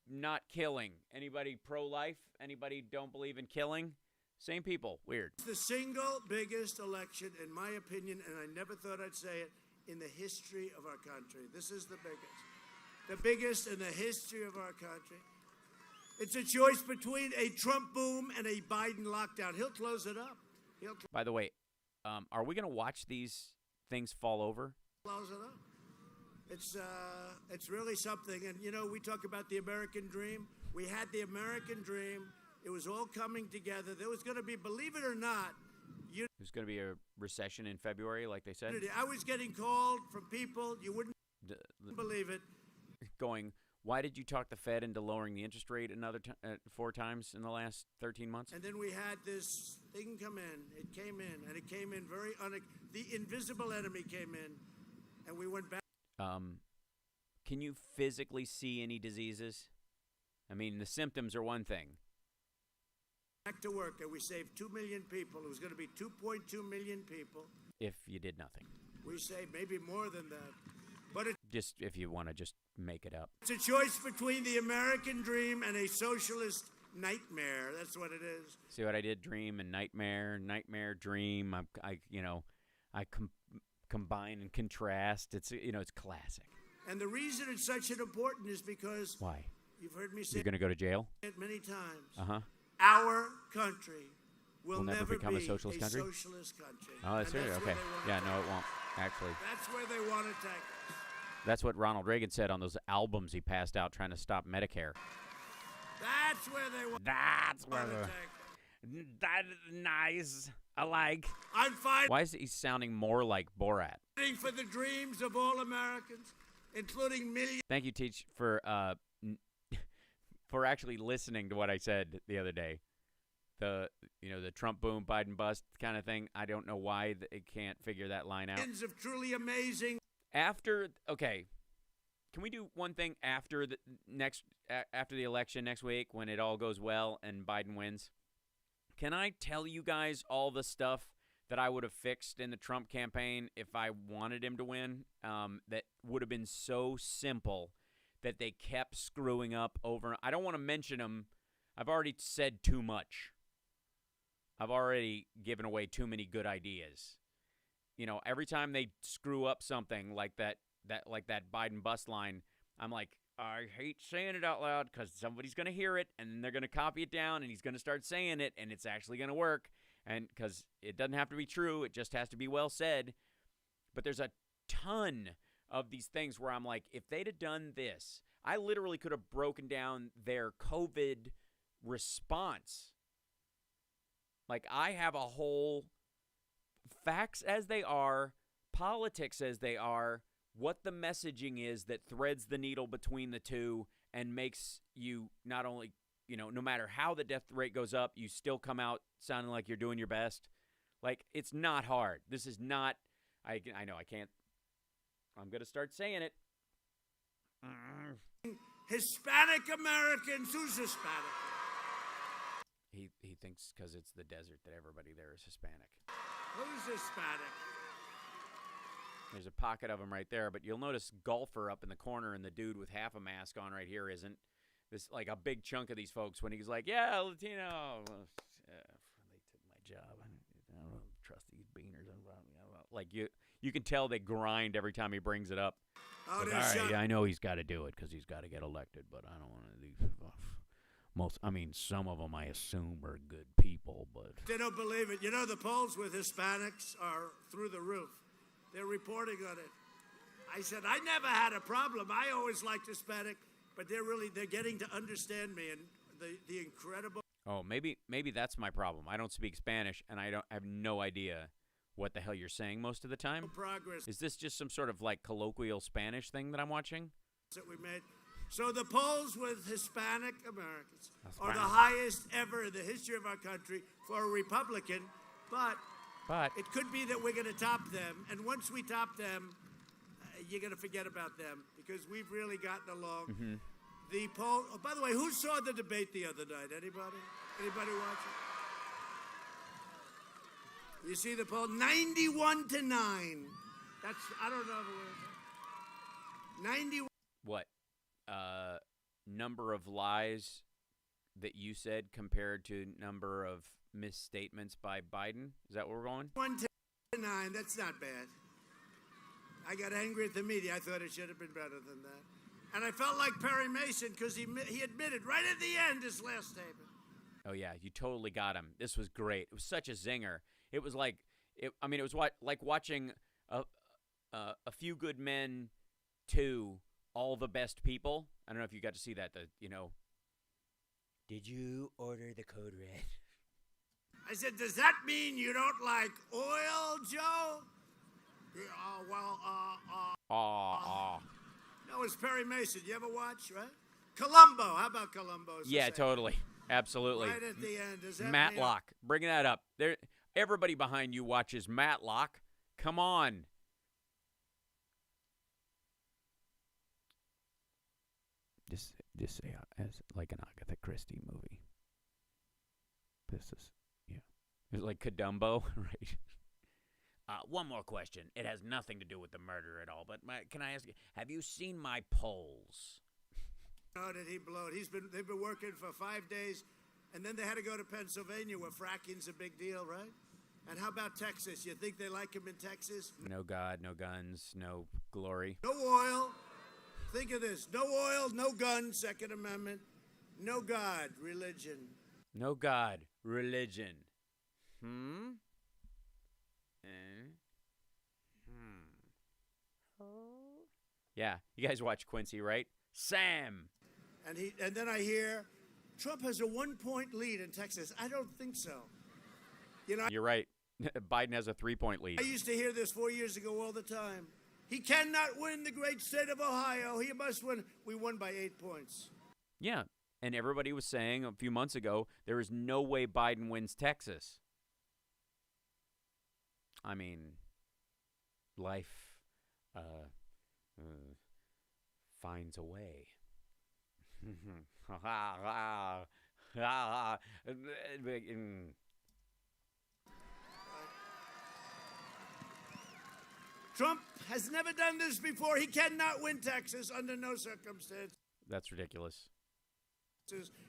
not killing? Anybody pro-life? Anybody don't believe in killing? Same people. Weird. The single biggest election, in my opinion, and I never thought I'd say it, in the history of our country. This is the biggest. The biggest in the history of our country. It's a choice between a Trump boom and a Biden lockdown. He'll close it up. By the way, are we going to watch these things fall over? Close it up. It's really something. And, you know, we talk about the American dream. We had the American dream. It was all coming together. There was going to be, believe it or not, there's going to be a recession in February, like they said. I was getting called from people, you wouldn't believe it. Going, why did you talk the Fed into lowering the interest rate another 4 times in the last 13 months? And then we had this thing come in. It came in, and it came in very the invisible enemy came in, and we went back. Can you physically see any diseases? I mean, the symptoms are one thing. Back to work, and we saved 2 million people. It was going to be 2.2 million people. If you did nothing. We saved maybe more than that. But just if you want to just make it up. It's a choice between the American dream and a socialist nightmare. That's what it is. See what I did? Dream and nightmare, nightmare, dream. I combine and contrast. It's it's classic. And the reason it's such an important is because Why? you've heard me say You're gonna go to jail? it many times. Uh-huh. Our country will never become a socialist country? socialist country. Oh, that's And serious. where Okay. they wanna Yeah, take no, us. it won't. Actually, That's where they want to take us. that's what Ronald Reagan said on those albums he passed out trying to stop Medicare. That's where they want That's to where take us. that is nice. I like. I'm fighting Why is he sounding more like Borat? for the dreams of all Americans, including millions. Thank you, Teach, for for actually listening to what I said the other day. The Trump boom, Biden bust kind of thing. I don't know why it can't figure that line out. Of truly amazing. Okay, can we do one thing after the election next week when it all goes well and Biden wins? Can I tell you guys all the stuff that I would have fixed in the Trump campaign if I wanted him to win? That would have been so simple that they kept screwing up over. I don't want to mention them. I've already said too much. I've already given away too many good ideas. Every time they screw up something like that Biden bust line, I'm like, I hate saying it out loud because somebody's going to hear it and then they're going to copy it down and he's going to start saying it and it's actually going to work. And because it doesn't have to be true, it just has to be well said. But there's a ton of these things where I'm like, if they'd have done this, I literally could have broken down their COVID response. Like, I have a whole facts as they are, politics as they are, what the messaging is that threads the needle between the two and makes you not only, no matter how the death rate goes up, you still come out sounding like you're doing your best. Like, it's not hard. This is not, I know I can't, I'm going to start saying it. Hispanic Americans. Who's Hispanic? He thinks because it's the desert that everybody there is Hispanic. Who's Hispanic? There's a pocket of them right there, but you'll notice golfer up in the corner and the dude with half a mask on right here isn't. This like a big chunk of these folks when he's like, yeah, Latino. They took my job. I don't trust these beaners. Like you can tell they grind every time he brings it up. Oh, Like, all right, yeah, I know he's got to do it because he's got to get elected, but I don't want to do some of them I assume are good people, but They don't believe it. The polls with Hispanics are through the roof. They're reporting on it. I said, I never had a problem. I always liked Hispanic, but they're getting to understand me and the incredible. oh, maybe that's my problem. I don't speak Spanish, and I have no idea what the hell you're saying most of the time. Progress Is this just some sort of like colloquial Spanish thing that I'm watching? that we made. So the polls with Hispanic Americans are the highest ever in the history of our country for a Republican, but it could be that we're going to top them. And once we top them, you're going to forget about them because we've really gotten along. Mm-hmm. The poll, oh, by the way, who saw the debate the other night? Anybody? Anybody watch it? You see the poll? 91 to 9. That's, I don't know the word. 91. What? Number of lies that you said compared to number of misstatements by Biden? Is that where we're going? 1 to 9. That's not bad. I got angry at the media. I thought it should have been better than that. And I felt like Perry Mason because he admitted right at the end his last statement. Oh yeah, you totally got him. This was great. It was such a zinger. It was like, it was like watching a Few Good Men 2, All the Best People. I don't know if you got to see that. Did you order the code red? I said, does that mean you don't like oil, Joe? No, it's Perry Mason. You ever watch, right? Columbo. How about Columbo? Yeah, totally. Absolutely. Right at the end. Does that Matlock. Bring that up. Everybody behind you watches Matlock. Come on. Just say as like an Agatha Christie movie. This is, yeah. It's like Kadumbo, right? One more question. It has nothing to do with the murder at all, but can I ask you, have you seen my polls? Oh, did he blow it? They've been working for 5 days And then they had to go to Pennsylvania where fracking's a big deal, right? And how about Texas? You think they like him in Texas? No God, no guns, no glory. No oil. Think of this. No oil, no guns, Second Amendment. No God, religion. No God, religion. Yeah, you guys watch Quincy, right? Sam. And then I hear Trump has a 1-point lead in Texas. I don't think so. You know, You're right. Biden has a 3-point lead. I used to hear this 4 years ago all the time. He cannot win the great state of Ohio. He must win. We won by 8 points. Yeah, and everybody was saying a few months ago there is no way Biden wins Texas. I mean, life finds a way. Trump has never done this before. He cannot win Texas under no circumstance. That's ridiculous.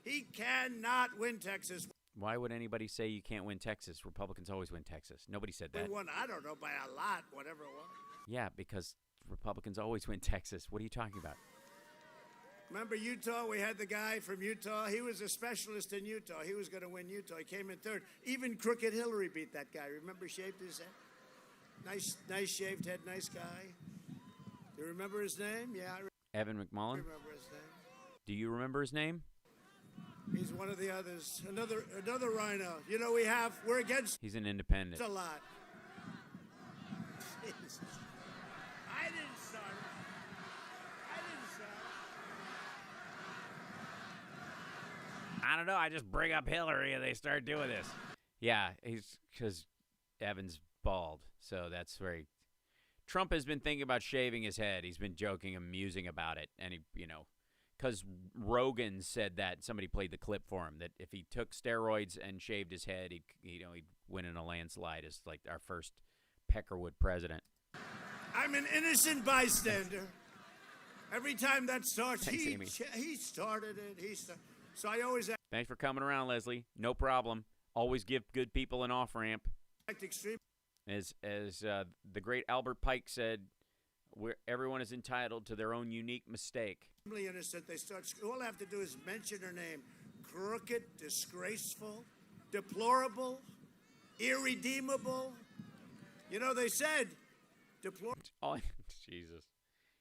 He cannot win Texas. Why would anybody say you can't win Texas? Republicans always win Texas. Nobody said that. We won, I don't know, by a lot, whatever it was. Yeah, because Republicans always win Texas. What are you talking about? Remember Utah? We had the guy from Utah. He was a specialist in Utah. He was going to win Utah. He came in third. Even Crooked Hillary beat that guy. Remember, shaved his head? Nice shaved head, nice guy. You remember his name? Yeah, Evan McMullin? I remember his name. Do you remember his name? He's one of the others. Another rhino. You know, we're against He's an independent. a lot. Jesus. I didn't start it. I don't know. I just bring up Hillary and they start doing this. Yeah, because Evan's bald. So that's very. Trump has been thinking about shaving his head. He's been joking and musing about it. And because Rogan said that, somebody played the clip for him, that if he took steroids and shaved his head, he'd win in a landslide as like our first Peckerwood president. I'm an innocent bystander. Every time that starts, Thanks, Amy. he started it. So I always Thanks for coming around, Leslie. No problem. Always give good people an off-ramp. act extremely. As the great Albert Pike said, everyone is entitled to their own unique mistake. Innocent. They start. All I have to do is mention her name: crooked, disgraceful, deplorable, irredeemable. You know, they said deplorable. Oh, Jesus.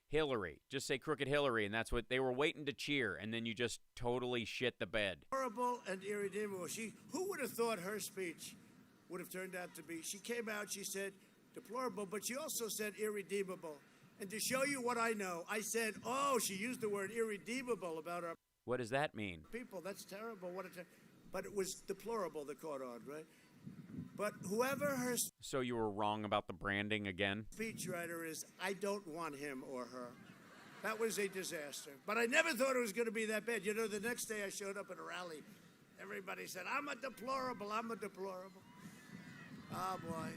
Hillary. Just say crooked Hillary, and that's what they were waiting to cheer, and then you just totally shit the bed. Deplorable and irredeemable. Who would have thought her speech would have turned out to be? She came out. She said deplorable, but she also said irredeemable. And to show you what I know, I said, oh, she used the word irredeemable about our What does that mean? people. That's terrible. But it was deplorable that caught on, right? But whoever her So you were wrong about the branding again? speechwriter is, I don't want him or her. That was a disaster. But I never thought it was going to be that bad. You know, the next day I showed up at a rally. Everybody said, I'm a deplorable. Oh, boy.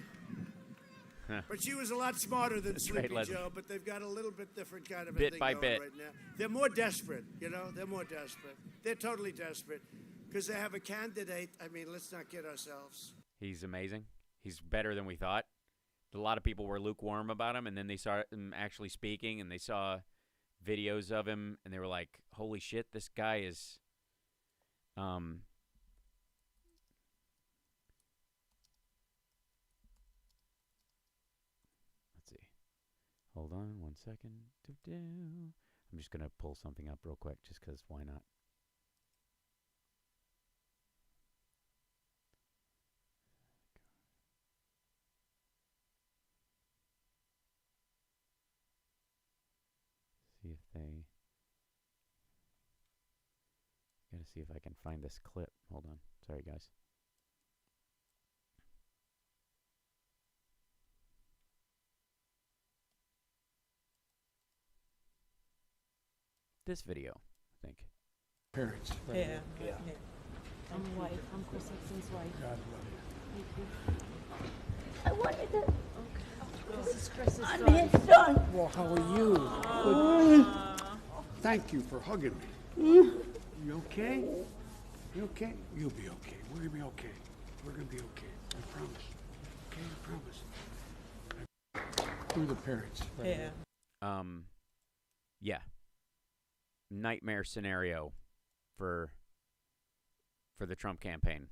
But she was a lot smarter than Sleepy Leslie. Joe, but they've got a little bit different kind of a Bit thing by going bit. right now. They're more desperate, you know? They're more desperate. They're totally desperate because they have a candidate. I mean, let's not kid ourselves. He's amazing. He's better than we thought. A lot of people were lukewarm about him, and then they saw him actually speaking, and they saw videos of him, and they were like, holy shit, this guy is... Let's see. Hold on 1 second. I'm just going to pull something up real quick, just because why not? See if they... Gotta see if I can find this clip. Hold on. Sorry, guys. This video, I think. Parents. Yeah. I'm wife. I'm Chris Hickson's wife. God love you. I wanted to. This is Chris's I'm son. his son. Well, how are you? Good. Thank you for hugging me. You okay? You okay? You'll be okay. We're gonna be okay. We're gonna be okay. I promise. Okay, I promise. Through the parents. Yeah. Yeah. Nightmare scenario for the Trump campaign.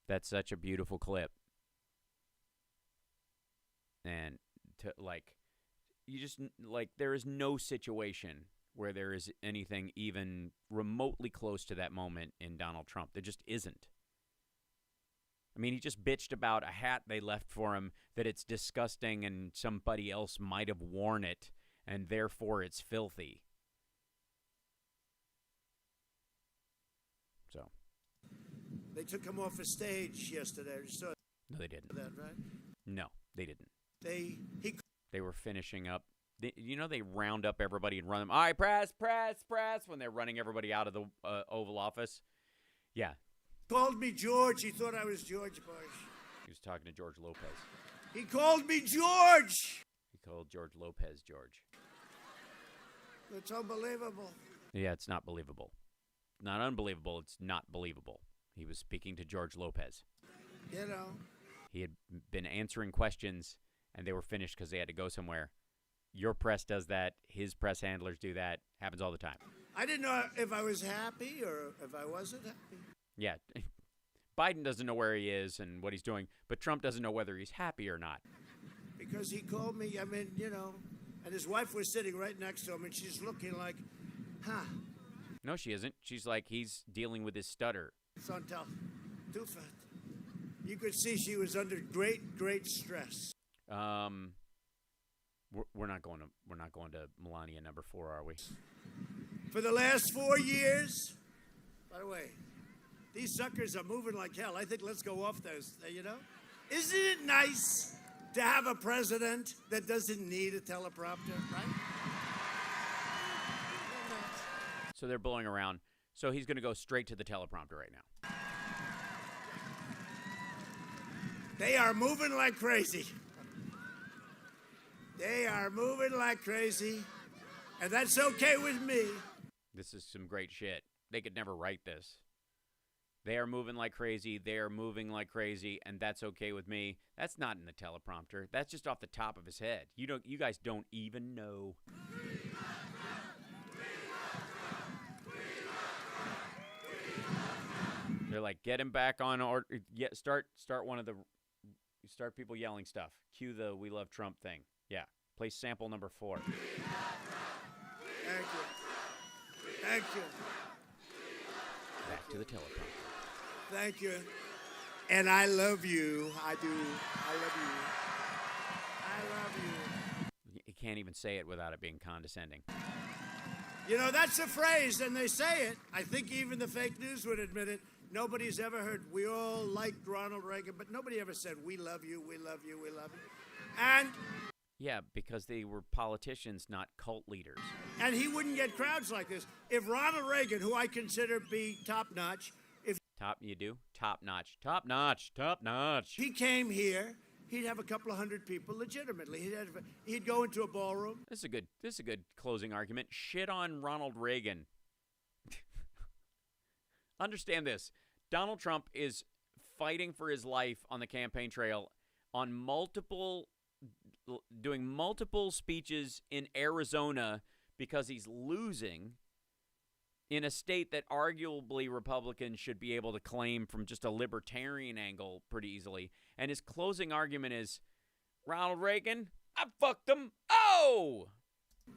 That's such a beautiful clip. And to you just there is no situation where there is anything even remotely close to that moment in Donald Trump. There just isn't. I mean, he just bitched about a hat they left for him, that it's disgusting and somebody else might have worn it, and therefore it's filthy. So. They took him off a stage yesterday. You saw No, they didn't. that, right? No, they didn't. They were finishing up. They round up everybody and run them. All right, press when they're running everybody out of the Oval Office. Yeah. Called me George. He thought I was George Bush. He was talking to George Lopez. He called me George. He called George Lopez George. It's unbelievable. Yeah, it's not believable. Not unbelievable. It's not believable. He was speaking to George Lopez. You know. He had been answering questions, and they were finished because they had to go somewhere. Your press does that. His press handlers do that. Happens all the time. I didn't know if I was happy or if I wasn't happy. Yeah. Biden doesn't know where he is and what he's doing, but Trump doesn't know whether he's happy or not. Because he called me, I mean, you know, and his wife was sitting right next to him, and she's looking like, huh. No, she isn't. She's like, he's dealing with his stutter. It's on top. Too fat. You could see she was under great stress. We're not going to Melania number 4, are we? For the last 4 years, by the way, these suckers are moving like hell. I think let's go off those, you know? Isn't it nice to have a president that doesn't need a teleprompter, right? So they're blowing around. So he's going to go straight to the teleprompter right now. They are moving like crazy. They are moving like crazy, and that's okay with me. This is some great shit. They could never write this. They are moving like crazy. They are moving like crazy, and that's okay with me. That's not in the teleprompter. That's just off the top of his head. You guys don't even know. They're like, get him back on order. Start people yelling stuff. Cue the "We Love Trump" thing. Yeah. Play sample number 4. Thank you. Thank you. Back to the teleprompter. Thank you. And I love you. I do. I love you. I love you. You can't even say it without it being condescending. You know, that's a phrase, and they say it. I think even the fake news would admit it. Nobody's ever heard, we all liked Ronald Reagan, but nobody ever said, we love you, we love you, we love you. And... yeah, because they were politicians, not cult leaders. And he wouldn't get crowds like this. If Ronald Reagan, who I consider be top-notch... You do? Top-notch. Top-notch. Top-notch. He came here, he'd have a couple of hundred people legitimately. He'd go into a ballroom. This is a good closing argument. Shit on Ronald Reagan. Understand this. Donald Trump is fighting for his life on the campaign trail on doing multiple speeches in Arizona because he's losing in a state that arguably Republicans should be able to claim from just a libertarian angle pretty easily. And his closing argument is, Ronald Reagan, I fucked him. Oh!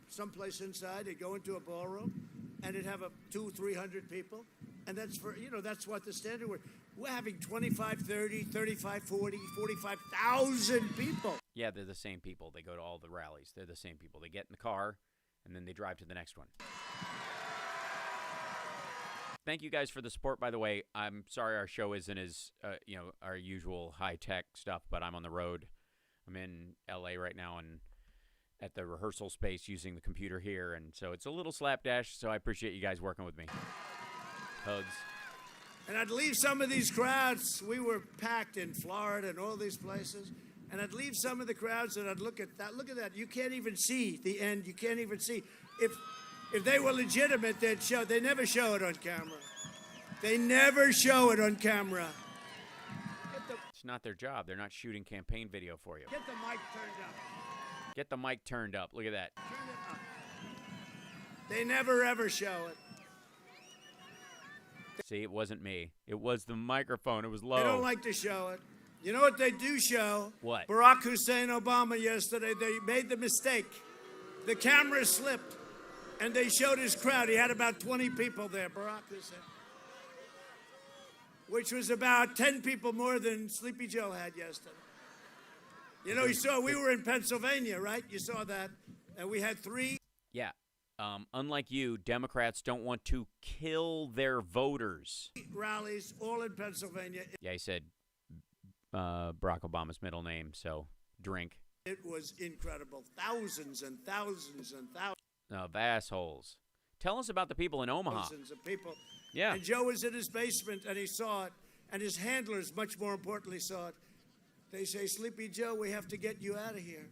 Someplace inside, they'd go into a ballroom, and it'd have 200-300 people. And that's that's what the standard was. We're having 25, 30, 35, 40, 45,000 people. Yeah, they're the same people. They go to all the rallies. They're the same people. They get in the car, and then they drive to the next one. Thank you guys for the support, by the way. I'm sorry our show isn't as, our usual high-tech stuff, but I'm on the road. I'm in L.A. right now and at the rehearsal space using the computer here, and so it's a little slapdash, so I appreciate you guys working with me. Hugs. And I'd leave some of these crowds. We were packed in Florida and all these places. And I'd leave some of the crowds and I'd look at that. Look at that. You can't even see the end. You can't even see. If they were legitimate, they'd show. They never show it on camera. They never show it on camera. It's not their job. They're not shooting campaign video for you. Get the mic turned up. Get the mic turned up. Look at that. Turn it up. They never, ever show it. See, it wasn't me. It was the microphone. It was low. They don't like to show it. You know what they do show? What? Barack Hussein Obama yesterday, they made the mistake. The camera slipped, and they showed his crowd. He had about 20 people there, Barack Hussein, which was about 10 people more than Sleepy Joe had yesterday. You know, you saw, we were in Pennsylvania, right? You saw that. And we had 3. Yeah. Unlike you, Democrats don't want to kill their voters. Rallies, all in Pennsylvania. Yeah, he said Barack Obama's middle name, so drink. It was incredible. Thousands and thousands and thousands Of assholes. Tell us about the people in Omaha. of people. Yeah. And Joe was in his basement, and he saw it. And his handlers, much more importantly, saw it. They say, Sleepy Joe, we have to get you out of here.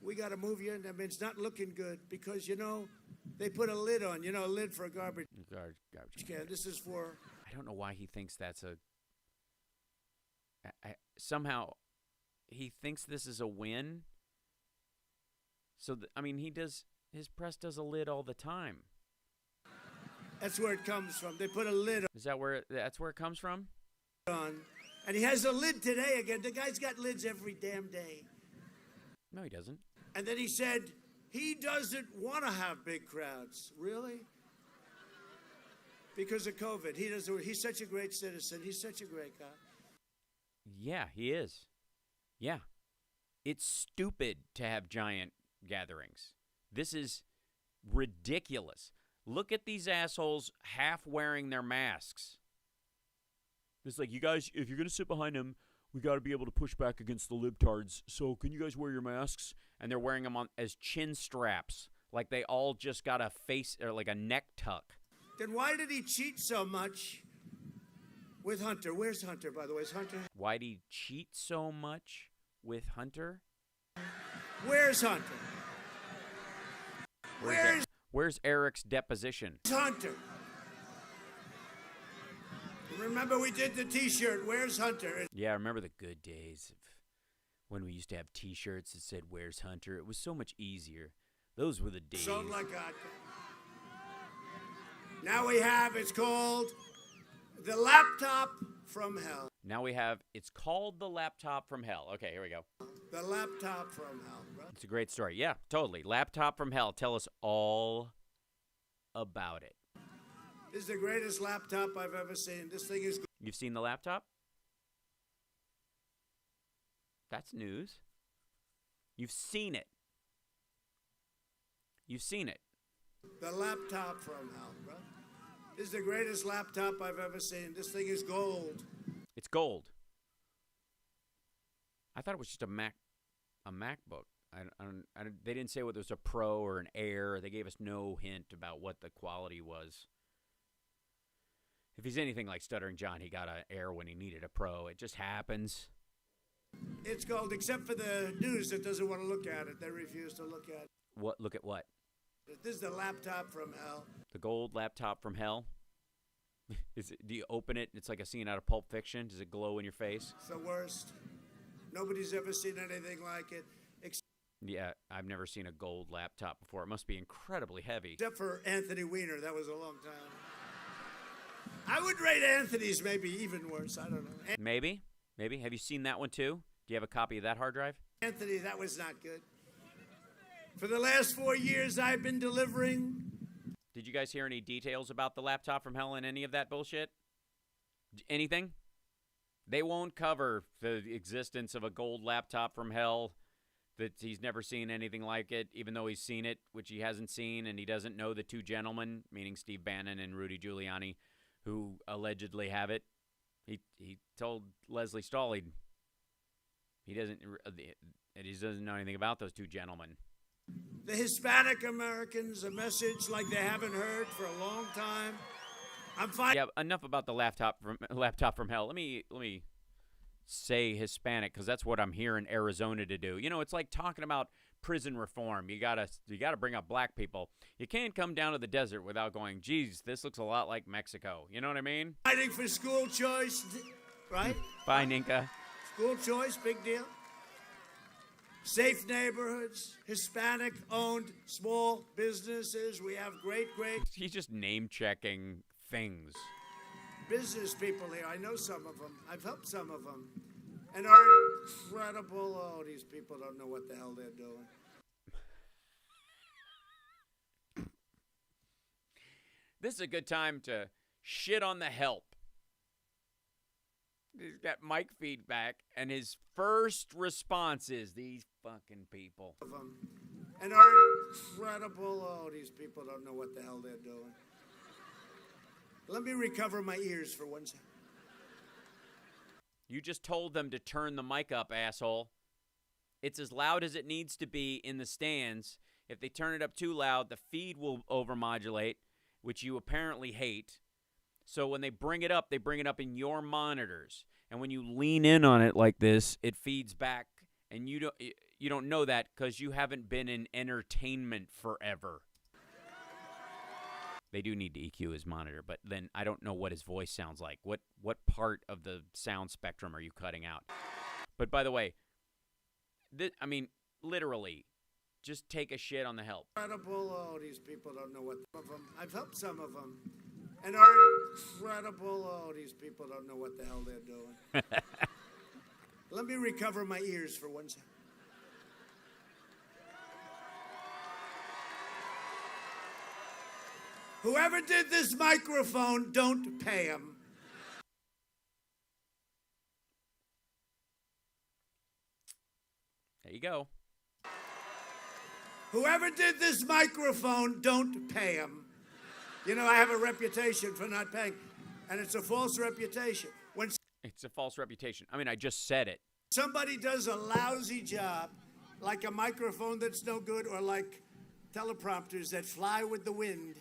We got to move you in. I mean, it's not looking good because, you know, they put a lid on, a lid for a garbage can. This is for... I don't know why he thinks that's a... somehow, he thinks this is a win. So, I mean, his press does a lid all the time. That's where it comes from. They put a lid Is that's where it comes from? on. And he has a lid today again. The guy's got lids every damn day. No, he doesn't. And then he said he doesn't want to have big crowds. Really? Because of COVID. He's such a great citizen. He's such a great guy. Yeah, he is. Yeah. It's stupid to have giant gatherings. This is ridiculous. Look at these assholes half wearing their masks. It's like, you guys, if you're going to sit behind them, we got to be able to push back against the libtards. So can you guys wear your masks? And they're wearing them on as chin straps, like they all just got a face or like a neck tuck. Then why did he cheat so much with Hunter? Where's Hunter, by the way? Is Hunter? Why did he cheat so much with Hunter? Where's Hunter? Where's Eric's deposition? Hunter? Remember we did the T-shirt. Where's Hunter? Yeah, I remember the good days of when we used to have T-shirts that said, "Where's Hunter?" It was so much easier. Those were the days. Sold like God. Now we have, it's called The Laptop from Hell. Now we have, it's called The Laptop from Hell. Okay, here we go. The Laptop from Hell, bro. It's a great story. Yeah, totally. Laptop from Hell. Tell us all about it. This is the greatest laptop I've ever seen. This thing is... You've seen the laptop? That's news. You've seen it. You've seen it. The Laptop from Hell, bro. This is the greatest laptop I've ever seen. This thing is gold. It's gold. I thought it was just a MacBook. They didn't say whether it was a Pro or an Air. They gave us no hint about what the quality was. If he's anything like Stuttering John, he got an Air when he needed a Pro. It just happens. It's gold, except for the news that doesn't want to look at it. They refuse to look at it. What? Look at what? This is the laptop from hell. The gold laptop from hell? Do you open it? It's like a scene out of Pulp Fiction. Does it glow in your face? It's the worst. Nobody's ever seen anything like it. Yeah, I've never seen a gold laptop before. It must be incredibly heavy. Except for Anthony Weiner. That was a long time. I would rate Anthony's maybe even worse. I don't know. Maybe. Have you seen that one too? Do you have a copy of that hard drive? Anthony, that was not good. For the last 4 years, I've been delivering. Did you guys hear any details about the laptop from hell and any of that bullshit? Anything? They won't cover the existence of a gold laptop from hell, that he's never seen anything like it, even though he's seen it, which he hasn't seen, and he doesn't know the two gentlemen, meaning Steve Bannon and Rudy Giuliani, who allegedly have it. He told Leslie Stahl he doesn't know anything about those two gentlemen. The Hispanic Americans, a message like they haven't heard for a long time. I'm fine. Yeah, enough about the laptop from hell. Let me say Hispanic, because that's what I'm here in Arizona to do. You know, it's like talking about prison reform. You gotta bring up black people. You can't come down to the desert without going, geez, this looks a lot like Mexico. You know what I mean? Fighting for school choice, right? Bye, Ninka. School choice, big deal. Safe neighborhoods, Hispanic-owned small businesses. We have great He's just name-checking things. business people here. I know some of them. I've helped some of them. And are incredible. Oh, these people don't know what the hell they're doing. This is a good time to shit on the help. He's got mic feedback, and his first response is, these fucking people. And are incredible. Oh, these people don't know what the hell they're doing. Let me recover my ears for 1 second. You just told them to turn the mic up, asshole. It's as loud as it needs to be in the stands. If they turn it up too loud, the feed will overmodulate, which you apparently hate. So when they bring it up in your monitors. And when you lean in on it like this, it feeds back. And you don't know that because you haven't been in entertainment forever. They do need to EQ his monitor, but then I don't know what his voice sounds like. What part of the sound spectrum are you cutting out? But by the way, literally, just take a shit on the help. Incredible. Oh, these people don't know what of them. I've helped some of them. And are incredible. Oh, these people don't know what the hell they're doing. Let me recover my ears for 1 second. Whoever did this microphone, don't pay him. There you go. Whoever did this microphone, don't pay him. You know, I have a reputation for not paying, and it's a false reputation. It's a false reputation. I mean, I just said it. Somebody does a lousy job, like a microphone that's no good, or like teleprompters that fly with the wind,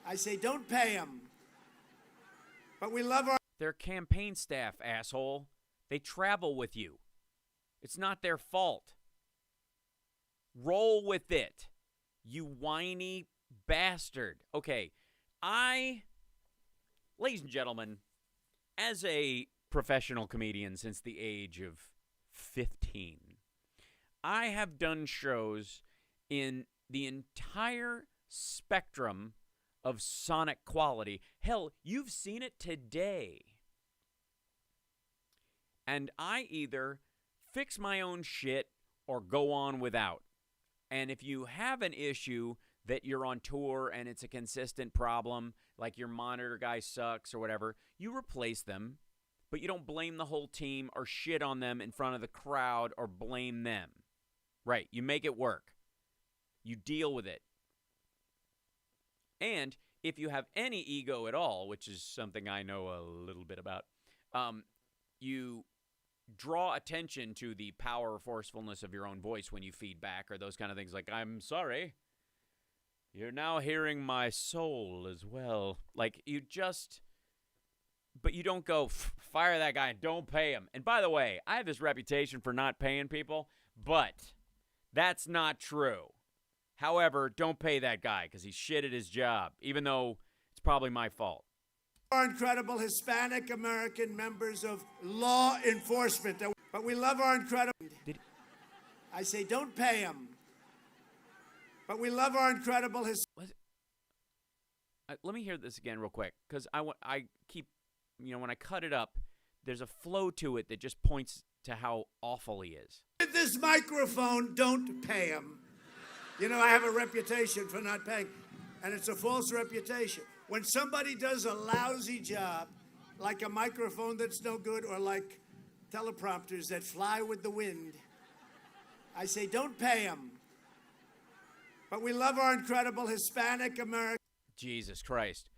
I say, don't pay them. But we love our... They're campaign staff, asshole. They travel with you. It's not their fault. Roll with it, you whiny bastard. Okay, ladies and gentlemen, as a professional comedian since the age of 15, I have done shows in the entire spectrum of sonic quality. Hell, you've seen it today. And I either fix my own shit or go on without. And if you have an issue that you're on tour and it's a consistent problem, like your monitor guy sucks or whatever, you replace them, but you don't blame the whole team or shit on them in front of the crowd or blame them. Right, you make it work. You deal with it. And if you have any ego at all, which is something I know a little bit about, you draw attention to the power or forcefulness of your own voice when you feed back or those kind of things like, I'm sorry, you're now hearing my soul as well. Like, but you don't go, fire that guy and don't pay him. And by the way, I have this reputation for not paying people, but that's not true. However, don't pay that guy because he's shit at his job, even though it's probably my fault. Our incredible Hispanic American members of law enforcement. But we love our incredible... I say, don't pay them. But we love our incredible... Let me hear this again real quick, because I keep, when I cut it up, there's a flow to it that just points to how awful he is. This microphone, don't pay him. I have a reputation for not paying, and it's a false reputation. When somebody does a lousy job, like a microphone that's no good, or like teleprompters that fly with the wind, I say, don't pay them. But we love our incredible Hispanic American... Jesus Christ.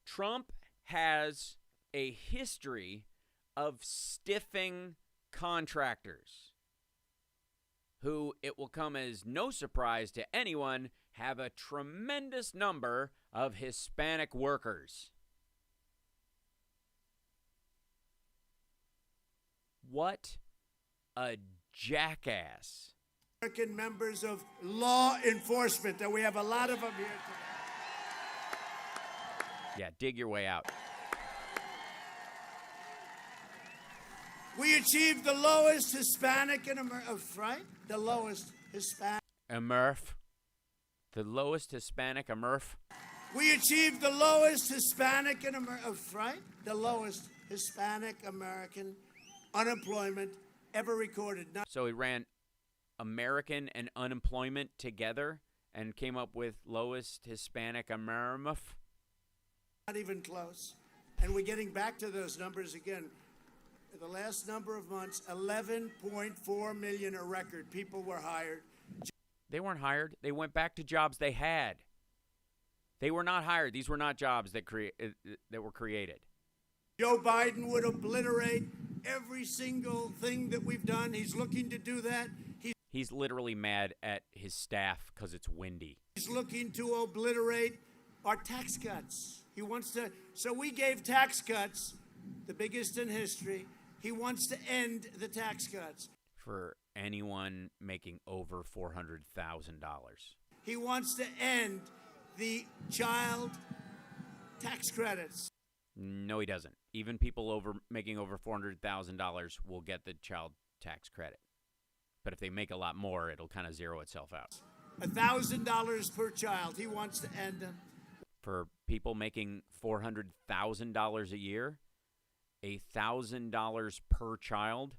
Trump has a history of stiffing contractors who, it will come as no surprise to anyone, have a tremendous number of Hispanic workers. What a jackass. American members of law enforcement, and we have a lot of them here today. Yeah, dig your way out. We achieved the lowest Hispanic in America, right? The lowest Hispanic. Amurf. The lowest Hispanic Amurf. We achieved the lowest Hispanic in America, right? The lowest Hispanic American unemployment ever recorded. So he ran American and unemployment together and came up with lowest Hispanic Amurf. Not even close. And we're getting back to those numbers again. The last number of months, 11.4 million, a record. People were hired. They weren't hired. They went back to jobs they had. They were not hired. These were not jobs that were created. Joe Biden would obliterate every single thing that we've done. He's looking to do that. He's literally mad at his staff because it's windy. He's looking to obliterate our tax cuts. He wants to. So we gave tax cuts, the biggest in history. He wants to end the tax cuts. For anyone making over $400,000. He wants to end the child tax credits. No, he doesn't. Even people making over $400,000 will get the child tax credit. But if they make a lot more, it'll kind of zero itself out. $1,000 per child. He wants to end them. For people making $400,000 a year, $1,000 per child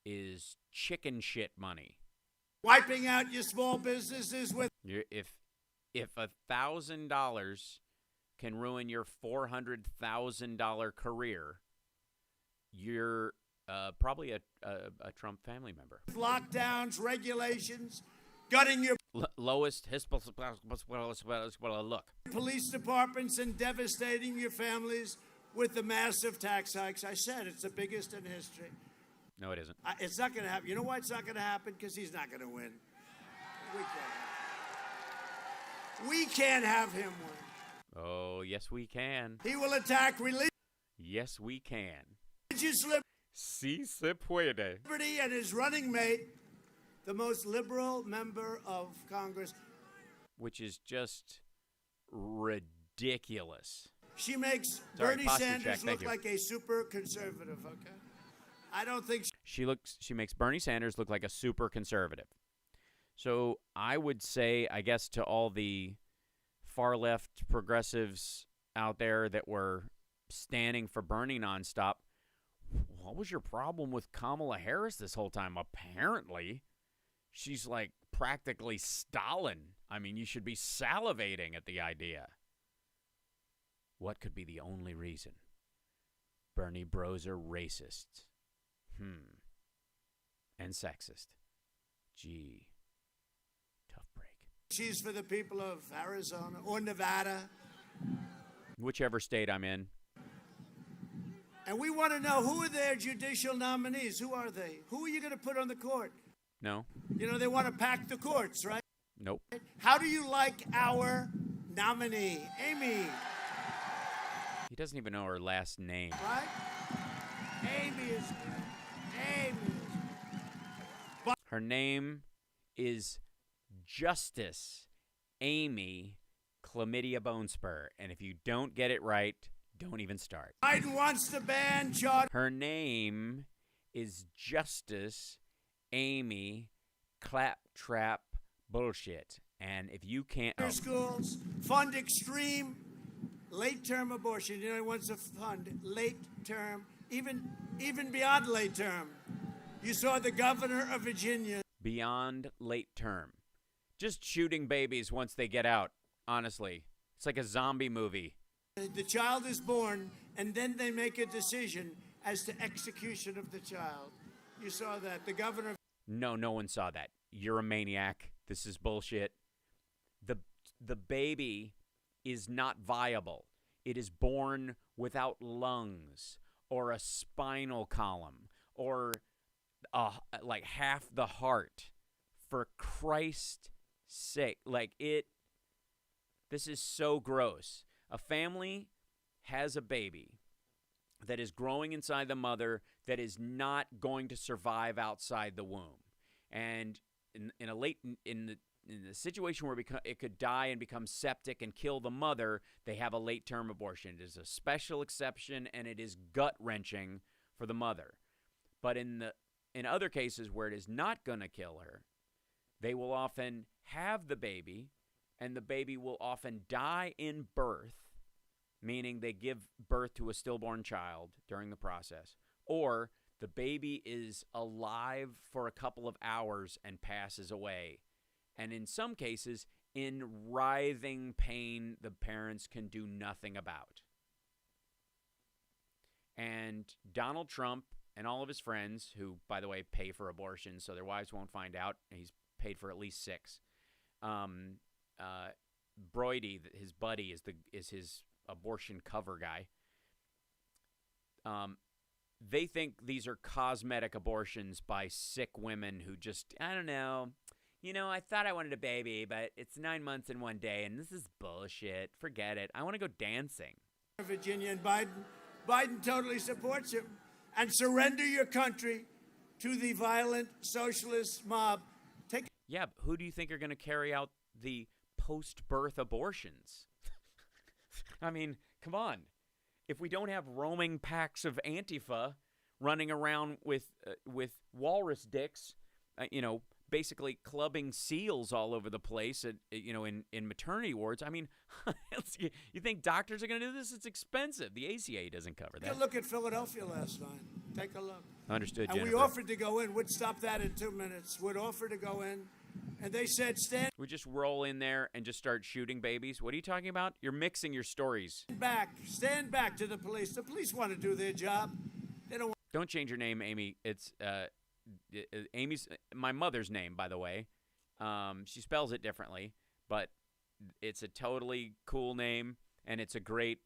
is chicken shit money. Wiping out your small businesses with. If $1,000 can ruin your $400,000 career, you're probably a Trump family member. Lockdowns, regulations, gutting your lowest look. Police departments and devastating your families with the massive tax hikes. I said it's the biggest in history. No, it isn't. It's not going to happen. You know why it's not going to happen? Because he's not going to win. We can't have him win. Oh, yes, we can. He will attack religion. Yes, we can. Religious Sí se puede. liberty and his running mate, the most liberal member of Congress. Which is just ridiculous. She makes Sorry, Bernie posture Sanders check. Thank look you. like a super conservative, okay? I don't think She makes Bernie Sanders look like a super conservative. So I would say, I guess, to all the far left progressives out there that were standing for Bernie nonstop, what was your problem with Kamala Harris this whole time? Apparently, she's like practically Stalin. I mean, you should be salivating at the idea. What could be the only reason? Bernie bros are racist. And sexist. Gee. Tough break. she's for the people of Arizona or Nevada. Whichever state I'm in. And we want to know, who are their judicial nominees? Who are they? Who are you going to put on the court? No. You know, they want to pack the courts, right? Nope. How do you like our nominee, Amy? He doesn't even know her last name. Right? Amy is good. Amy is good. Her name is Justice Amy Chlamydia Bonespur. And if you don't get it right, don't even start. Biden wants to ban charter Her name is Justice Amy Claptrap Bullshit. And if you can't... schools, fund extreme late-term abortion. You know, he wants to fund late-term, even beyond late-term. You saw the governor of Virginia. Beyond late term. Just shooting babies once they get out, honestly. It's like a zombie movie. The child is born, and then they make a decision as to execution of the child. You saw that. The governor... No one saw that. You're a maniac. This is bullshit. The baby is not viable. It is born without lungs or a spinal column or like half the heart. For Christ's sake. This is so gross. A family has a baby that is growing inside the mother that is not going to survive outside the womb. And in a late in the situation where it could die and become septic and kill the mother, they have a late-term abortion. It is a special exception, and it is gut-wrenching for the mother. But in other cases where it is not going to kill her, they will often have the baby, and the baby will often die in birth, meaning they give birth to a stillborn child during the process, or the baby is alive for a couple of hours and passes away. And in some cases, in writhing pain, the parents can do nothing about. And Donald Trump and all of his friends, who, by the way, pay for abortions so their wives won't find out, and he's paid for at least 6. Broidy, his buddy, is his abortion cover guy. They think these are cosmetic abortions by sick women who just, I don't know, I thought I wanted a baby, but it's 9 months and 1 day, and this is bullshit. Forget it. I want to go dancing. Virginia and Biden totally supports him. And surrender your country to the violent socialist mob. Yeah, but who do you think are going to carry out the post-birth abortions? I mean, come on. If we don't have roaming packs of Antifa running around with walrus dicks, basically clubbing seals all over the place in maternity wards. I mean, you think doctors are going to do this? It's expensive. The ACA doesn't cover that. Take a look at Philadelphia last night. Take a look. Understood, and Jennifer. We offered to go in. Would stop that in 2 minutes. Would offer to go in. And they said, we just roll in there and just start shooting babies. What are you talking about? You're mixing your stories. Stand back to the police. The police want to do their job. They don't change your name, Amy. It's Amy's my mother's name, by the way. She spells it differently, but it's a totally cool name, and it's a great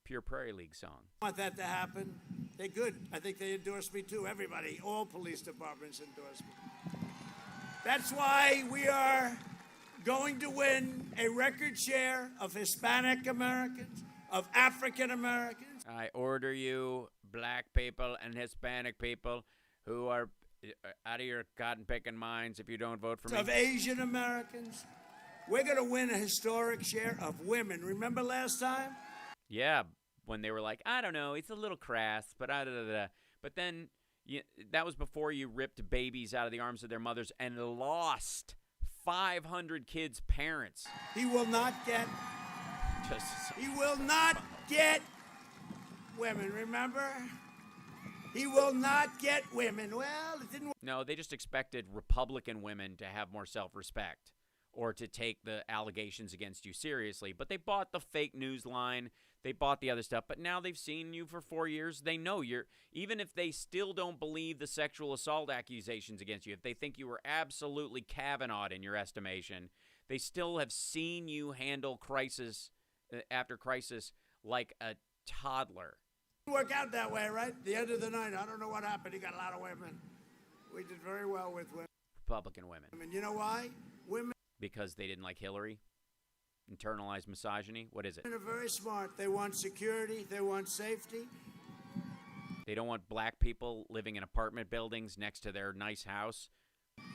Pure Prairie League song. Want that to happen. They're good. I think they endorse me too. Everybody, all police departments endorse me. That's why we are going to win a record share of Hispanic Americans, of African Americans. I order you, black people and Hispanic people who are out of your cotton-picking minds if you don't vote for me. Of Asian Americans. We're going to win a historic share of women. Remember last time? Yeah, when they were like, I don't know, it's a little crass, but But then that was before you ripped babies out of the arms of their mothers and lost 500 kids' parents. He will not get women, remember? He will not get women. Well, it didn't work. No, they just expected Republican women to have more self-respect or to take the allegations against you seriously. But they bought the fake news line. They bought the other stuff. But now they've seen you for 4 years. They know you're, even if they still don't believe the sexual assault accusations against you, if they think you were absolutely Kavanaugh'd in your estimation, they still have seen you handle crisis after crisis like a toddler. Work out that way, right? The end of the night, I don't know what happened. He got a lot of women. We did very well with women. Republican women. And you know why? Women. Because they didn't like Hillary? Internalized misogyny? What is it? Women are very smart. They want security. They want safety. They don't want black people living in apartment buildings next to their nice house.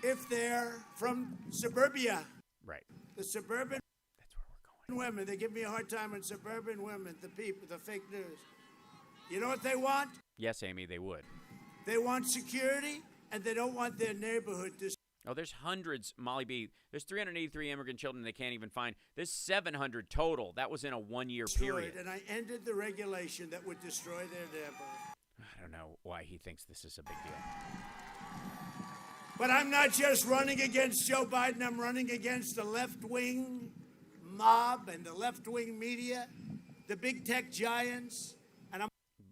If they're from suburbia. Right. The suburban. That's where we're going. Women. They give me a hard time on suburban women, the people, the fake news. You know what they want? Yes, Amy, they would. They want security, and they don't want their neighborhood to... Oh, there's hundreds, Molly B. There's 383 immigrant children they can't even find. There's 700 total. That was in a 1 year period. And I ended the regulation that would destroy their neighborhood. I don't know why he thinks this is a big deal. But I'm not just running against Joe Biden. I'm running against the left-wing mob and the left-wing media, the big tech giants. And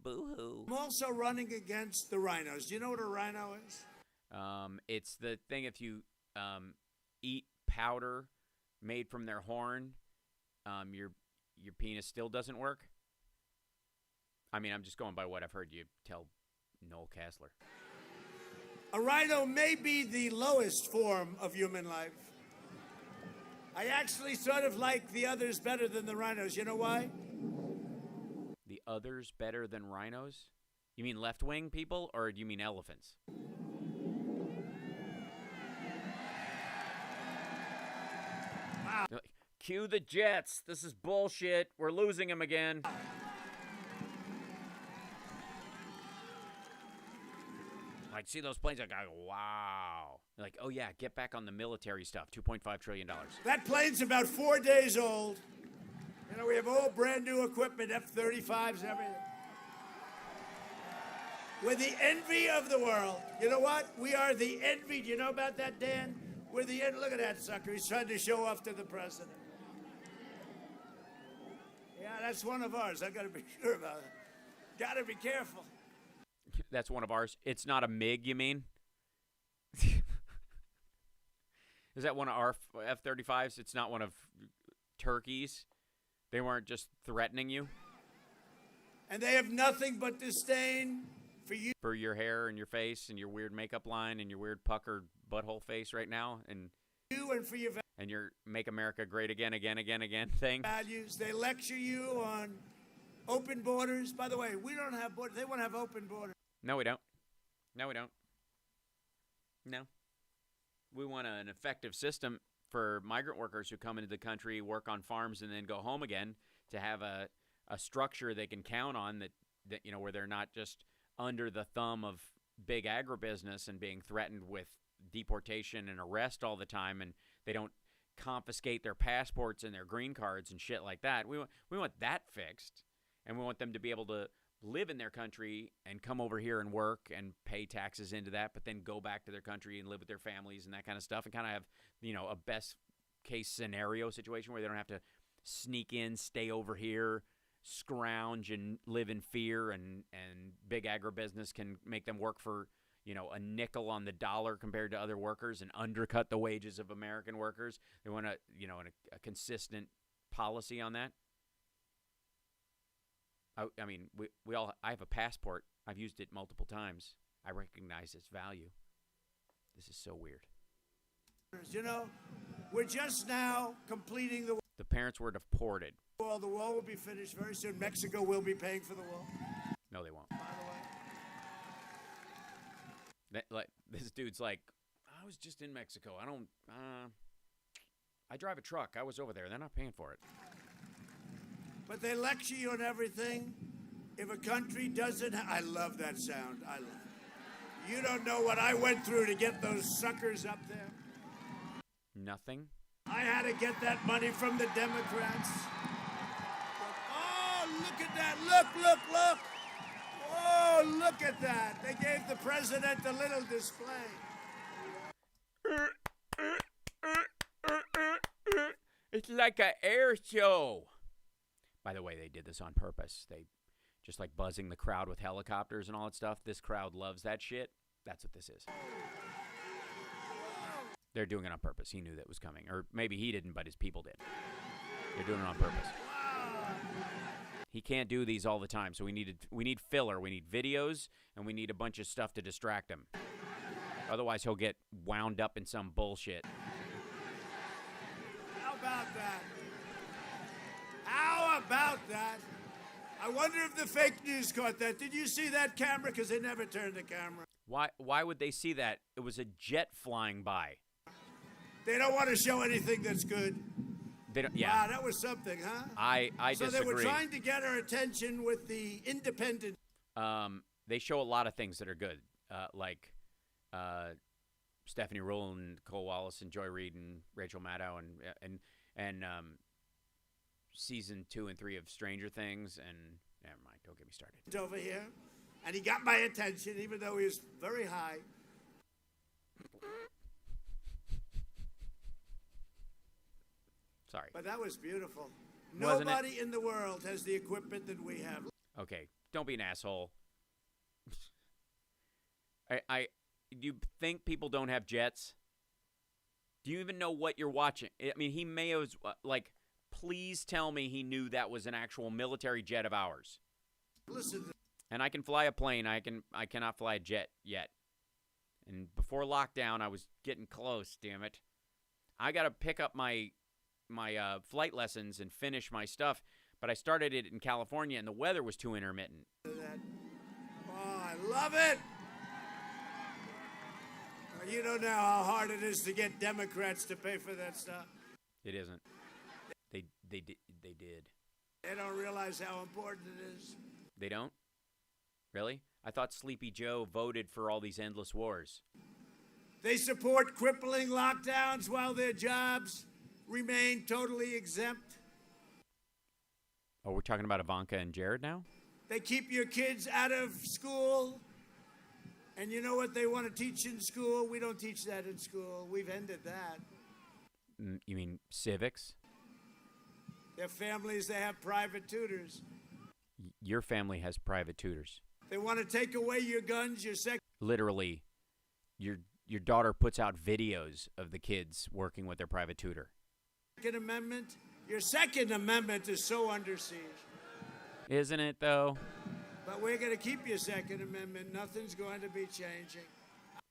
Boo-hoo. I'm also running against the rhinos. Do you know what a rhino is? It's the thing if you eat powder made from their horn, your penis still doesn't work. I mean, I'm just going by what I've heard you tell Noel Kassler. A rhino may be the lowest form of human life. I actually sort of like the others better than the rhinos. You know why? The others better than rhinos? You mean left-wing people, or do you mean elephants? Like, cue the jets. This is bullshit. We're losing them again. Like, see those planes? Like, I go, wow. They're like, oh, yeah, get back on the military stuff. $2.5 trillion. That plane's about 4 days old. You know, we have all brand new equipment, F-35s, everything. We're the envy of the world. You know what? We are the envy. Do you know about that, Dan? We're the envy. Look at that sucker. He's trying to show off to the president. Yeah, that's one of ours. I got to be sure about it. Got to be careful. That's one of ours. It's not a MiG, you mean? Is that one of our F-35s? It's not one of Turkey's? They weren't just threatening you? And they have nothing but disdain for you. For your hair and your face and your weird makeup line and your weird puckered butthole face right now. And You and for your and your Make America Great Again, again thing. values. They lecture you on open borders. By the way, we don't have borders. They want to have open borders. No, we don't. No, we don't. No. We want an effective system for migrant workers who come into the country, work on farms, and then go home again, to have a structure they can count on that you know, where they're not just under the thumb of big agribusiness and being threatened with deportation and arrest all the time, and they don't confiscate their passports and their green cards and shit like that. We want that fixed, and we want them to be able to live in their country and come over here and work and pay taxes into that, but then go back to their country and live with their families and that kind of stuff, and kind of have, you know, a best case scenario situation where they don't have to sneak in, stay over here, scrounge and live in fear, and big agribusiness can make them work for, you know, a nickel on the dollar compared to other workers and undercut the wages of American workers. They want a, you know, a consistent policy on that. I mean, we all. I have a passport. I've used it multiple times. I recognize its value. This is so weird. You know, we're just now completing the The parents were deported. wall. The wall will be finished very soon. Mexico will be paying for the wall. No, they won't. By the way. Like, this dude's like, I was just in Mexico. I don't. I drive a truck. I was over there. They're not paying for it. But they lecture you on everything. If a country doesn't, I love that sound. I love it. You don't know what I went through to get those suckers up there. Nothing. I had to get that money from the Democrats. Oh, look at that. Look. Oh, look at that. They gave the president a little display. It's like an air show. By the way, they did this on purpose. They just like buzzing the crowd with helicopters and all that stuff. This crowd loves that shit. That's what this is. They're doing it on purpose. He knew that was coming. Or maybe he didn't, but his people did. They're doing it on purpose. He can't do these all the time, so we need filler. We need videos, and we need a bunch of stuff to distract him. Otherwise, he'll get wound up in some bullshit. How about that? How about that? I wonder if the fake news caught that. Did you see that camera? Because they never turned the camera. Why would they see that? It was a jet flying by. They don't want to show anything that's good. They don't, yeah. Wow, that was something, huh? I so disagree. they were trying to get our attention with the independent. They show a lot of things that are good, like Stephanie Rowland, Cole Wallace, and Joy Reid, and Rachel Maddow, and season 2 and 3 of Stranger Things, and never mind, don't get me started. Over here, and he got my attention, even though he was very high. Sorry. But that was beautiful. Wasn't Nobody in the world has the equipment that we have. Okay, don't be an asshole. You think people don't have jets? Do you even know what you're watching? I mean, he may have, like, please tell me he knew that was an actual military jet of ours. Listen. And I can fly a plane. I cannot fly a jet yet. And before lockdown, I was getting close, damn it. I got to pick up my flight lessons and finish my stuff, but I started it in California, and the weather was too intermittent. Oh, I love it. You don't know how hard it is to get Democrats to pay for that stuff. It isn't. They did. They don't realize how important it is. They don't? Really? I thought Sleepy Joe voted for all these endless wars. They support crippling lockdowns while their jobs remain totally exempt. Oh, we're talking about Ivanka and Jared now? They keep your kids out of school. And you know what they want to teach in school? We don't teach that in school. We've ended that. You mean civics? Their families, they have private tutors. Your family has private tutors. They want to take away your guns, your sex. Literally, your daughter puts out videos of the kids working with their private tutor. Second Amendment. Your Second Amendment is so under siege. Isn't it, though? But we're going to keep your Second Amendment. Nothing's going to be changing.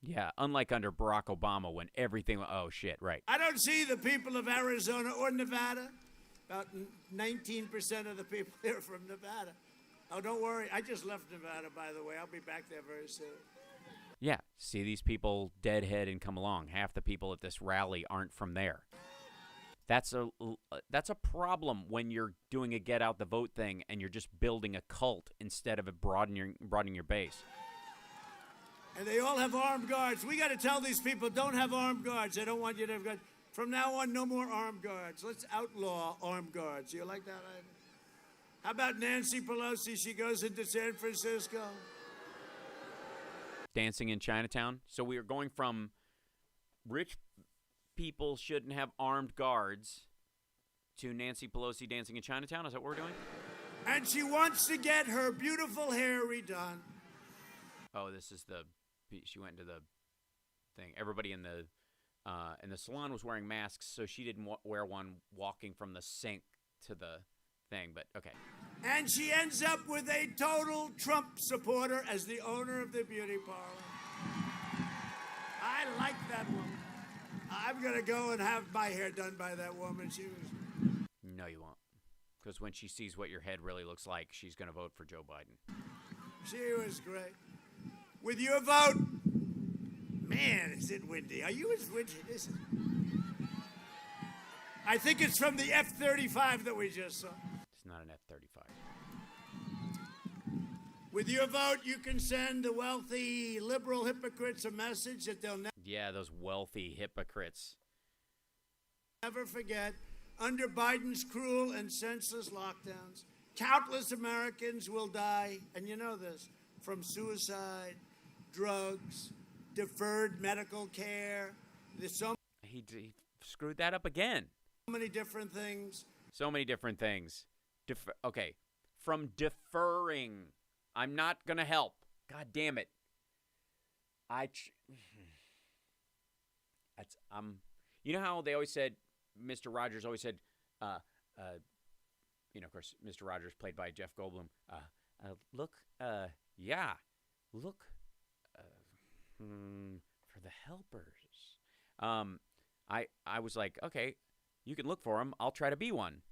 Yeah, unlike under Barack Obama when everything... Oh, shit, right. I don't see the people of Arizona or Nevada. About 19% of the people here are from Nevada. Oh, don't worry. I just left Nevada, by the way. I'll be back there very soon. Yeah, see these people deadhead and come along. Half the people at this rally aren't from there. That's a problem when you're doing a get out the vote thing and you're just building a cult instead of broadening your base. And they all have armed guards. We got to tell these people, don't have armed guards. They don't want you to have guards. From now on, no more armed guards. Let's outlaw armed guards. You like that idea? How about Nancy Pelosi? She goes into San Francisco. Dancing in Chinatown. So we are going from rich people shouldn't have armed guards to Nancy Pelosi dancing in Chinatown. Is that what we're doing? And she wants to get her beautiful hair redone. Oh, she went into the thing. Everybody in the salon was wearing masks, so she didn't wear one walking from the sink to the thing, but okay. And she ends up with a total Trump supporter as the owner of the beauty parlor. I like that woman. I'm going to go and have my hair done by that woman. No, you won't. Because when she sees what your head really looks like, she's going to vote for Joe Biden. She was great. With your vote, man, is it windy. Are you as windy as this? I think it's from the F-35 that we just saw. It's not an F-35. With your vote, you can send the wealthy liberal hypocrites a message that they'll Yeah, those wealthy hypocrites. never forget. Under Biden's cruel and senseless lockdowns, countless Americans will die, and you know this, from suicide, drugs, deferred medical care. There's so He screwed that up again. many different things. So many different things. Okay, from deferring. I'm not going to help. God damn it. You know how they always said, Mr. Rogers always said, of course, Mr. Rogers played by Jeff Goldblum. Look for the helpers. I was like, okay, you can look for them. I'll try to be one.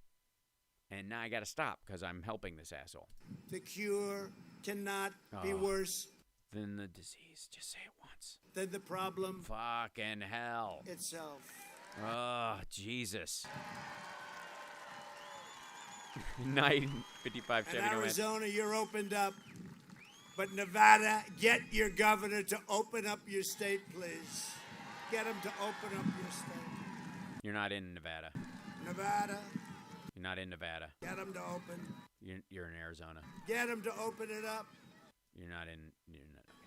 And now I got to stop because I'm helping this asshole. The cure cannot be worse than the disease. Just say it once. Than the problem. Fucking hell. Itself. Oh, Jesus. 955 In Arizona, you're opened up. But Nevada, get your governor to open up your state, please. Get him to open up your state. You're not in Nevada. Nevada. You're not in Nevada. Get him to open. You're in Arizona. Get him to open it up. You're not in.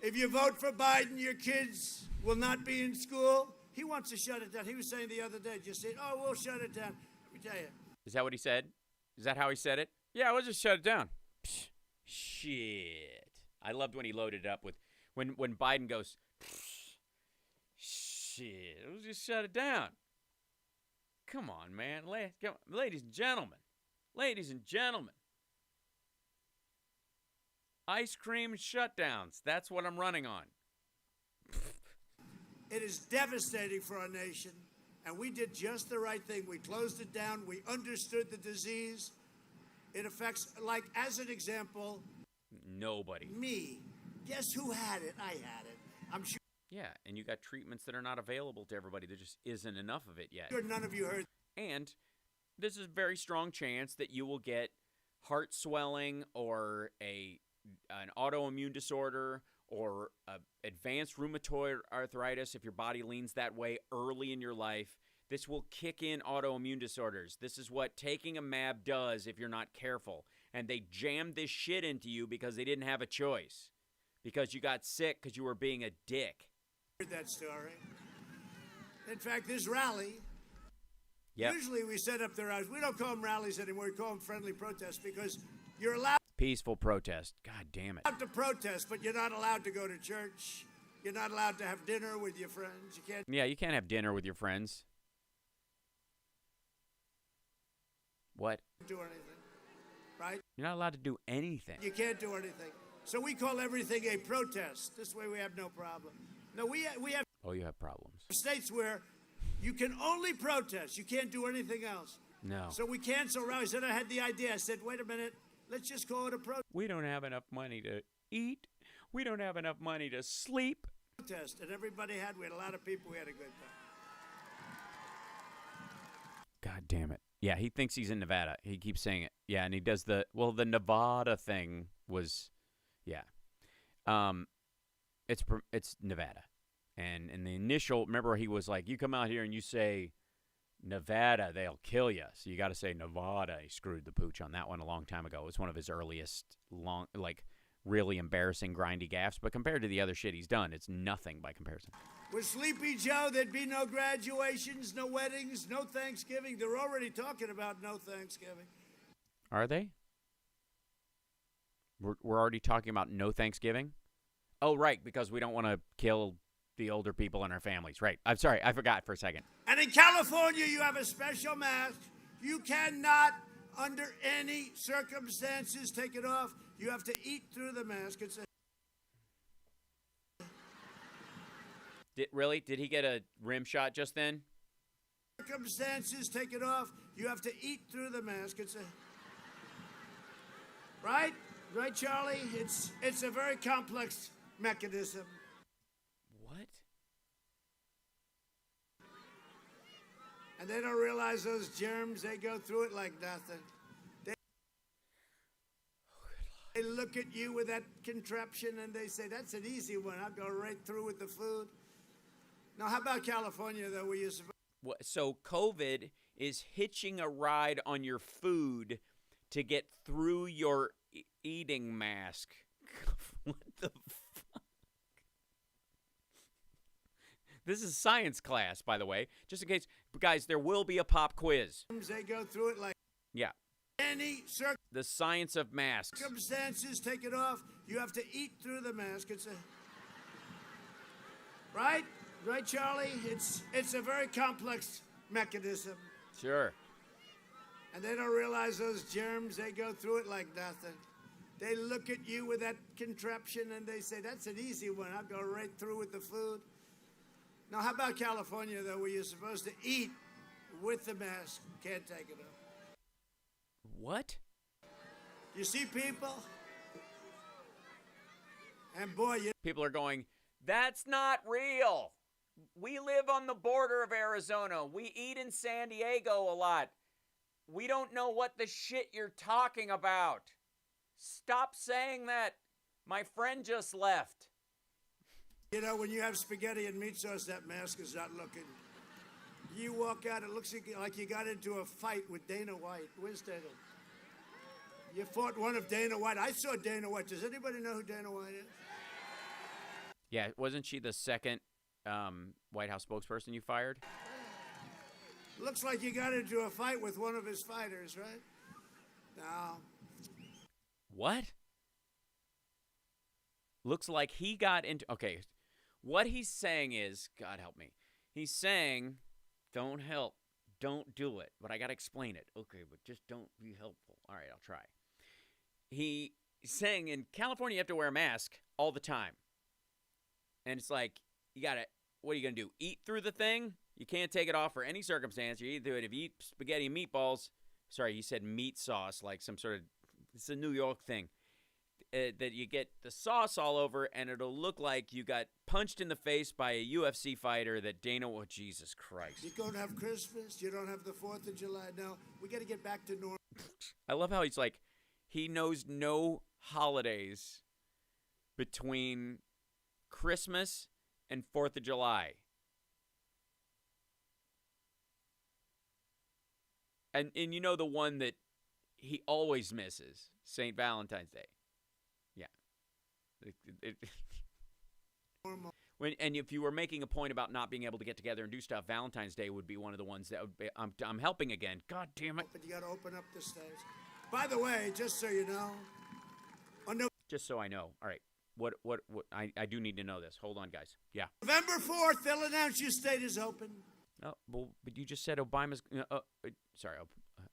If you vote for Biden, your kids will not be in school. He wants to shut it down. He was saying the other day, just saying, oh, we'll shut it down. Let me tell you. Is that what he said? Is that how he said it? Yeah, we'll just shut it down. Psh, shit. I loved when he loaded it up with, when Biden goes, shit, we'll just shut it down. Come on, man. Ladies and gentlemen. Ladies and gentlemen. Ice cream shutdowns. That's what I'm running on. It is devastating for our nation, and we did just the right thing. We closed it down. We understood the disease. It affects, like, as an example, nobody. Me. Guess who had it? I had it. I'm sure. Yeah, and you got treatments that are not available to everybody. There just isn't enough of it yet. None of you heard. And there's a very strong chance that you will get heart swelling or an autoimmune disorder or advanced rheumatoid arthritis if your body leans that way early in your life. This will kick in autoimmune disorders. This is what taking a MAB does if you're not careful. And they jammed this shit into you because they didn't have a choice. Because you got sick because you were being a dick. Heard that story. In fact, this rally, Yep. usually we set up the rallies. We don't call them rallies anymore. We call them friendly protests because you're allowed Peaceful protest. God damn it. to protest, but you're not allowed to go to church. You're not allowed to have dinner with your friends. You can't Yeah, you can't have dinner with your friends. What? do anything, right? You're not allowed to do anything. You can't do anything. So we call everything a protest. This way we have no problem. No, we have Oh, you have problems. states where you can only protest. You can't do anything else. No. So we cancel rallies. Then I had the idea. I said, wait a minute. Let's just call it a We don't have enough money to eat. We don't have enough money to sleep. protest. And everybody we had a lot of people. We had a good time. God damn it. Yeah, he thinks he's in Nevada. He keeps saying it. Yeah, and he does the Nevada thing was, yeah. It's Nevada. And in the initial, remember he was like, you come out here and you say Nevada, they'll kill you. So you got to say Nevada. He screwed the pooch on that one a long time ago. It was one of his earliest really embarrassing grindy gaffes. But compared to the other shit he's done, it's nothing by comparison. With Sleepy Joe, there'd be no graduations, no weddings, no Thanksgiving. They're already talking about no Thanksgiving. Are they? We're already talking about no Thanksgiving? Oh, right, because we don't want to kill the older people in our families. Right. I'm sorry. I forgot for a second. And in California, you have a special mask. You cannot, under any circumstances, take it off. You have to eat through the mask. Did he get a rim shot just then? Circumstances, take it off. You have to eat through the mask. Right? Right, Charlie? It's a very complex mechanism. What? And they don't realize those germs, they go through it like nothing. They look at you with that contraption and they say, that's an easy one. I'll go right through with the food. Now, how about California, though, where you're supposed So COVID is hitching a ride on your food to get through your eating mask. What the fuck? This is science class, by the way. Just in case, guys, there will be a pop quiz. They go through it like Yeah. any The science of masks. circumstances, take it off. You have to eat through the mask. Right? Right, Charlie? It's a very complex mechanism. Sure. And they don't realize those germs, they go through it like nothing. They look at you with that contraption and they say, that's an easy one. I'll go right through with the food. Now, how about California, though, where you're supposed to eat with the mask? Can't take it off. What? You see people? And boy, People are going, that's not real. We live on the border of Arizona. We eat in San Diego a lot. We don't know what the shit you're talking about. Stop saying that. My friend just left. you know, when you have spaghetti and meat sauce, that mask is not looking. You walk out, it looks like you got into a fight with Dana White. Where's Dana? You fought one of Dana White. I saw Dana White. Does anybody know who Dana White is? Yeah, wasn't she the second White House spokesperson you fired? Looks like you got into a fight with one of his fighters, right? No. What? Looks like he got into... Okay, what he's saying is... God help me. He's saying, don't help. Don't do it. But I got to explain it. Okay, but just don't be helpful. All right, I'll try. He's saying in California you have to wear a mask all the time. And it's like, you got to... What are you going to do? Eat through the thing? You can't take it off for any circumstance. You eat through it. If you eat spaghetti and meatballs... Sorry, he said meat sauce, like some sort of... It's a New York thing. that you get the sauce all over, and it'll look like you got punched in the face by a UFC fighter that Dana. Oh, Jesus Christ! You don't have Christmas. You don't have the 4th of July. No, we got to get back to normal. I love how he's like, he knows no holidays between Christmas and 4th of July. And you know the one that he always misses, St. Valentine's Day. Yeah. And if you were making a point about not being able to get together and do stuff, Valentine's Day would be one of the ones that would be, I'm helping again. God damn it. But you got to open up the stage. By the way, just so you know, just so I know. All right. What I do need to know this. Hold on, guys. Yeah. November 4th, they'll announce your state is open. Oh, well, but you just said Obama's. Sorry,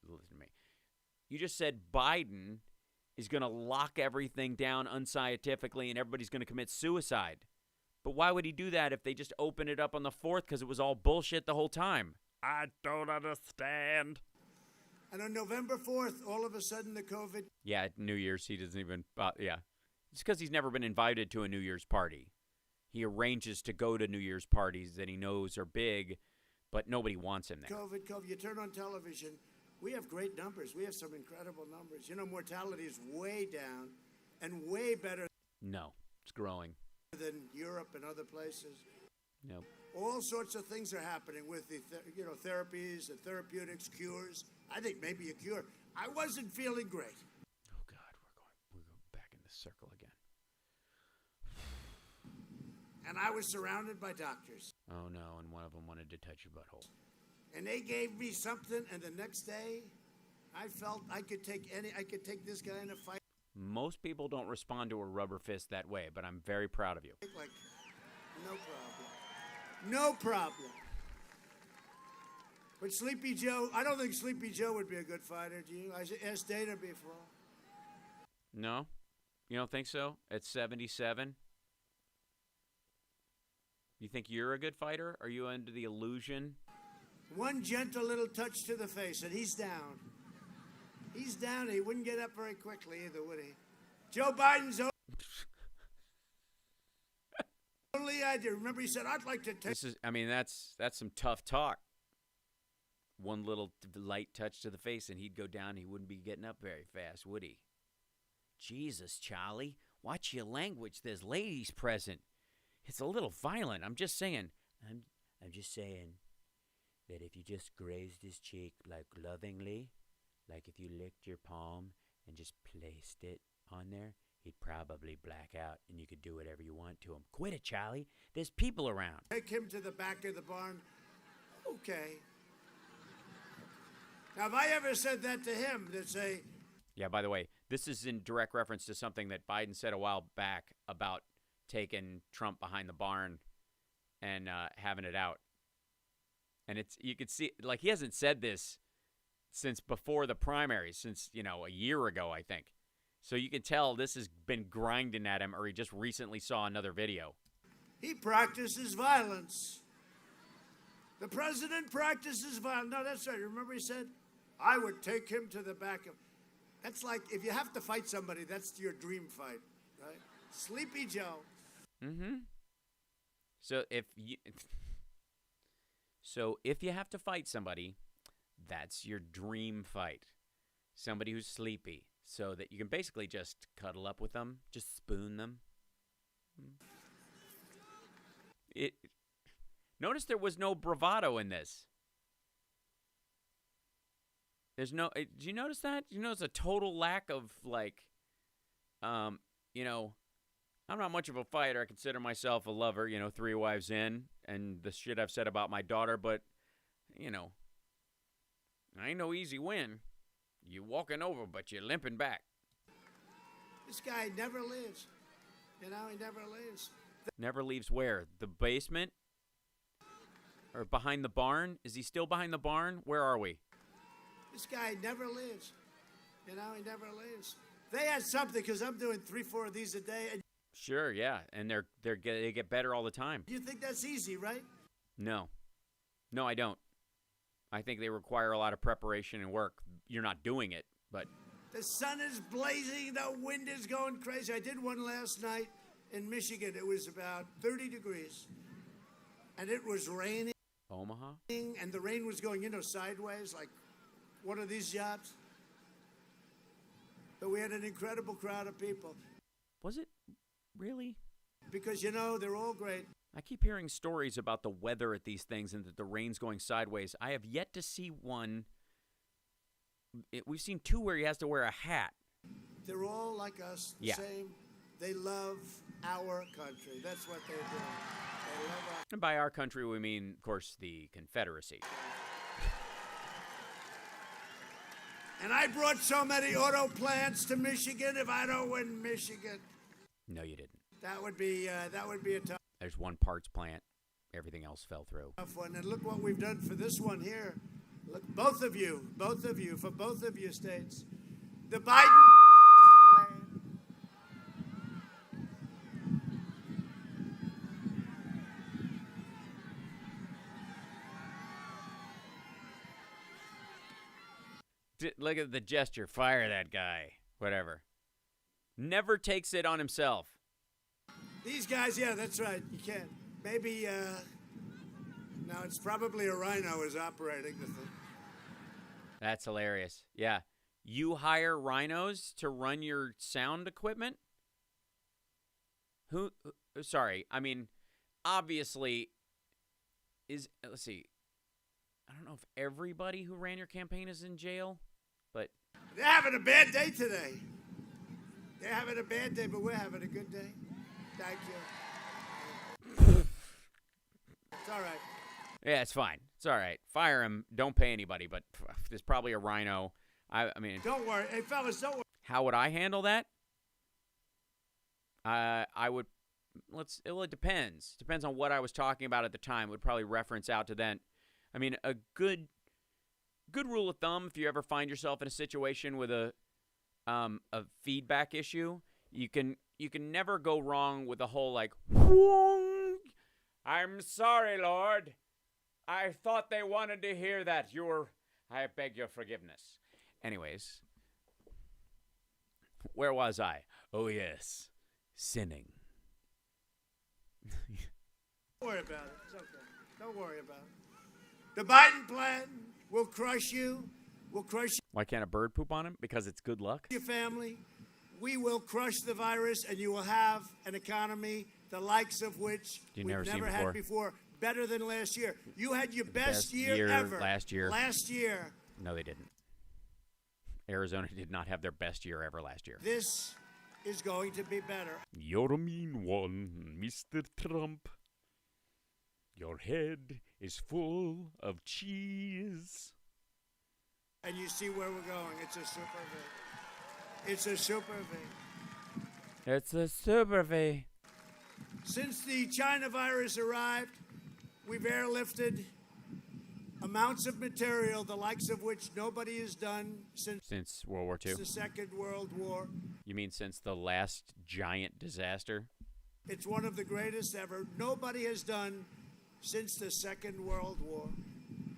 listen to me. You just said Biden is going to lock everything down unscientifically and everybody's going to commit suicide. But why would he do that if they just open it up on the 4th because it was all bullshit the whole time? I don't understand. And on November 4th, all of a sudden the COVID. Yeah, at New Year's, he doesn't even. Yeah. It's because he's never been invited to a New Year's party. He arranges to go to New Year's parties that he knows are big, but nobody wants him there. COVID. You turn on television, we have great numbers. We have some incredible numbers. You know, mortality is way down and way better. No, it's growing. Than Europe and other places. Nope. All sorts of things are happening with the therapies and therapeutics, cures. I think maybe a cure. I wasn't feeling great. Oh God, we're going back in the circle again. And I was surrounded by doctors. Oh no, and one of them wanted to touch your butthole. And they gave me something, and the next day, I felt I could take this guy in a fight. Most people don't respond to a rubber fist that way, but I'm very proud of you. Like, no problem. No problem. But Sleepy Joe, I don't think Sleepy Joe would be a good fighter, do you? I asked Dana before. No? You don't think so? At 77? You think you're a good fighter? Are you under the illusion? One gentle little touch to the face, and he's down. He's down. He wouldn't get up very quickly either, would he? Joe Biden's only idea. Remember, he said, "I'd like to take." That's some tough talk. One little light touch to the face, and he'd go down. He wouldn't be getting up very fast, would he? Jesus, Charlie, watch your language. There's ladies present. It's a little violent. I'm just saying. I'm just saying that if you just grazed his cheek like lovingly. Like if you licked your palm and just placed it on there, he'd probably black out and you could do whatever you want to him. Quit it, Charlie. There's people around. Take him to the back of the barn. Okay. Now, if I ever said that to him, they'd say... Yeah, by the way, this is in direct reference to something that Biden said a while back about taking Trump behind the barn and having it out. And you could see, like, he hasn't said this since before the primaries, since, a year ago, I think. So you can tell this has been grinding at him, or he just recently saw another video. He practices violence. The president practices violence. No, that's right. Remember he said, I would take him to the back of... That's like, if you have to fight somebody, that's your dream fight, right? Sleepy Joe. Mm-hmm. So if you have to fight somebody... That's your dream fight. Somebody who's sleepy, so that you can basically just cuddle up with them, just spoon them. Notice there was no bravado in this. There's no. Did you notice that? Did you notice a total lack of I'm not much of a fighter. I consider myself a lover. 3 wives in, and the shit I've said about my daughter, but I ain't no easy win. You walking over, but you're limping back. This guy never leaves. He never leaves. Never leaves where? The basement? Or behind the barn? Is he still behind the barn? Where are we? This guy never leaves. He never leaves. They had something, because I'm doing 3-4 of these a day. And sure, yeah. And they get better all the time. You think that's easy, right? No, I don't. I think they require a lot of preparation and work. You're not doing it, but The sun is blazing. The wind is going crazy. I did one last night in Michigan. It was about 30 degrees. And it was raining. Omaha? And the rain was going, sideways, like one of these jobs. But we had an incredible crowd of people. Was it really? Because, they're all great. I keep hearing stories about the weather at these things and that the rain's going sideways. I have yet to see one. We've seen two where he has to wear a hat. They're all like us, the same. They love our country. That's what they're doing. They love our. And by our country, we mean, of course, the Confederacy. And I brought so many auto plants to Michigan. If I don't win Michigan, no, you didn't. That would be a tough. There's one parts plant. Everything else fell through. Tough one. And look what we've done for this one here. Look, both of you, for both of you states. The Biden plan. Look at the gesture. Fire that guy. Whatever. Never takes it on himself. These guys, yeah, that's right. You can't. Maybe, no, it's probably a rhino is operating the thing. That's hilarious. Yeah. You hire rhinos to run your sound equipment? Sorry. I mean, obviously, let's see. I don't know if everybody who ran your campaign is in jail, but. They're having a bad day today. They're having a bad day, but we're having a good day. Thank you. It's all right. Yeah, it's fine. It's all right. Fire him. Don't pay anybody, but there's probably a rhino. I mean. Don't worry. Hey, fellas, don't worry. How would I handle that? I would. It depends. Depends on what I was talking about at the time. Would probably reference out to then. I mean, a good rule of thumb, if you ever find yourself in a situation with a feedback issue, you can never go wrong with the whole like, I'm sorry, Lord. I thought they wanted to hear that. I beg your forgiveness. Anyways, where was I? Oh, yes, sinning. Don't worry about it. It's okay. Don't worry about it. The Biden plan will crush you. Will crush Why can't a bird poop on him? Because it's good luck? your family. We will crush the virus, and you will have an economy the likes of which we've never had before. Better than last year. You had your best year ever. Last year. Last year. No, they didn't. Arizona did not have their best year ever last year. This is going to be better. You're a mean one, Mr. Trump. Your head is full of cheese. And you see where we're going. It's a super V. It's a super V. It's a super V. Since the China virus arrived, we've airlifted amounts of material, the likes of which nobody has done since World War II? the Second World War. You mean since the last giant disaster? It's one of the greatest ever. Nobody has done since the Second World War.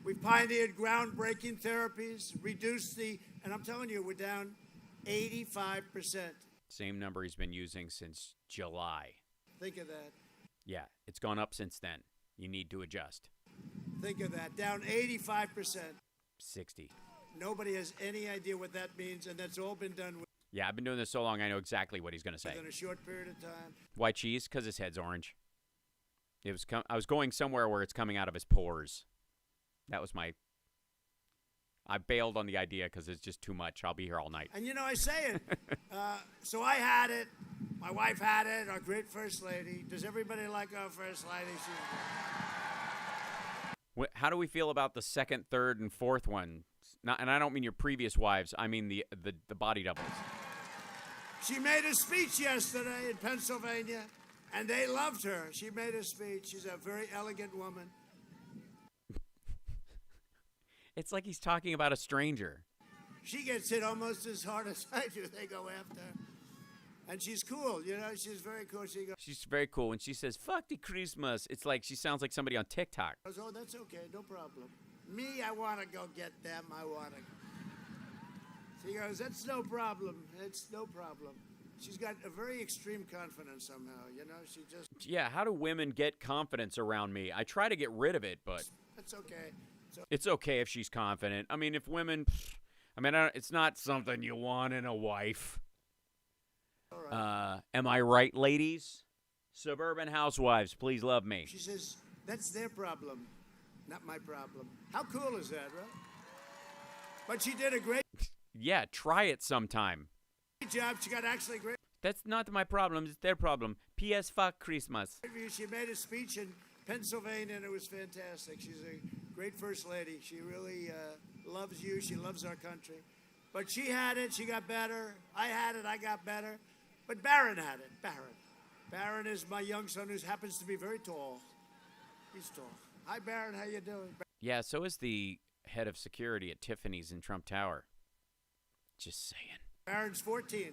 We've pioneered groundbreaking therapies, reduced and I'm telling you, we're down 85%. Same number he's been using since July. Think of that. Yeah, it's gone up since then. You need to adjust. Think of that. Down 85%. 60. Nobody has any idea what that means, and that's all been done Yeah, I've been doing this so long, I know exactly what he's going to say. within a short period of time. Why cheese? Because his head's orange. I was going somewhere where it's coming out of his pores. That was I bailed on the idea because it's just too much. I'll be here all night. And I say it. So I had it. My wife had it. Our great First Lady. Does everybody like our First Lady? How do we feel about the second, third, and fourth one? And I don't mean your previous wives. I mean the body doubles. She made a speech yesterday in Pennsylvania, and they loved her. She made a speech. She's a very elegant woman. It's like he's talking about a stranger. She gets hit almost as hard as I do. They go after her. And she's cool, she's very cool. She's very cool. When she says, fuck the Christmas, it's like she sounds like somebody on TikTok. Oh, that's okay, no problem. Me, I want to go get them. I want to. She goes, that's no problem. It's no problem. She's got a very extreme confidence somehow, you know? She just... Yeah, how do women get confidence around me? I try to get rid of it, but... That's okay. It's okay if she's confident. I mean, if women... it's not something you want in a wife. All right. Am I right, ladies? Suburban housewives, please love me. She says, that's their problem, not my problem. How cool is that, right? But she did a great Yeah, try it sometime. job. She got actually great. That's not my problem. It's their problem. P.S. Fuck Christmas. She made a speech in Pennsylvania, and it was fantastic. She's a great first lady. She really loves you. She loves our country. But she had it. She got better. I had it. I got better. But Barron had it. Barron is my young son who happens to be very tall. He's tall. Hi, Barron. How you doing? Yeah, so is the head of security at Tiffany's in Trump Tower. Just saying. Barron's 14.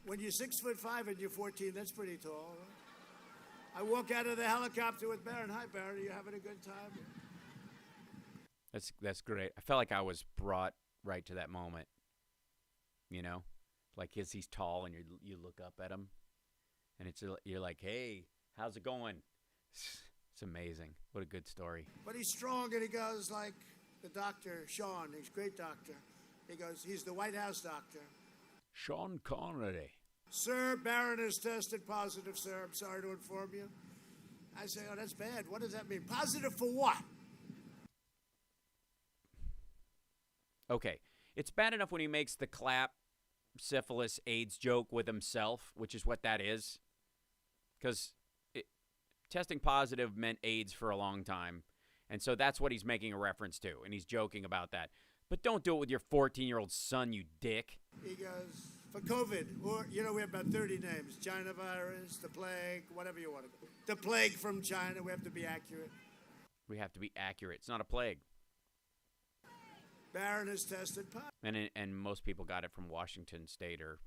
When you're 6'5" and you're 14, that's pretty tall. Right? I walk out of the helicopter with Barron. Hi, Barron. Are you having a good time? That's great. I felt like I was brought right to that moment. You know, like he's tall, and you look up at him, and you're like, hey, how's it going? It's amazing. What a good story. But he's strong, and he goes like the doctor, Sean. He's a great doctor. He goes, he's the White House doctor. Sean Connery. Sir, Barron has tested positive, sir. I'm sorry to inform you. I say, oh, that's bad. What does that mean? Positive for what? Okay, it's bad enough when he makes the clap syphilis AIDS joke with himself, which is what that is. Because testing positive meant AIDS for a long time. And so that's what he's making a reference to. And he's joking about that. But don't do it with your 14-year-old son, you dick. He goes, for COVID, or, you know, we have about 30 names. China virus, the plague, whatever you want to call it. The plague from China, we have to be accurate. We have to be accurate. It's not a plague. Barron has tested And most people got it from Washington State or,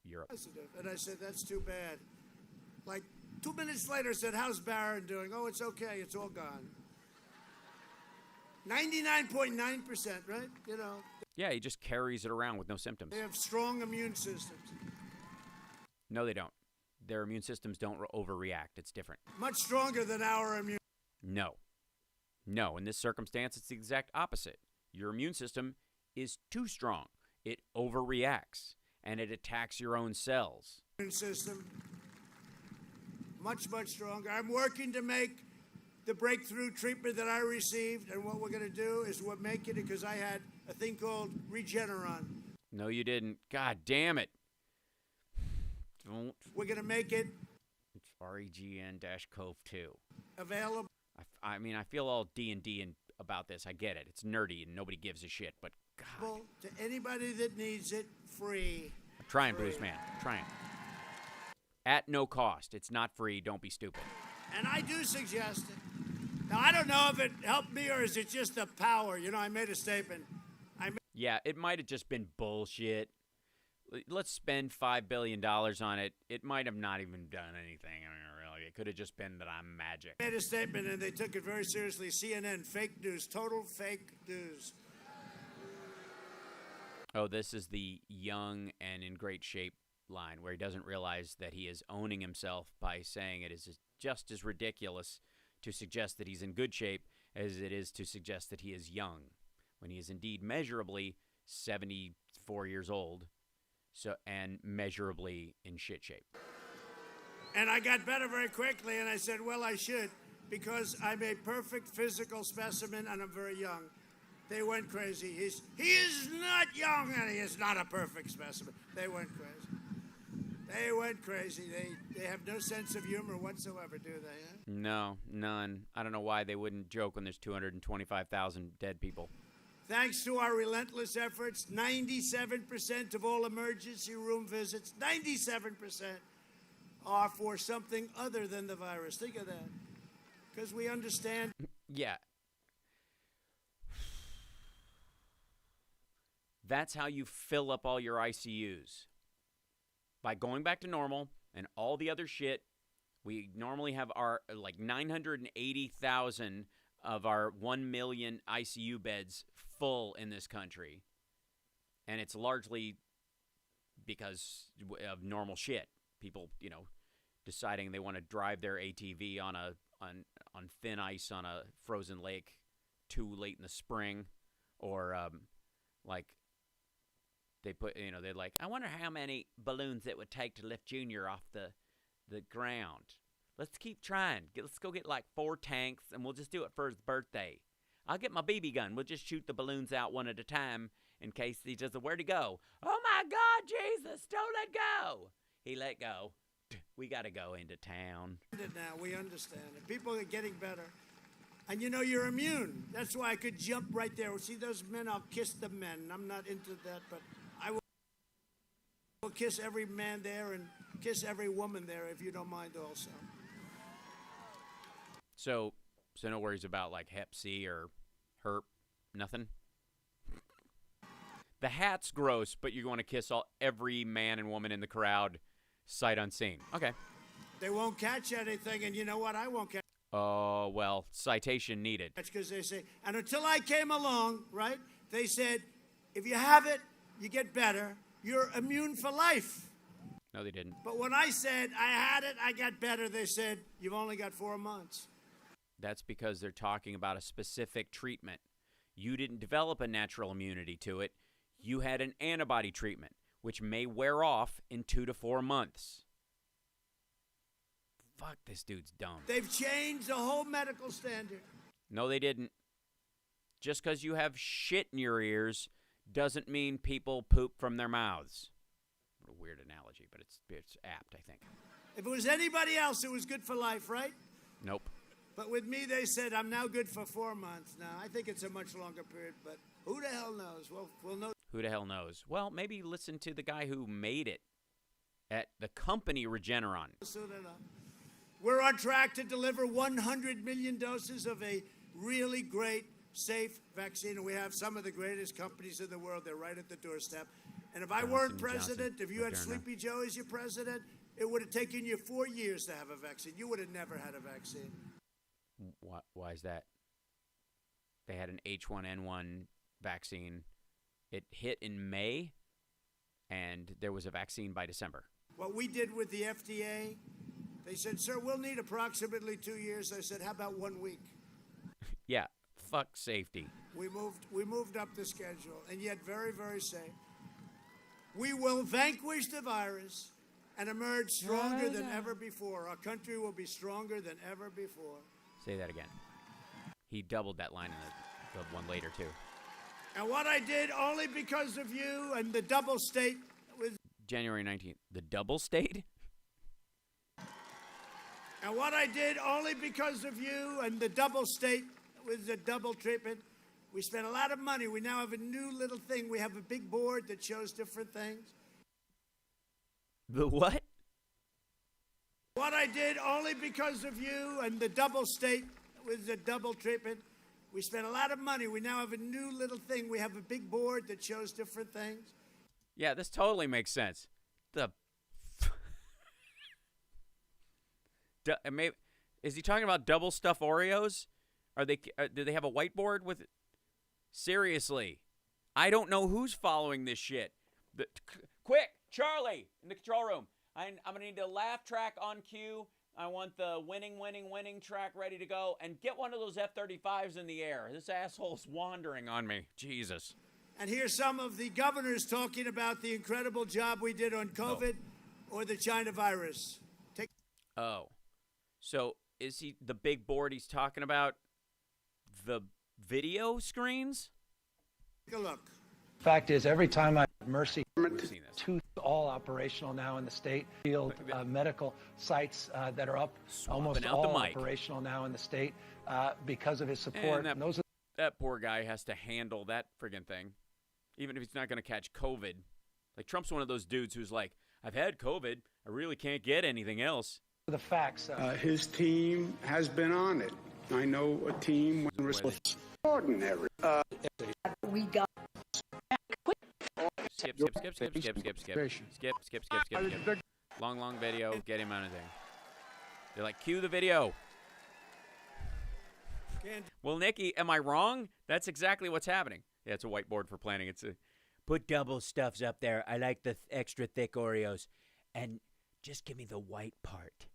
Europe. positive. And I said, that's too bad. Like 2 minutes later, I said, how's Barron doing? Oh, it's okay. It's all gone. 99.9%, right? You know. Yeah, he just carries it around with no symptoms. They have strong immune systems. No, they don't. Their immune systems don't overreact. It's different. Much stronger than our immune. No. In this circumstance, it's the exact opposite. Your immune system is too strong. It overreacts, and it attacks your own cells. Immune system, much, much stronger. I'm working to make the breakthrough treatment that I received, and what we're going to do is we're making it because I had a thing called Regeneron. No, you didn't. God damn it. Don't. We're going to make it. It's REGN-COV2. Available. I mean, I feel all D&D about this. I get it. It's nerdy and nobody gives a shit, but God. To anybody that needs it, free. I'm trying, Bruce, man. I'm trying. At no cost. It's not free. Don't be stupid. And I do suggest it. Now, I don't know if it helped me or is it just the power. You know, I made a statement. Yeah, it might have just been bullshit. Let's spend $5 billion on it. It might have not even done anything. I mean, really. It could have just been that I'm magic. I made a statement, and they took it very seriously. CNN, fake news, total fake news. Oh, this is the young and in great shape line where he doesn't realize that he is owning himself by saying it is just as ridiculous to suggest that he's in good shape as it is to suggest that he is young, when he is indeed measurably 74 years old, and measurably in shit shape. And I got better very quickly, and I said, well, I should, because I'm a perfect physical specimen, and I'm very young. They went crazy. He is not young, and he is not a perfect specimen. They went crazy. They have no sense of humor whatsoever, do they? Huh? No, none. I don't know why they wouldn't joke when there's 225,000 dead people. Thanks to our relentless efforts, 97% of all emergency room visits, 97%, are for something other than the virus. Think of that. Because we understand. Yeah. That's how you fill up all your ICUs. By going back to normal and all the other shit. We normally have our 980,000 of our 1 million ICU beds full in this country. And it's largely because of normal shit. People, deciding they want to drive their ATV on thin ice on a frozen lake too late in the spring, or they put, they're like, I wonder how many balloons it would take to lift Junior off the ground. Let's keep trying. Let's go get like 4 tanks, and we'll just do it for his birthday. I'll get my BB gun. We'll just shoot the balloons out one at a time in case he doesn't. Where'd he go? Oh, my God, Jesus, don't let go. He let go. We got to go into town. Now we understand it. People are getting better. And you're immune. That's why I could jump right there. See those men? I'll kiss the men. I'm not into that, but I will kiss every man there and kiss every woman there, if you don't mind also. So no worries about like Hep C or Herp, nothing? The hat's gross, but you want to kiss every man and woman in the crowd, sight unseen. Okay. They won't catch anything, and you know what? I won't catch. Oh, well, citation needed. That's because they say, and until I came along, right, they said, if you have it, you get better. You're immune for life. No, they didn't. But when I said I had it, I got better, they said, you've only got 4 months. That's because they're talking about a specific treatment. You didn't develop a natural immunity to it. You had an antibody treatment, which may wear off in 2 to 4 months. Fuck, this dude's dumb. They've changed the whole medical standard. No, they didn't. Just because you have shit in your ears doesn't mean people poop from their mouths. What a weird analogy, but it's apt, I think. If it was anybody else, it was good for life, right? Nope. But with me, they said I'm now good for 4 months. Now, I think it's a much longer period, but who the hell knows? We'll know. Who the hell knows? Well, maybe listen to the guy who made it at the company Regeneron. Soon enough. We're on track to deliver 100 million doses of a really great, safe vaccine, and we have some of the greatest companies in the world. They're right at the doorstep. And if I weren't president, if you had Sleepy Joe as your president, it would have taken you 4 years to have a vaccine. You would have never had a vaccine. Why is that? They had an H1N1 vaccine. It hit in May, and there was a vaccine by December. What we did with the FDA, they said, sir, we'll need approximately 2 years. I said, how about 1 week? Yeah, fuck safety. We moved up the schedule, and yet very, very safe. We will vanquish the virus and emerge stronger than ever before. Our country will be stronger than ever before. Say that again. He doubled that line in the one later, too. And what I did only because of you and the double state with January 19th. The double state? And what I did only because of you and the double state with the double treatment. We spent a lot of money. We now have a new little thing. We have a big board that shows different things. The what? What I did only because of you and the double state with the double treatment. We spent a lot of money. We now have a new little thing. We have a big board that shows different things. Yeah, this totally makes sense. Is he talking about double stuffed Oreos? Do they have a whiteboard with it? Seriously, I don't know who's following this shit. Quick, Charlie, in the control room. I'm gonna need a laugh track on cue. I want the winning track ready to go, and get one of those F-35s in the air. This asshole's wandering on me. Jesus. And here's some of the governors talking about the incredible job we did on COVID or the China virus. So is he the big board he's talking about? The video screens? Take a look. Fact is, every time I have Mercy, Seen this. two all operational now in the state. Field medical sites that are up, almost all operational now in the state because of his support. And that poor guy has to handle that friggin' thing, even if he's not going to catch COVID. Like, Trump's one of those dudes who's like, I've had COVID. I really can't get anything else. The facts. His team has been on it. I know a team when extraordinary. We got Skip. Long video. Get him on a thing. They're like, cue the video. Well, Nikki, am I wrong? That's exactly what's happening. Yeah, it's a whiteboard for planning. It's a put double stuffs up there. I like the extra thick Oreos. And just give me the white part.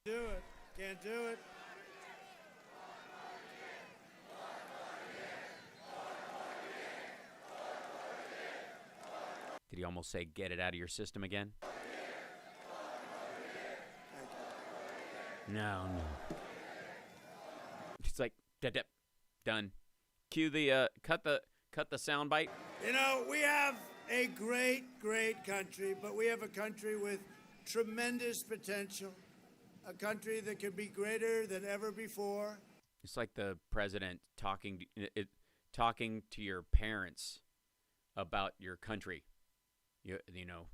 Do it. Can't do it. Did he almost say get it out of your system again? No. It's like done. Cue the cut the sound bite. You know, we have a great country, but we have a country with tremendous potential, a country that can be greater than ever before. It's like the president talking to your parents about your country. You know,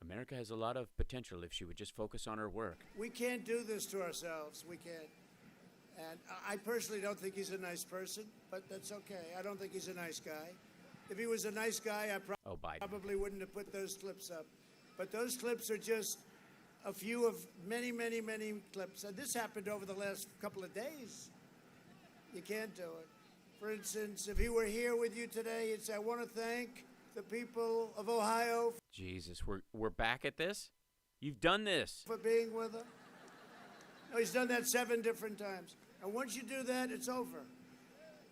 America has a lot of potential if she would just focus on her work. We can't do this to ourselves. We can't. And I personally don't think he's a nice person, but that's okay. I don't think he's a nice guy. If he was a nice guy, I probably wouldn't have put those clips up. But those clips are just a few of many clips. And this happened over the last couple of days. You can't do it. For instance, if he were here with you today, he'd say, I want to thank the people of Ohio. Jesus, we're back at this? You've done this. For being with him. No, he's done that 7 different times. And once you do that, it's over.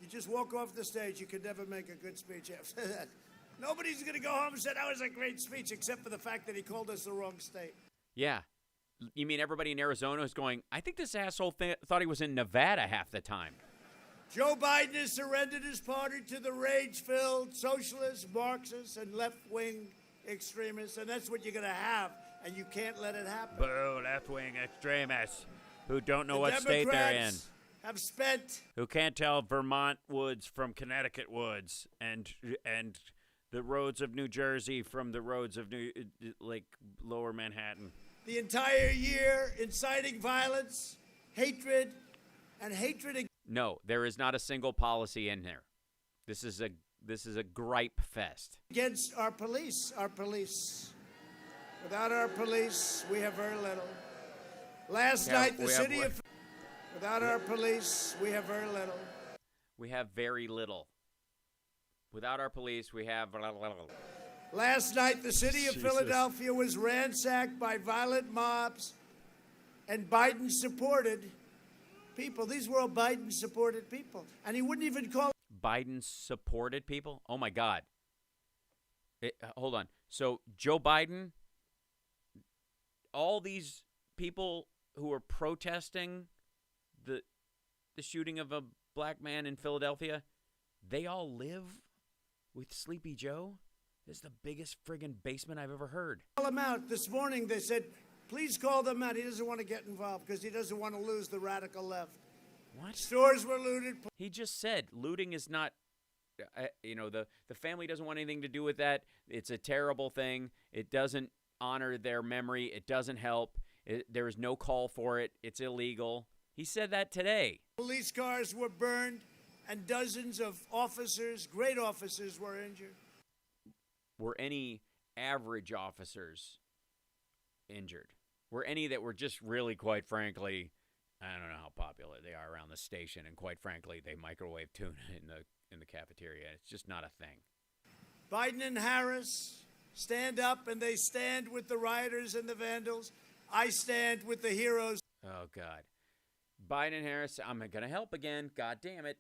You just walk off the stage. You can never make a good speech after that. Nobody's going to go home and say, that was a great speech, except for the fact that he called us the wrong state. Yeah. You mean everybody in Arizona is going, I think this asshole thought he was in Nevada half the time. Joe Biden has surrendered his party to the rage-filled socialists, Marxists, and left-wing extremists, and that's what you're going to have, and you can't let it happen. Boo, left-wing extremists who don't know what state they're in. Have spent. Who can't tell Vermont woods from Connecticut woods, and the roads of New Jersey from the roads of Lower Manhattan. The entire year inciting violence, hatred, and hatred. No, there is not a single policy in there. This is a gripe fest. Against our police. Without our police, we have very little. Without our police, we have very little. We have very little. Without our police, we have little. Last night, the city of Philadelphia was ransacked by violent mobs and Biden-supported people. These were all Biden-supported people. And he wouldn't even call Biden-supported people? Oh, my God. Hold on. So Joe Biden, all these people who are protesting the shooting of a black man in Philadelphia, they all live with Sleepy Joe? This is the biggest friggin' basement I've ever heard. Call him out. This morning they said, please call them out. He doesn't want to get involved because he doesn't want to lose the radical left. What? Stores were looted. He just said looting is not, the family doesn't want anything to do with that. It's a terrible thing. It doesn't honor their memory. It doesn't help. There is no call for it. It's illegal. He said that today. Police cars were burned and dozens of officers, great officers, were injured. Were any average officers injured? Were any that were just really, quite frankly, I don't know how popular they are around the station, and quite frankly, they microwave tuna in the cafeteria. It's just not a thing. Biden and Harris stand up, and they stand with the rioters and the vandals. I stand with the heroes. Oh, God. Biden and Harris, I'm going to help again. God damn it.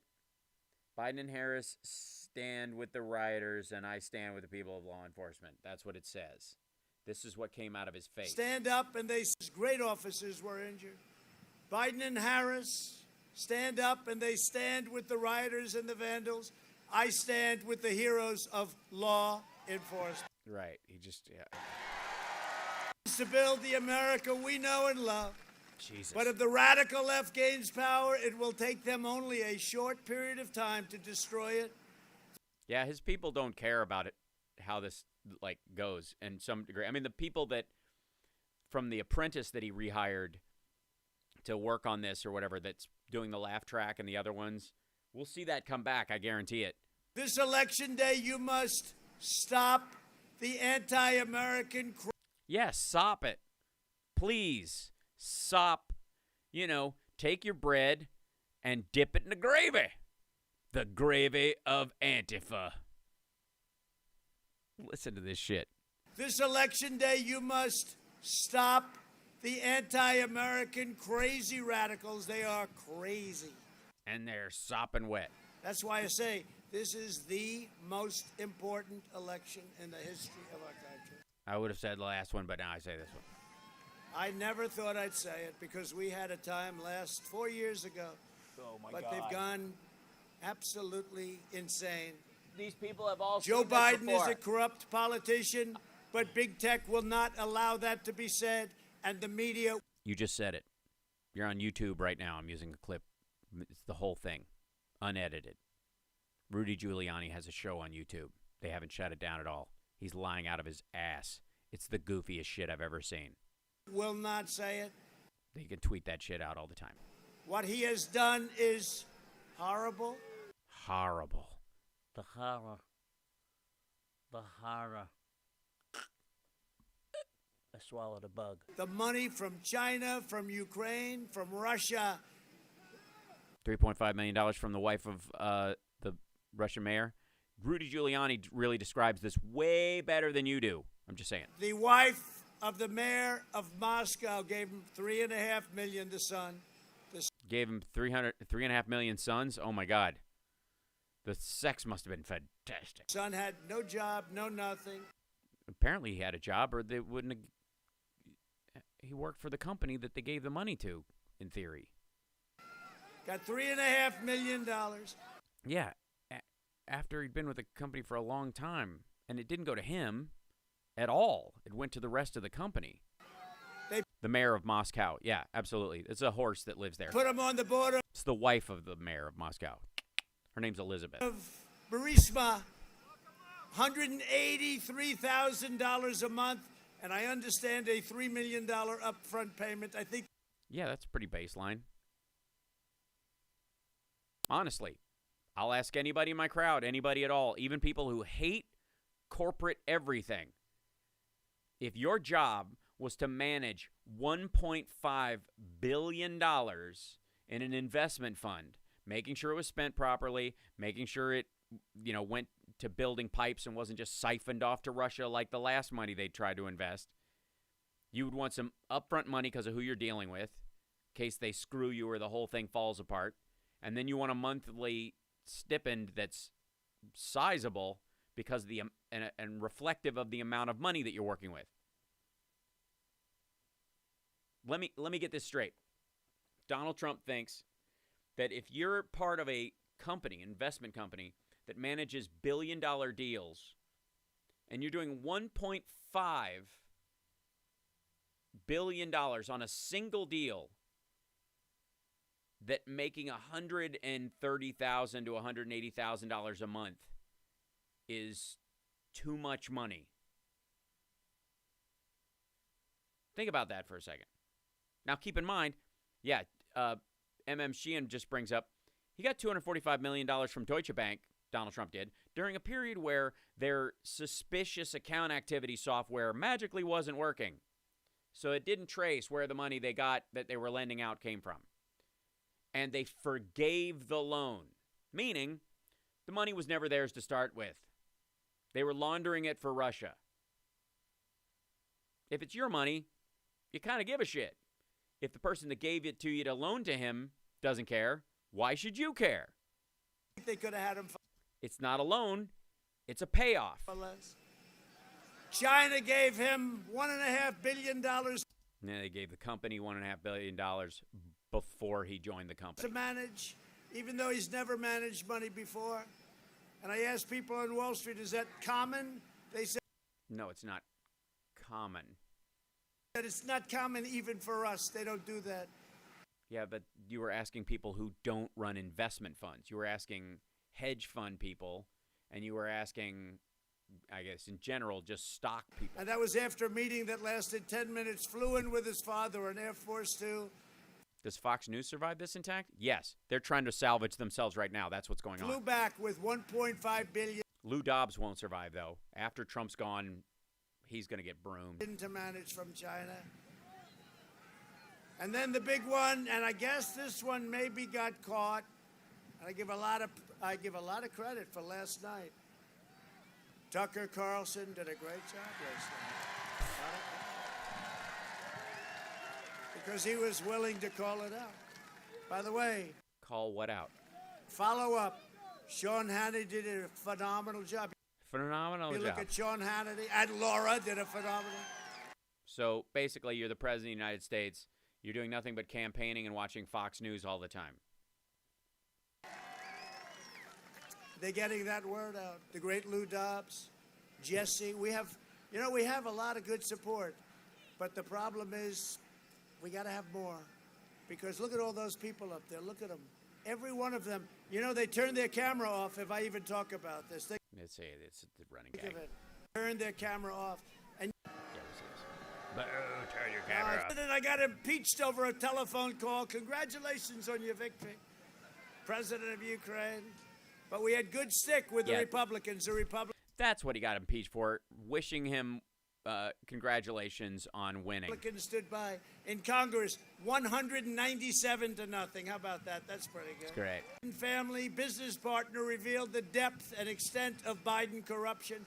Biden and Harris stand with the rioters, and I stand with the people of law enforcement. That's what it says. This is what came out of his face. Stand up, and great officers were injured. Biden and Harris stand up, and they stand with the rioters and the vandals. I stand with the heroes of law enforcement. Right. He just, yeah. To build the America we know and love. Jesus. But if the radical left gains power, it will take them only a short period of time to destroy it. Yeah, his people don't care about it, how this goes in some degree. I mean, the people that from The Apprentice that he rehired to work on this or whatever, that's doing the laugh track and the other ones, we'll see that come back. I guarantee it. This election day, you must stop the anti-American. Yes, stop it. Please stop, take your bread and dip it in the gravy. The gravy of Antifa. Listen to this shit. This election day, you must stop the anti-American crazy radicals. They are crazy. And they're sopping wet. That's why I say this is the most important election in the history of our country. I would have said the last one, but now I say this one. I never thought I'd say it because we had a time last 4 years ago. Oh, my but God. they've gone absolutely insane. These people have all Joe Biden is a corrupt politician, but big tech will not allow that to be said, and the media... You just said it. You're on YouTube right now. I'm using a clip. It's the whole thing, unedited. Rudy Giuliani has a show on YouTube. They haven't shut it down at all. He's lying out of his ass. It's the goofiest shit I've ever seen. Will not say it. They can tweet that shit out all the time. What he has done is horrible. Horrible. The horror. The horror. I swallowed a bug. The money from China, from Ukraine, from Russia. $3.5 million from the wife of the Russian mayor. Rudy Giuliani really describes this way better than you do. I'm just saying. The wife of the mayor of Moscow gave him $3.5 million, the son. Gave him 3.5 million sons? Oh, my God. The sex must have been fantastic. Son had no job, no nothing. Apparently he had a job, or they wouldn't have... He worked for the company that they gave the money to, in theory. Got $3.5 million. Yeah, after he'd been with the company for a long time. And it didn't go to him at all. It went to the rest of the company. The mayor of Moscow. Yeah, absolutely. It's a horse that lives there. Put him on the border. It's the wife of the mayor of Moscow. Her name's Elizabeth. Of Burisma, $183,000 a month, and I understand a $3 million upfront payment. I think. Yeah, that's pretty baseline. Honestly, I'll ask anybody in my crowd, anybody at all, even people who hate corporate everything. If your job was to manage $1.5 billion in an investment fund, making sure it was spent properly, making sure it, went to building pipes and wasn't just siphoned off to Russia like the last money they tried to invest, you would want some upfront money because of who you're dealing with, in case they screw you or the whole thing falls apart. And then you want a monthly stipend that's sizable because and reflective of the amount of money that you're working with. Let me get this straight. Donald Trump thinks that if you're part of a company, investment company, that manages billion-dollar deals, and you're doing $1.5 billion on a single deal, that making $130,000 to $180,000 a month is too much money. Think about that for a second. Now, keep in mind, Sheehan just brings up, he got $245 million from Deutsche Bank, Donald Trump did, during a period where their suspicious account activity software magically wasn't working. So it didn't trace where the money they got that they were lending out came from. And they forgave the loan, meaning the money was never theirs to start with. They were laundering it for Russia. If it's your money, you kind of give a shit. If the person that gave it to you to loan to him doesn't care, why should you care? They could have had him. It's not a loan. It's a payoff. China gave him $1.5 billion. And they gave the company $1.5 billion before he joined the company. To manage, even though he's never managed money before. And I asked people on Wall Street, is that common? They said, no, it's not common. It's not common even for us. They don't do that. Yeah, but you were asking people who don't run investment funds. You were asking hedge fund people, and you were asking, I guess, in general, just stock people. And that was after a meeting that lasted 10 minutes, flew in with his father, an Air Force II. Does Fox News survive this intact? Yes. They're trying to salvage themselves right now. That's what's going on. Flew back with $1.5 billion. Lou Dobbs won't survive, though. After Trump's gone, he's going to get broomed. To manage from China. And then the big one, and I guess this one maybe got caught. And I give a lot of credit for last night. Tucker Carlson did a great job last night. Because he was willing to call it out. By the way, Call what out? follow up. Sean Hannity did a phenomenal job. Phenomenal You job. look at Sean Hannity, and Laura did a phenomenal. So basically, you're the president of the United States. You're doing nothing but campaigning and watching Fox News all the time. They're getting that word out. The great Lou Dobbs, Jesse. We have a lot of good support. But the problem is we got to have more. Because look at all those people up there. Look at them. Every one of them. They turn their camera off if I even talk about this. They It's the running think gag. of it. Turn their camera off. And Boo, turn your camera off. I got impeached over a telephone call. Congratulations on your victory, President of Ukraine. But we had good stick with the Republicans. That's what he got impeached for. Wishing him congratulations on winning. Republicans stood by in Congress, 197-0. How about that? That's pretty good. It's great. Family business partner revealed the depth and extent of Biden corruption.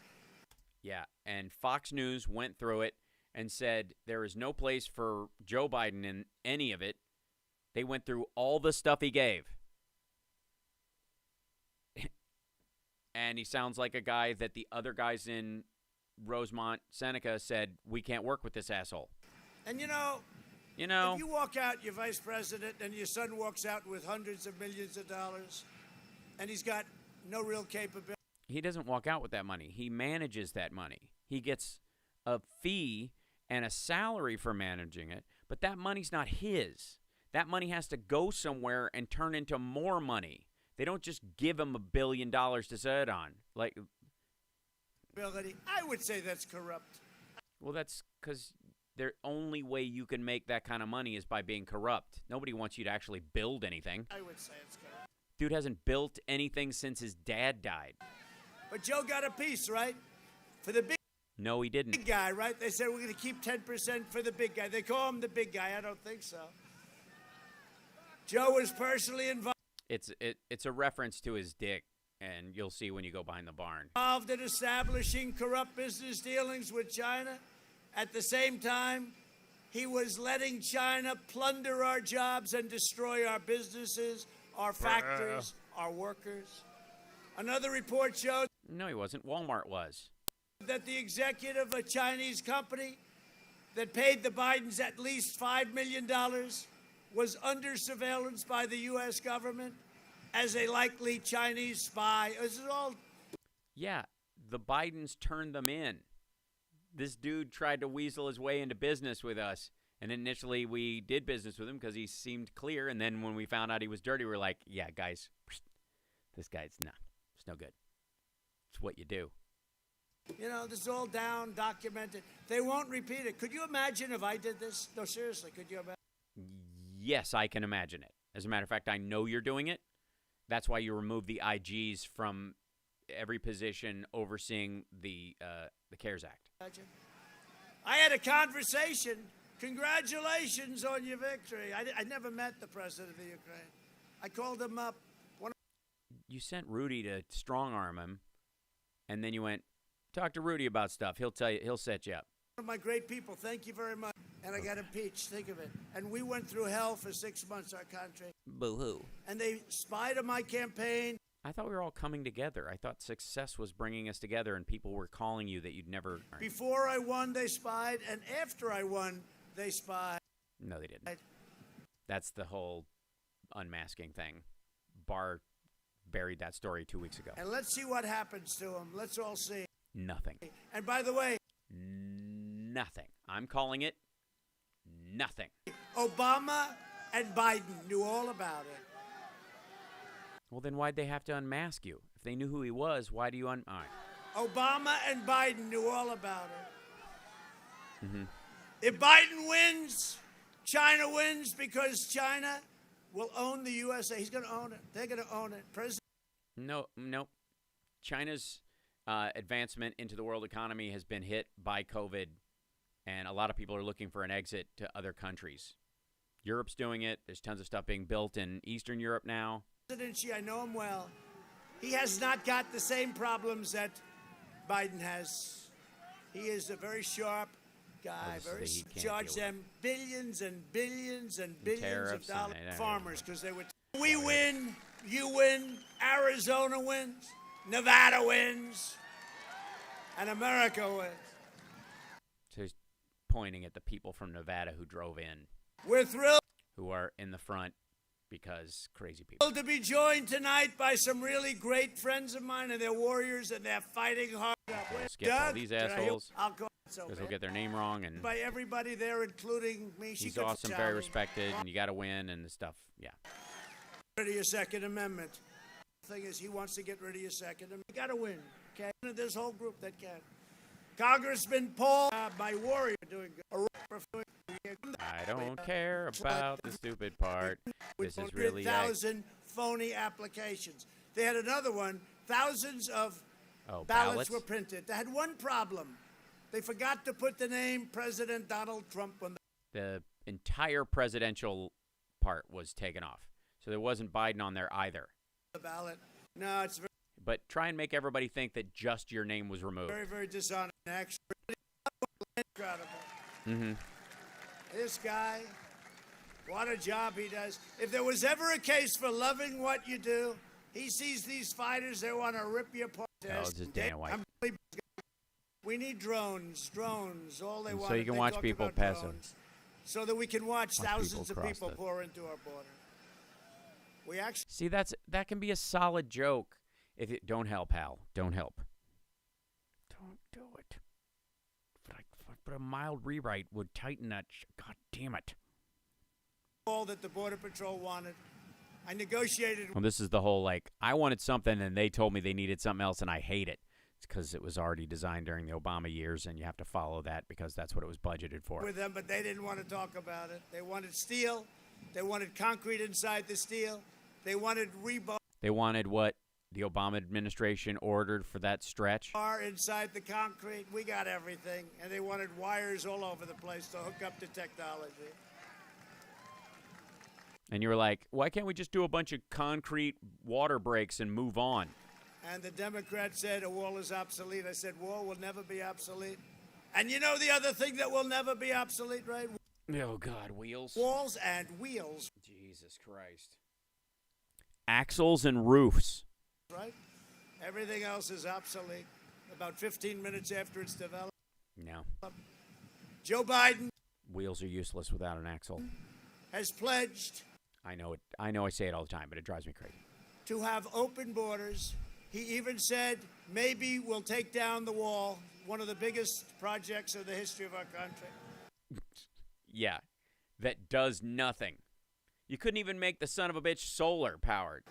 Yeah, and Fox News went through it and said there is no place for Joe Biden in any of it. They went through all the stuff he gave. And he sounds like a guy that the other guys in Rosemont, Seneca said, we can't work with this asshole. And if you walk out, your vice president, and your son walks out with hundreds of millions of dollars, and he's got no real capability. He doesn't walk out with that money. He manages that money. He gets a fee and a salary for managing it, but that money's not his. That money has to go somewhere and turn into more money. They don't just give him $1 billion to sit on. I would say that's corrupt. Well, that's because the only way you can make that kind of money is by being corrupt. Nobody wants you to actually build anything. I would say it's corrupt. Dude hasn't built anything since his dad died. But Joe got a piece, right? For the big No, he didn't. guy, right? They said we're going to keep 10% for the big guy. They call him the big guy. I don't think so. Joe was personally involved. It's a reference to his dick, and you'll see when you go behind the barn. Involved in establishing corrupt business dealings with China. At the same time, he was letting China plunder our jobs and destroy our businesses, our factories, our workers. Another report showed No, he wasn't. Walmart was. that the executive of a Chinese company that paid the Bidens at least $5 million was under surveillance by the U.S. government as a likely Chinese spy. This is all. Yeah, the Bidens turned them in. This dude tried to weasel his way into business with us, and initially we did business with him because he seemed clear, and then when we found out he was dirty, we were like, yeah, guys, this guy's it's no good. It's what you do. This is all down, documented. They won't repeat it. Could you imagine if I did this? No, seriously, could you imagine? Yes, I can imagine it. As a matter of fact, I know you're doing it. That's why you remove the IGs from every position overseeing the CARES Act. I had a conversation. Congratulations on your victory. I never met the president of the Ukraine. I called him up. You sent Rudy to strong-arm him, and then you went, talk to Rudy about stuff. He'll tell you. He'll set you up. One of my great people. Thank you very much. And I got impeached. Think of it. And we went through hell for 6 months, our country. Boo-hoo. And they spied on my campaign. I thought we were all coming together. I thought success was bringing us together, and people were calling you that you'd never. Before I won, they spied. And after I won, they spied. No, they didn't. That's the whole unmasking thing. Barr buried that story 2 weeks ago. And let's see what happens to him. Let's all see. Nothing. And by the way, nothing. I'm calling it nothing. Obama and Biden knew all about it. Well, then why'd they have to unmask you? If they knew who he was, why do you all right. Obama and Biden knew all about it. Mm-hmm. If Biden wins, China wins because China will own the USA. He's going to own it. They're going to own it. No. China's advancement into the world economy has been hit by COVID, and a lot of people are looking for an exit to other countries. Europe's doing it. There's tons of stuff being built in Eastern Europe now. I know him well. He has not got the same problems that Biden has. He is a very sharp guy, very charge them billions and billions and billions of dollars farmers because they would. We win, you win, Arizona wins, Nevada wins, and America wins. So he's pointing at the people from Nevada who drove in. We're thrilled. Who are in the front because crazy people. To be joined tonight by some really great friends of mine, and they're warriors, and they're fighting hard. Skip all these assholes because they'll get their name wrong. And by everybody there, including me. He's awesome, very respected, and you got to win and the stuff. Yeah. Rid of your Second Amendment. The thing is, he wants to get rid of your Second Amendment. You got to win. Okay, this whole group that can. Congressman Paul, my warrior, doing good. I don't care about the stupid part. This is really 100,000 phony applications. They had another one. Thousands of ballots were printed. They had one problem. They forgot to put the name President Donald Trump on the entire presidential part was taken off. So there wasn't Biden on there either. The ballot. No, it's very, but try and make everybody think that just your name was removed. Very, very dishonest. Actually, incredible. Mm-hmm. This guy, what a job he does. If there was ever a case for loving what you do, he sees these fighters, they want to rip you apart. Oh, it's just Dan White. We need drones. All they want. So you can watch people pass them. So that we can watch thousands of people pour into our border. We actually see that can be a solid joke. If it don't help, Hal, don't help. Don't do it. But a mild rewrite would tighten that. God damn it. All that the Border Patrol wanted. I negotiated. Well, this is the whole I wanted something and they told me they needed something else and I hate it. It's because it was already designed during the Obama years and you have to follow that because that's what it was budgeted for. With them, but they didn't want to talk about it. They wanted steel. They wanted concrete inside the steel. They wanted rebar. They wanted what the Obama administration ordered for that stretch. Inside the concrete, we got everything. And they wanted wires all over the place to hook up to technology. And you were like, why can't we just do a bunch of concrete water breaks and move on? And the Democrats said a wall is obsolete. I said, wall will never be obsolete. And you know the other thing that will never be obsolete, right? Oh, God, wheels. Walls and wheels. Jesus Christ. Axles and roofs. Right? Everything else is obsolete. About 15 minutes after it's developed. No. Joe Biden. Wheels are useless without an axle. Has pledged. I know it. I know I say it all the time, but it drives me crazy. To have open borders. He even said maybe we'll take down the wall. One of the biggest projects of the history of our country. Yeah. That does nothing. You couldn't even make the son of a bitch solar powered.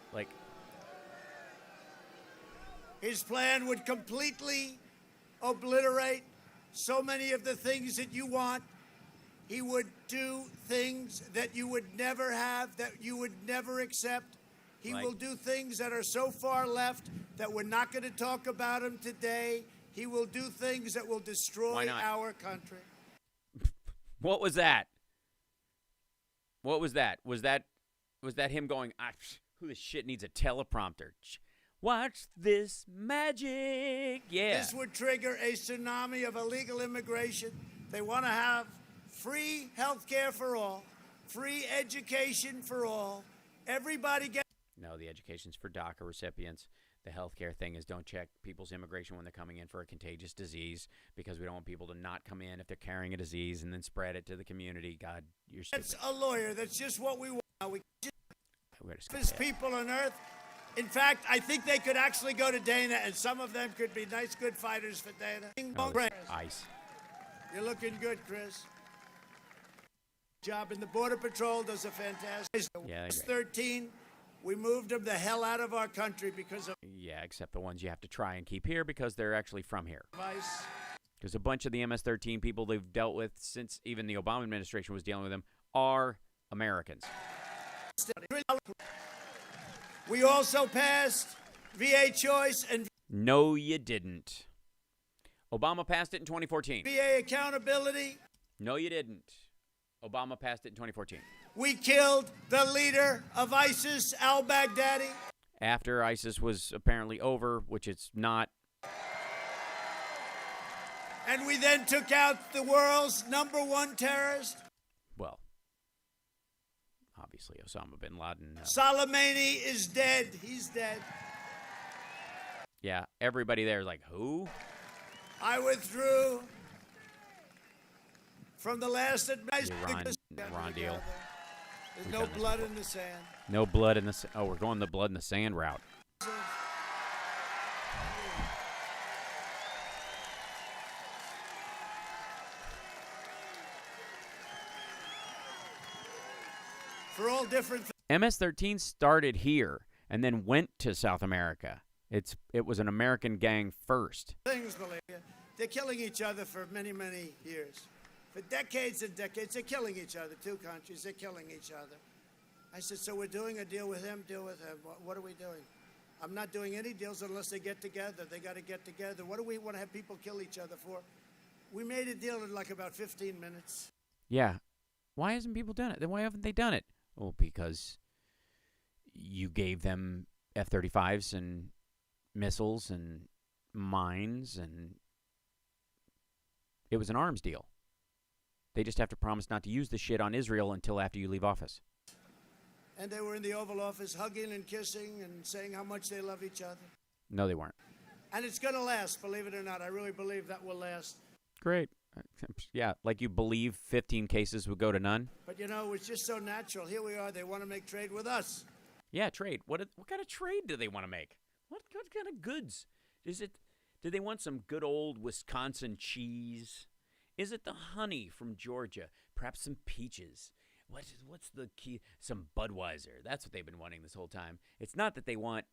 His plan would completely obliterate so many of the things that you want. He would do things that you would never have, that you would never accept. He will do things that are so far left that we're not going to talk about him today. He will do things that will destroy our country. What was that? What was that? Was that him going, who the shit needs a teleprompter? Watch this magic. Yeah. This would trigger a tsunami of illegal immigration. They want to have free health care for all, free education for all. Everybody gets. No, the education's for DACA recipients. The healthcare thing is don't check people's immigration when they're coming in for a contagious disease because we don't want people to not come in if they're carrying a disease and then spread it to the community. God, you're stupid. That's a lawyer. That's just what we want. We just people on earth. In fact, I think they could actually go to Dana, and some of them could be nice, good fighters for Dana. Oh, ice. You're looking good, Chris. Job in the Border Patrol does a fantastic. Yeah, 13. We moved them the hell out of our country because of. Yeah, except the ones you have to try and keep here because they're actually from here. Vice. Because a bunch of the MS-13 people they've dealt with since even the Obama administration was dealing with them are Americans. We also passed VA choice and. No, you didn't. Obama passed it in 2014. VA accountability. No, you didn't. Obama passed it in 2014. We killed the leader of ISIS, al-Baghdadi. After ISIS was apparently over, which it's not. And we then took out the world's #1 terrorist. Well, obviously Osama bin Laden. Soleimani is dead. He's dead. Yeah, everybody there is like, who? I withdrew from the last Iran deal. There's no blood in the sand. No blood in the Oh, we're going the blood in the sand route. For all different MS-13 started here and then went to South America. It was an American gang first. things, believe you. They're killing each other for many, many years. For decades and decades, they're killing each other. Two countries, they're killing each other. I said, so we're doing a deal with him, deal with him. What are we doing? I'm not doing any deals unless they get together. They got to get together. What do we want to have people kill each other for? We made a deal in like about 15 minutes. Yeah. Why hasn't people done it? Then why haven't they done it? Well, because you gave them F-35s and missiles and mines, and it was an arms deal. They just have to promise not to use the shit on Israel until after you leave office. And they were in the Oval Office hugging and kissing and saying how much they love each other. No, they weren't. And it's going to last, believe it or not. I really believe that will last. Great. Yeah, like you believe 15 cases would go to none? But, you know, it's just so natural. Here we are. They want to make trade with us. Yeah, trade. What kind of trade do they want to make? What kind of goods? Do they want some good old Wisconsin cheese? Is it the honey from Georgia? Perhaps some peaches? What's the key? Some Budweiser. That's what they've been wanting this whole time. It's not that they want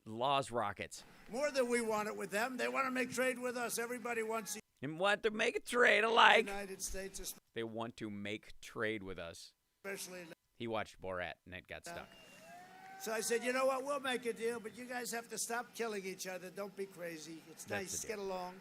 Laws rockets. More than we want it with them. They want to make trade with us. Everybody wants And want to make a trade alike. the United States, They want to make trade with us. especially. He watched Borat and it got stuck. So I said, you know what? We'll make a deal, but you guys have to stop killing each other. Don't be crazy. It's That's nice. the Get deal. along.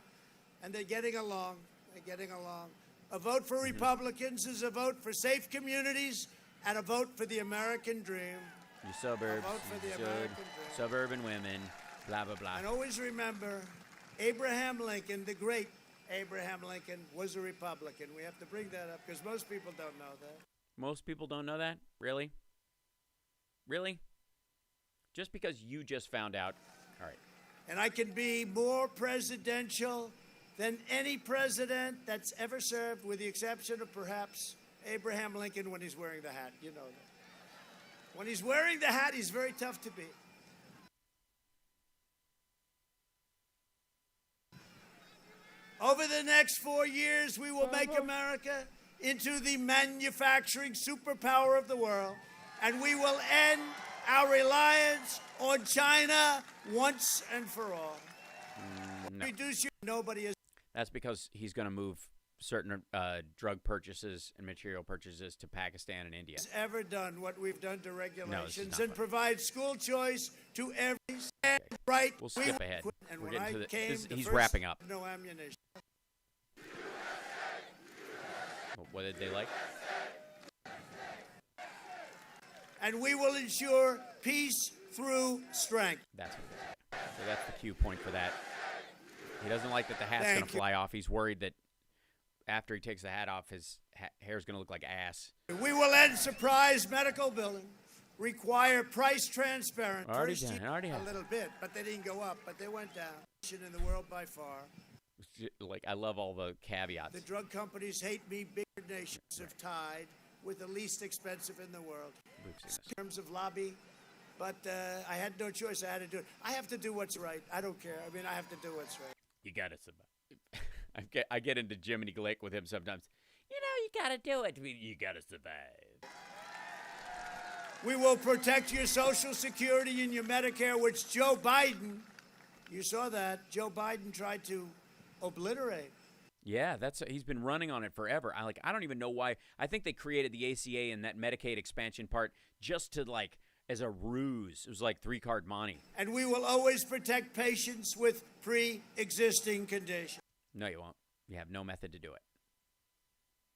And they're getting along. They're getting along. A vote for Republicans is a vote for safe communities and a vote for the American dream. Your suburbs, vote for the you American should, dream. suburban women, blah, blah, blah. And always remember, Abraham Lincoln, the great Abraham Lincoln, was a Republican. We have to bring that up because most people don't know that. Most people don't know that? Really? Really? Just because you just found out. All right. And I can be more presidential than any president that's ever served, with the exception of perhaps Abraham Lincoln when he's wearing the hat. You know that. When he's wearing the hat, he's very tough to beat. Over the next 4 years, we will make America into the manufacturing superpower of the world, and we will end our reliance on China once and for all. No. Reduce your nobody is. That's because he's going to move certain drug purchases and material purchases to Pakistan and India. Ever done what we've done to regulations not and what- provide school choice to every right. We'll skip ahead. And We're when getting I to the. came, the He's first, wrapping up. No ammunition. What did they like? And we will ensure peace through strength. That's what they like. So that's the cue point for that. He doesn't like that the hat's Thank going to you. fly off. He's worried that after he takes the hat off, his hair's going to look like ass. We will end surprise medical billing. Require price transparency. Already First, done. Already a have. little bit, but they didn't go up, but they went down. In the world by far. Like, I love all the caveats. The drug companies hate me. Bigger nations have tied with the least expensive in the world. We've seen this. In terms of lobby, but I had no choice. I had to do it. I have to do what's right. I don't care. I mean, I have to do what's right. You got to survive. I get into Jiminy Glick with him sometimes. You know, you got to do it. You got to survive. We will protect your Social Security and your Medicare, which Joe Biden, you saw that, Joe Biden tried to obliterate. Yeah, he's been running on it forever. I don't even know why. I think they created the ACA and that Medicaid expansion part just to as a ruse. It was like 3-card money. And we will always protect patients with pre-existing conditions. No, you won't. You have no method to do it.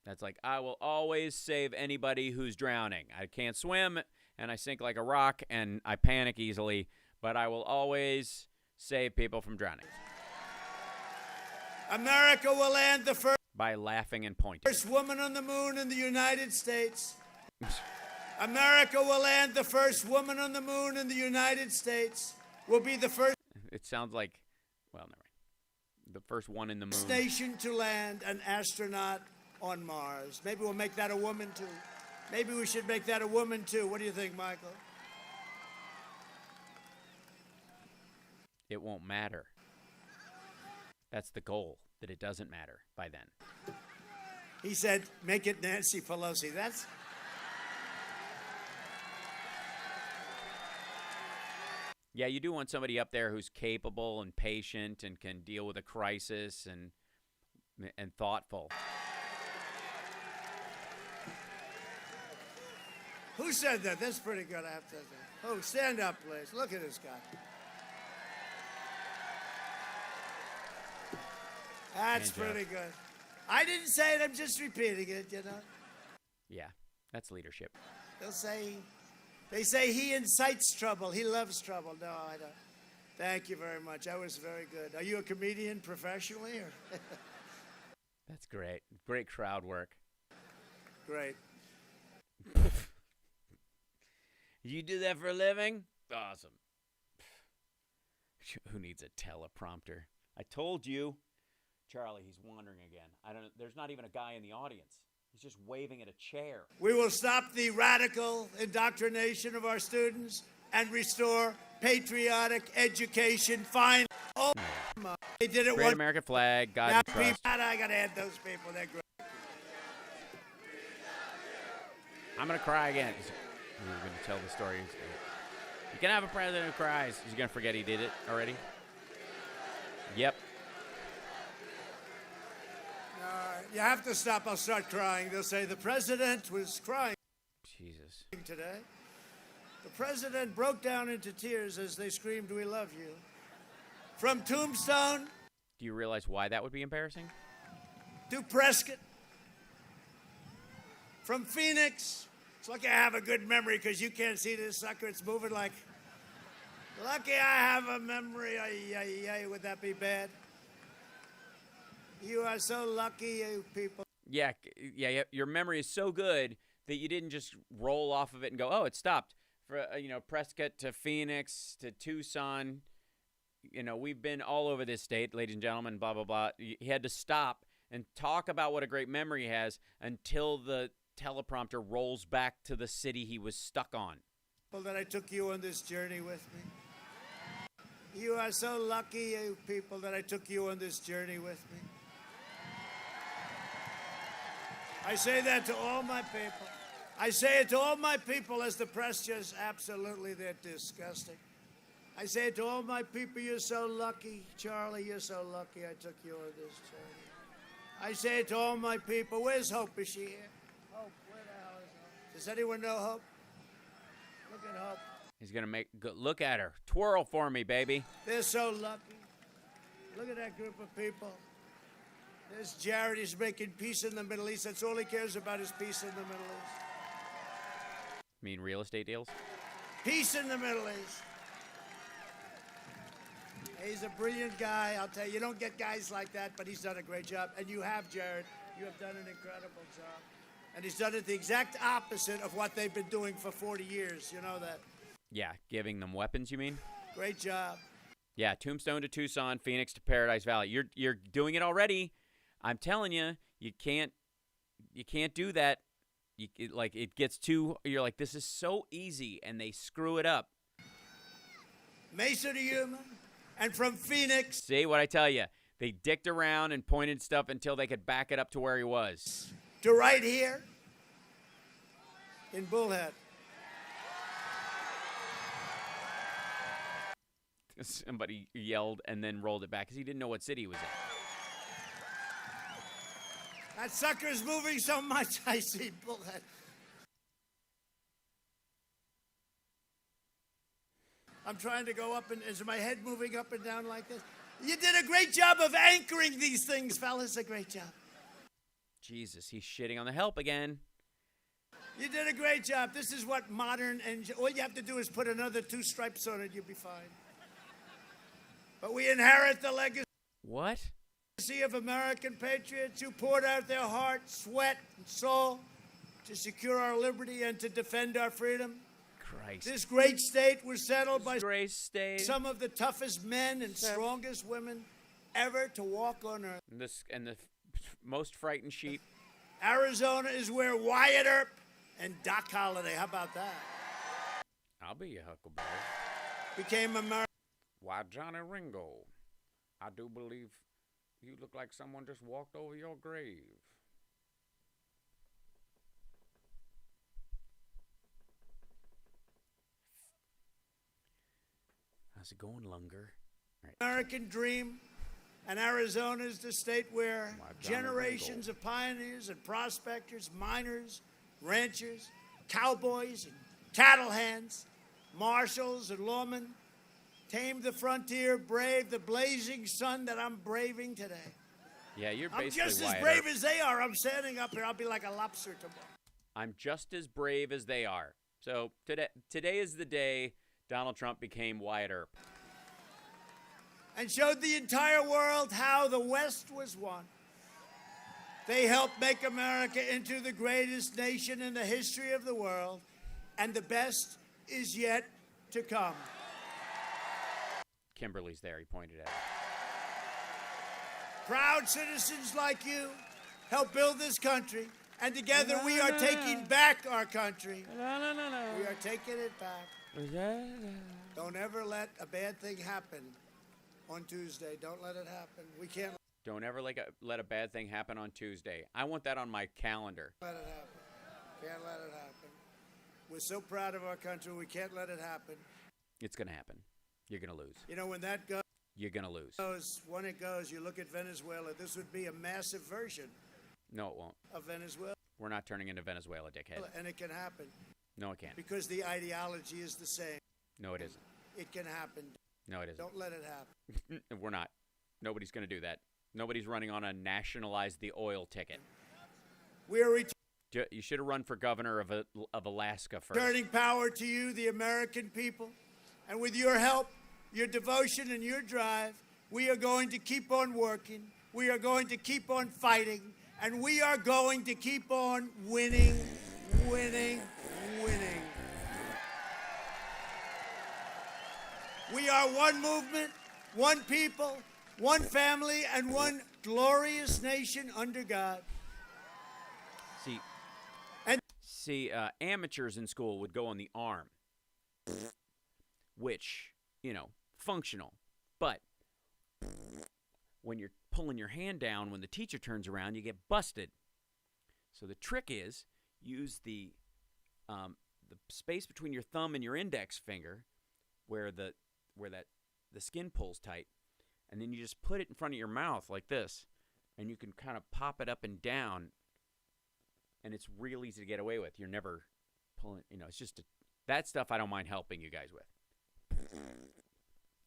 That's like, I will always save anybody who's drowning. I can't swim, and I sink like a rock, and I panic easily, but I will always save people from drowning. America will land the first By laughing and pointing. woman on the moon in the United States. America will land the first woman on the moon in the United States. Will be the first It sounds like, well, never mind. The first one in the moon. nation to land an astronaut on Mars. Maybe we'll make that a woman, too. Maybe we should make that a woman, too. What do you think, Michael? It won't matter. That's the goal, that it doesn't matter by then. He said, make it Nancy Pelosi. That's... Yeah, you do want somebody up there who's capable and patient and can deal with a crisis and thoughtful. Who said that? That's pretty good, I have to say. Oh, stand up, please. Look at this guy. That's pretty good. I didn't say it. I'm just repeating it, you know. Yeah, that's leadership. They say he incites trouble. He loves trouble. No, I don't. Thank you very much. That was very good. Are you a comedian professionally? Or? That's great. Great crowd work. Great. You do that for a living? Awesome. Who needs a teleprompter? I told you. Charlie, he's wandering again. There's not even a guy in the audience. He's just waving at a chair. We will stop the radical indoctrination of our students and restore patriotic education. Fine. Oh, they did it Great one. American flag, God Now, and trust. I got to add those people. They're great. I'm going to cry again. We're going to tell the story. You can have a president who cries. He's going to forget he did it already. Yep. You have to stop. I'll start crying. They'll say the president was crying. Jesus. Today. The president broke down into tears as they screamed, "We love you." From Tombstone. Do you realize why that would be embarrassing? To Prescott. From Phoenix. It's lucky I have a good memory because you can't see this sucker. It's moving like. Lucky I have a memory. Would that be bad? You are so lucky, you people. Yeah. Your memory is so good that you didn't just roll off of it and go, "Oh, it stopped." For Prescott to Phoenix to Tucson, we've been all over this state, ladies and gentlemen. Blah blah blah. He had to stop and talk about what a great memory he has until the teleprompter rolls back to the city he was stuck on. That I took you on this journey with me. You are so lucky, you people, that I took you on this journey with me. I say that to all my people. I say it to all my people as the press just absolutely, they're disgusting. I say it to all my people, you're so lucky. Charlie, you're so lucky I took you on this journey. I say it to all my people. Where's Hope? Is she here? Hope, where the hell is Hope? Does anyone know Hope? Look at Hope. He's going to look at her. Twirl for me, baby. They're so lucky. Look at that group of people. There's Jared. He's making peace in the Middle East. That's all he cares about is peace in the Middle East. Mean real estate deals? Peace in the Middle East. He's a brilliant guy. I'll tell you, you don't get guys like that, but he's done a great job. And you have, Jared. You have done an incredible job. And he's done it the exact opposite of what they've been doing for 40 years. You know that? Yeah, giving them weapons, you mean? Great job. Yeah, Tombstone to Tucson, Phoenix to Paradise Valley. You're doing it already. I'm telling you, you can't do that. It gets too. You're like, this is so easy, and they screw it up. Mesa to Yuma, and from Phoenix. See what I tell you? They dicked around and pointed stuff until they could back it up to where he was. To right here in Bullhead. Somebody yelled and then rolled it back because he didn't know what city he was in. That sucker's moving so much, I see Bullhead. I'm trying to go up, and is my head moving up and down like this? You did a great job of anchoring these things, fellas. A great job. Jesus, he's shitting on the help again. You did a great job. This is what modern and all you have to do is put another 2 stripes on it, you'll be fine. But we inherit the legacy What? of American patriots who poured out their heart, sweat, and soul to secure our liberty and to defend our freedom. Christ. This great state was settled by some of the toughest men and strongest women ever to walk on earth. And the most frightened sheep. Arizona is where Wyatt Earp and Doc Holliday, how about that? I'll be your Huckleberry. Became America. Why, Johnny Ringo, I do believe you look like someone just walked over your grave. How's it going, Lunger? Right. American dream, and Arizona is the state where generations of pioneers and prospectors, miners, ranchers, cowboys, and cattle hands, marshals and lawmen tamed the frontier, braved the blazing sun that I'm braving today. Yeah, you're I'm basically just as Wyatt brave Earp. as they are. I'm standing up here. I'll be like a lobster tomorrow. I'm just as brave as they are. So today is the day Donald Trump became Wyatt Earp. And showed the entire world how the West was won. They helped make America into the greatest nation in the history of the world, and the best is yet to come. Kimberly's there, he pointed at it. Proud citizens like you help build this country, and together we are taking back our country. We are taking it back. Don't ever let a bad thing happen on Tuesday. Don't let it happen. We can't Don't ever let a bad thing happen on Tuesday. I want that on my calendar. let it happen. Can't let it happen. We're so proud of our country, we can't let it happen. It's going to happen. You're going to lose. You know, when that goes, You're going to lose. when it goes, you look at Venezuela, this would be a massive version No, it won't. of Venezuela. We're not turning into Venezuela, dickhead. And it can happen No, it can't. because the ideology is the same. No, it isn't. It can happen. No, it isn't. Don't let it happen. We're not. Nobody's going to do that. Nobody's running on a nationalize the oil ticket. We are You should have run for governor of Alaska first. returning power to you, the American people. And with your help, your devotion, and your drive, we are going to keep on working. We are going to keep on fighting. And we are going to keep on winning, winning, winning. We are one movement, one people, one family, and one glorious nation under God. See, amateurs in school would go on the arm, which, functional. But when you're pulling your hand down, when the teacher turns around, you get busted. So the trick is use the space between your thumb and your index finger, where the skin pulls tight, and then you just put it in front of your mouth like this, and you can kind of pop it up and down. And it's real easy to get away with. You're never pulling, it's just that stuff I don't mind helping you guys with.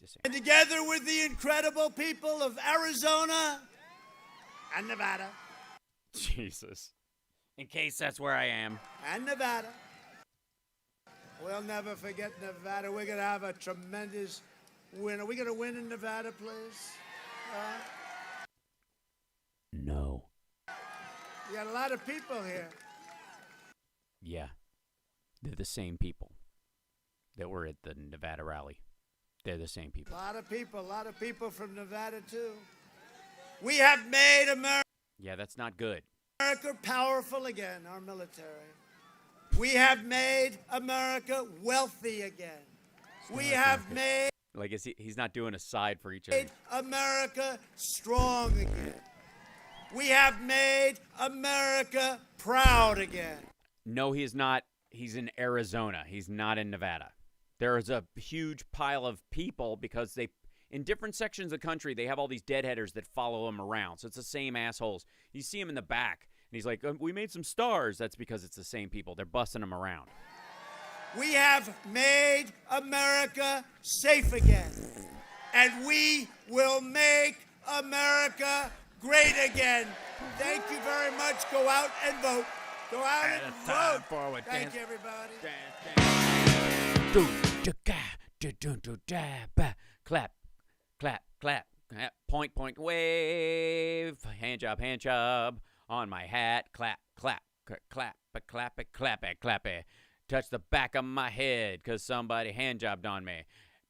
Just saying. And together with the incredible people of Arizona and Nevada. Jesus. In case that's where I am. And Nevada. We'll never forget Nevada. We're going to have a tremendous win. Are we going to win in Nevada, please? No. You got a lot of people here. Yeah. They're the same people that were at the Nevada rally. They're the same people. A lot of people from Nevada, too. We have made America Yeah, that's not good. powerful again, our military. We have made America wealthy again. We have made Like, he's not doing a side for each other. America strong again. We have made America proud again. No, he is not. He's in Arizona. He's not in Nevada. There is a huge pile of people because in different sections of the country, they have all these deadheaders that follow him around. So it's the same assholes. You see him in the back, and he's like, we made some stars. That's because it's the same people. They're busting him around. We have made America safe again. And we will make America great again. Thank you very much. Go out and vote. Go out and vote. Forward. Thank you, everybody. Clap, clap, clap. Point, point, wave. Hand job on my hat. Clap, clap, clap, clap it, clap it, clap it. Touch the back of my head because somebody hand jobbed on me.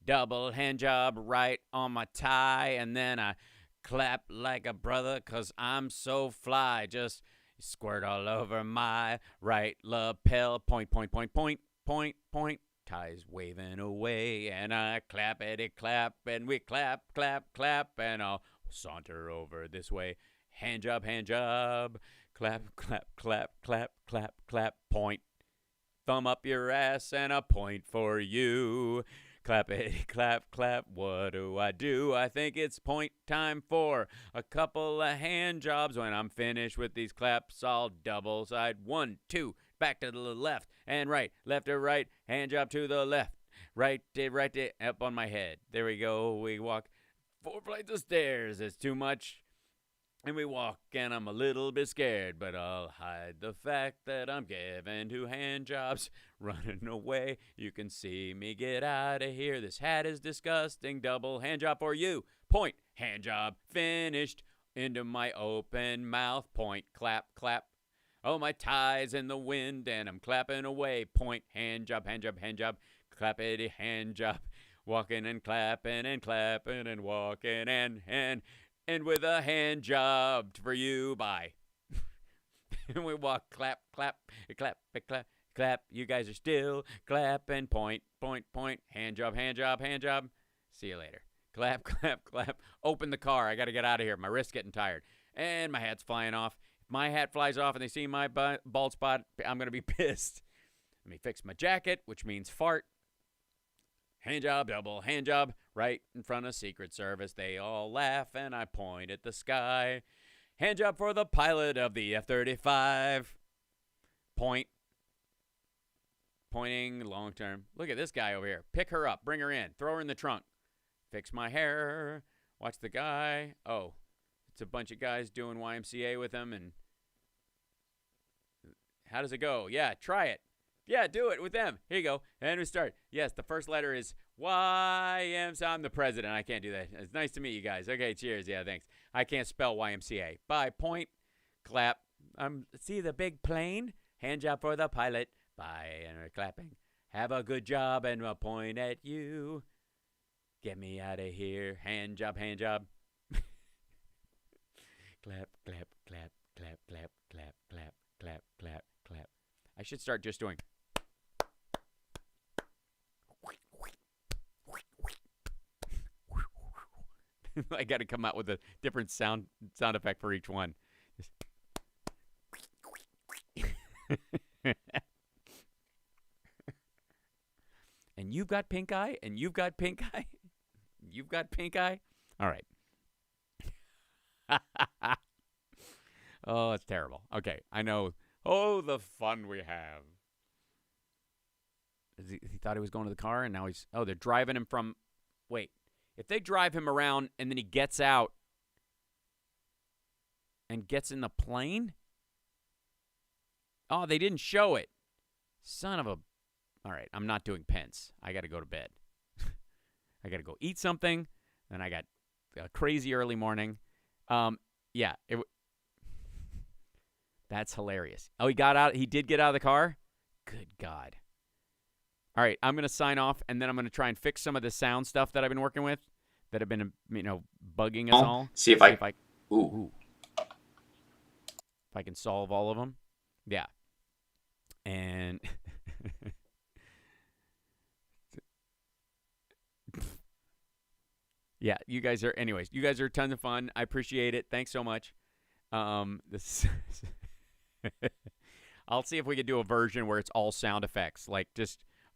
Double hand job right on my tie, and then I clap like a brother because I'm so fly. Just squirt all over my right lapel. Point, point, point, point, point, point. Tie's waving away, and I clap it, clap, and we clap, clap, clap, and I'll saunter over this way. Hand job, clap, clap, clap, clap, clap, clap, point. Thumb up your ass and a point for you. Clap it, clap, clap, what do? I think it's point time for a couple of hand jobs. When I'm finished with these claps, I'll double side. 1, 2, back to the left and right, left to right, hand job to the left, right, up on my head. There we go. We walk 4 flights of stairs. It's too much. And we walk, and I'm a little bit scared, but I'll hide the fact that I'm given 2 hand jobs, running away. You can see me get out of here. This hat is disgusting. Double hand job for you. Point, hand job, finished. Into my open mouth. Point, clap, clap. Oh, my tie's in the wind, and I'm clapping away. Point, hand job, clappity hand job. Walking and clapping and clapping and walking and with a hand job for you. Bye. And we walk, clap, clap, clap, clap, clap. You guys are still clapping. Point, point, point. Hand job. See you later. Clap, clap, clap. Open the car. I got to get out of here. My wrist's getting tired. And my hat's flying off. If my hat flies off and they see my bald spot, I'm going to be pissed. Let me fix my jacket, which means fart. Hand job, double hand job, right in front of Secret Service. They all laugh, and I point at the sky. Hand job for the pilot of the F-35. Point. Pointing long term. Look at this guy over here. Pick her up. Bring her in. Throw her in the trunk. Fix my hair. Watch the guy. Oh, it's a bunch of guys doing YMCA with him. And how does it go? Yeah, try it. Yeah, do it with them. Here you go. And we start. Yes, the first letter is YMCA. So I'm the president. I can't do that. It's nice to meet you guys. Okay, cheers. Yeah, thanks. I can't spell YMCA. Bye. Point. Clap. See the big plane? Hand job for the pilot. Bye. And we're clapping. Have a good job, and we'll point at you. Get me out of here. Hand job. Clap, clap, clap, clap, clap, clap, clap, clap, clap, clap. I should start just doing. I got to come out with a different sound effect for each one. And you've got pink eye, and you've got pink eye. You've got pink eye. All right. Oh, it's terrible. Okay, I know. Oh, the fun we have. He thought he was going to the car, and now he's... Oh, they're driving him from... Wait. If they drive him around, and then he gets out and gets in the plane? Oh, they didn't show it. Son of a... All right, I'm not doing Pence. I got to go to bed. I got to go eat something, and I got a crazy early morning. Yeah, that's hilarious. Oh, he got out. He did get out of the car? Good God. All right, I'm going to sign off, and then I'm going to try and fix some of the sound stuff that I've been working with that have been, bugging us all. See if I If I can solve all of them. Yeah. And yeah, you guys are tons of fun. I appreciate it. Thanks so much. This I'll see if we can do a version where it's all sound effects. Like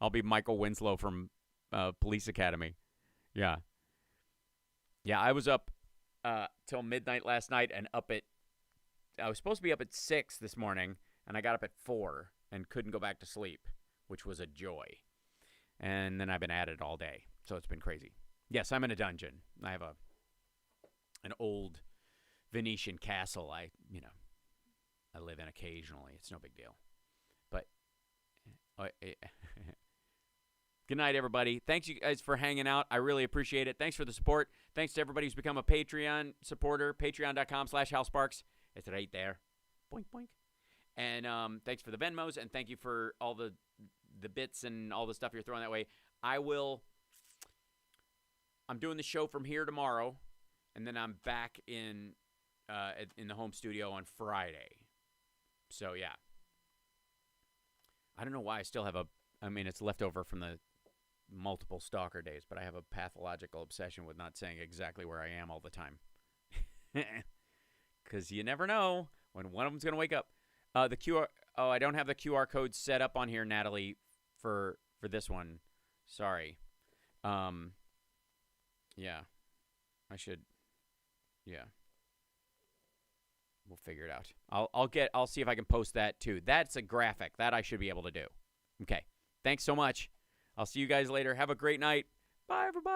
I'll be Michael Winslow from Police Academy. Yeah. Yeah, I was up till midnight last night and I was supposed to be up at 6 this morning, and I got up at 4 and couldn't go back to sleep, which was a joy. And then I've been at it all day, so it's been crazy. Yes, I'm in a dungeon. I have an old Venetian castle I live in occasionally. It's no big deal. But good night, everybody. Thanks, you guys, for hanging out. I really appreciate it. Thanks for the support. Thanks to everybody who's become a Patreon supporter. Patreon.com/HalSparks. It's right there. Boink, boink. And thanks for the Venmos, and thank you for all the bits and all the stuff you're throwing that way. I'm doing the show from here tomorrow, and then I'm back in the home studio on Friday. So, yeah. I don't know why I still have it's left over from the multiple stalker days, but I have a pathological obsession with not saying exactly where I am all the time. Because you never know when one of them's going to wake up. The QR. Oh, I don't have the QR code set up on here, Natalie, for this one. Sorry. Yeah. I should. Yeah. We'll figure it out. I'll see if I can post that too. That's a graphic that I should be able to do. Okay. Thanks so much. I'll see you guys later. Have a great night. Bye, everybody.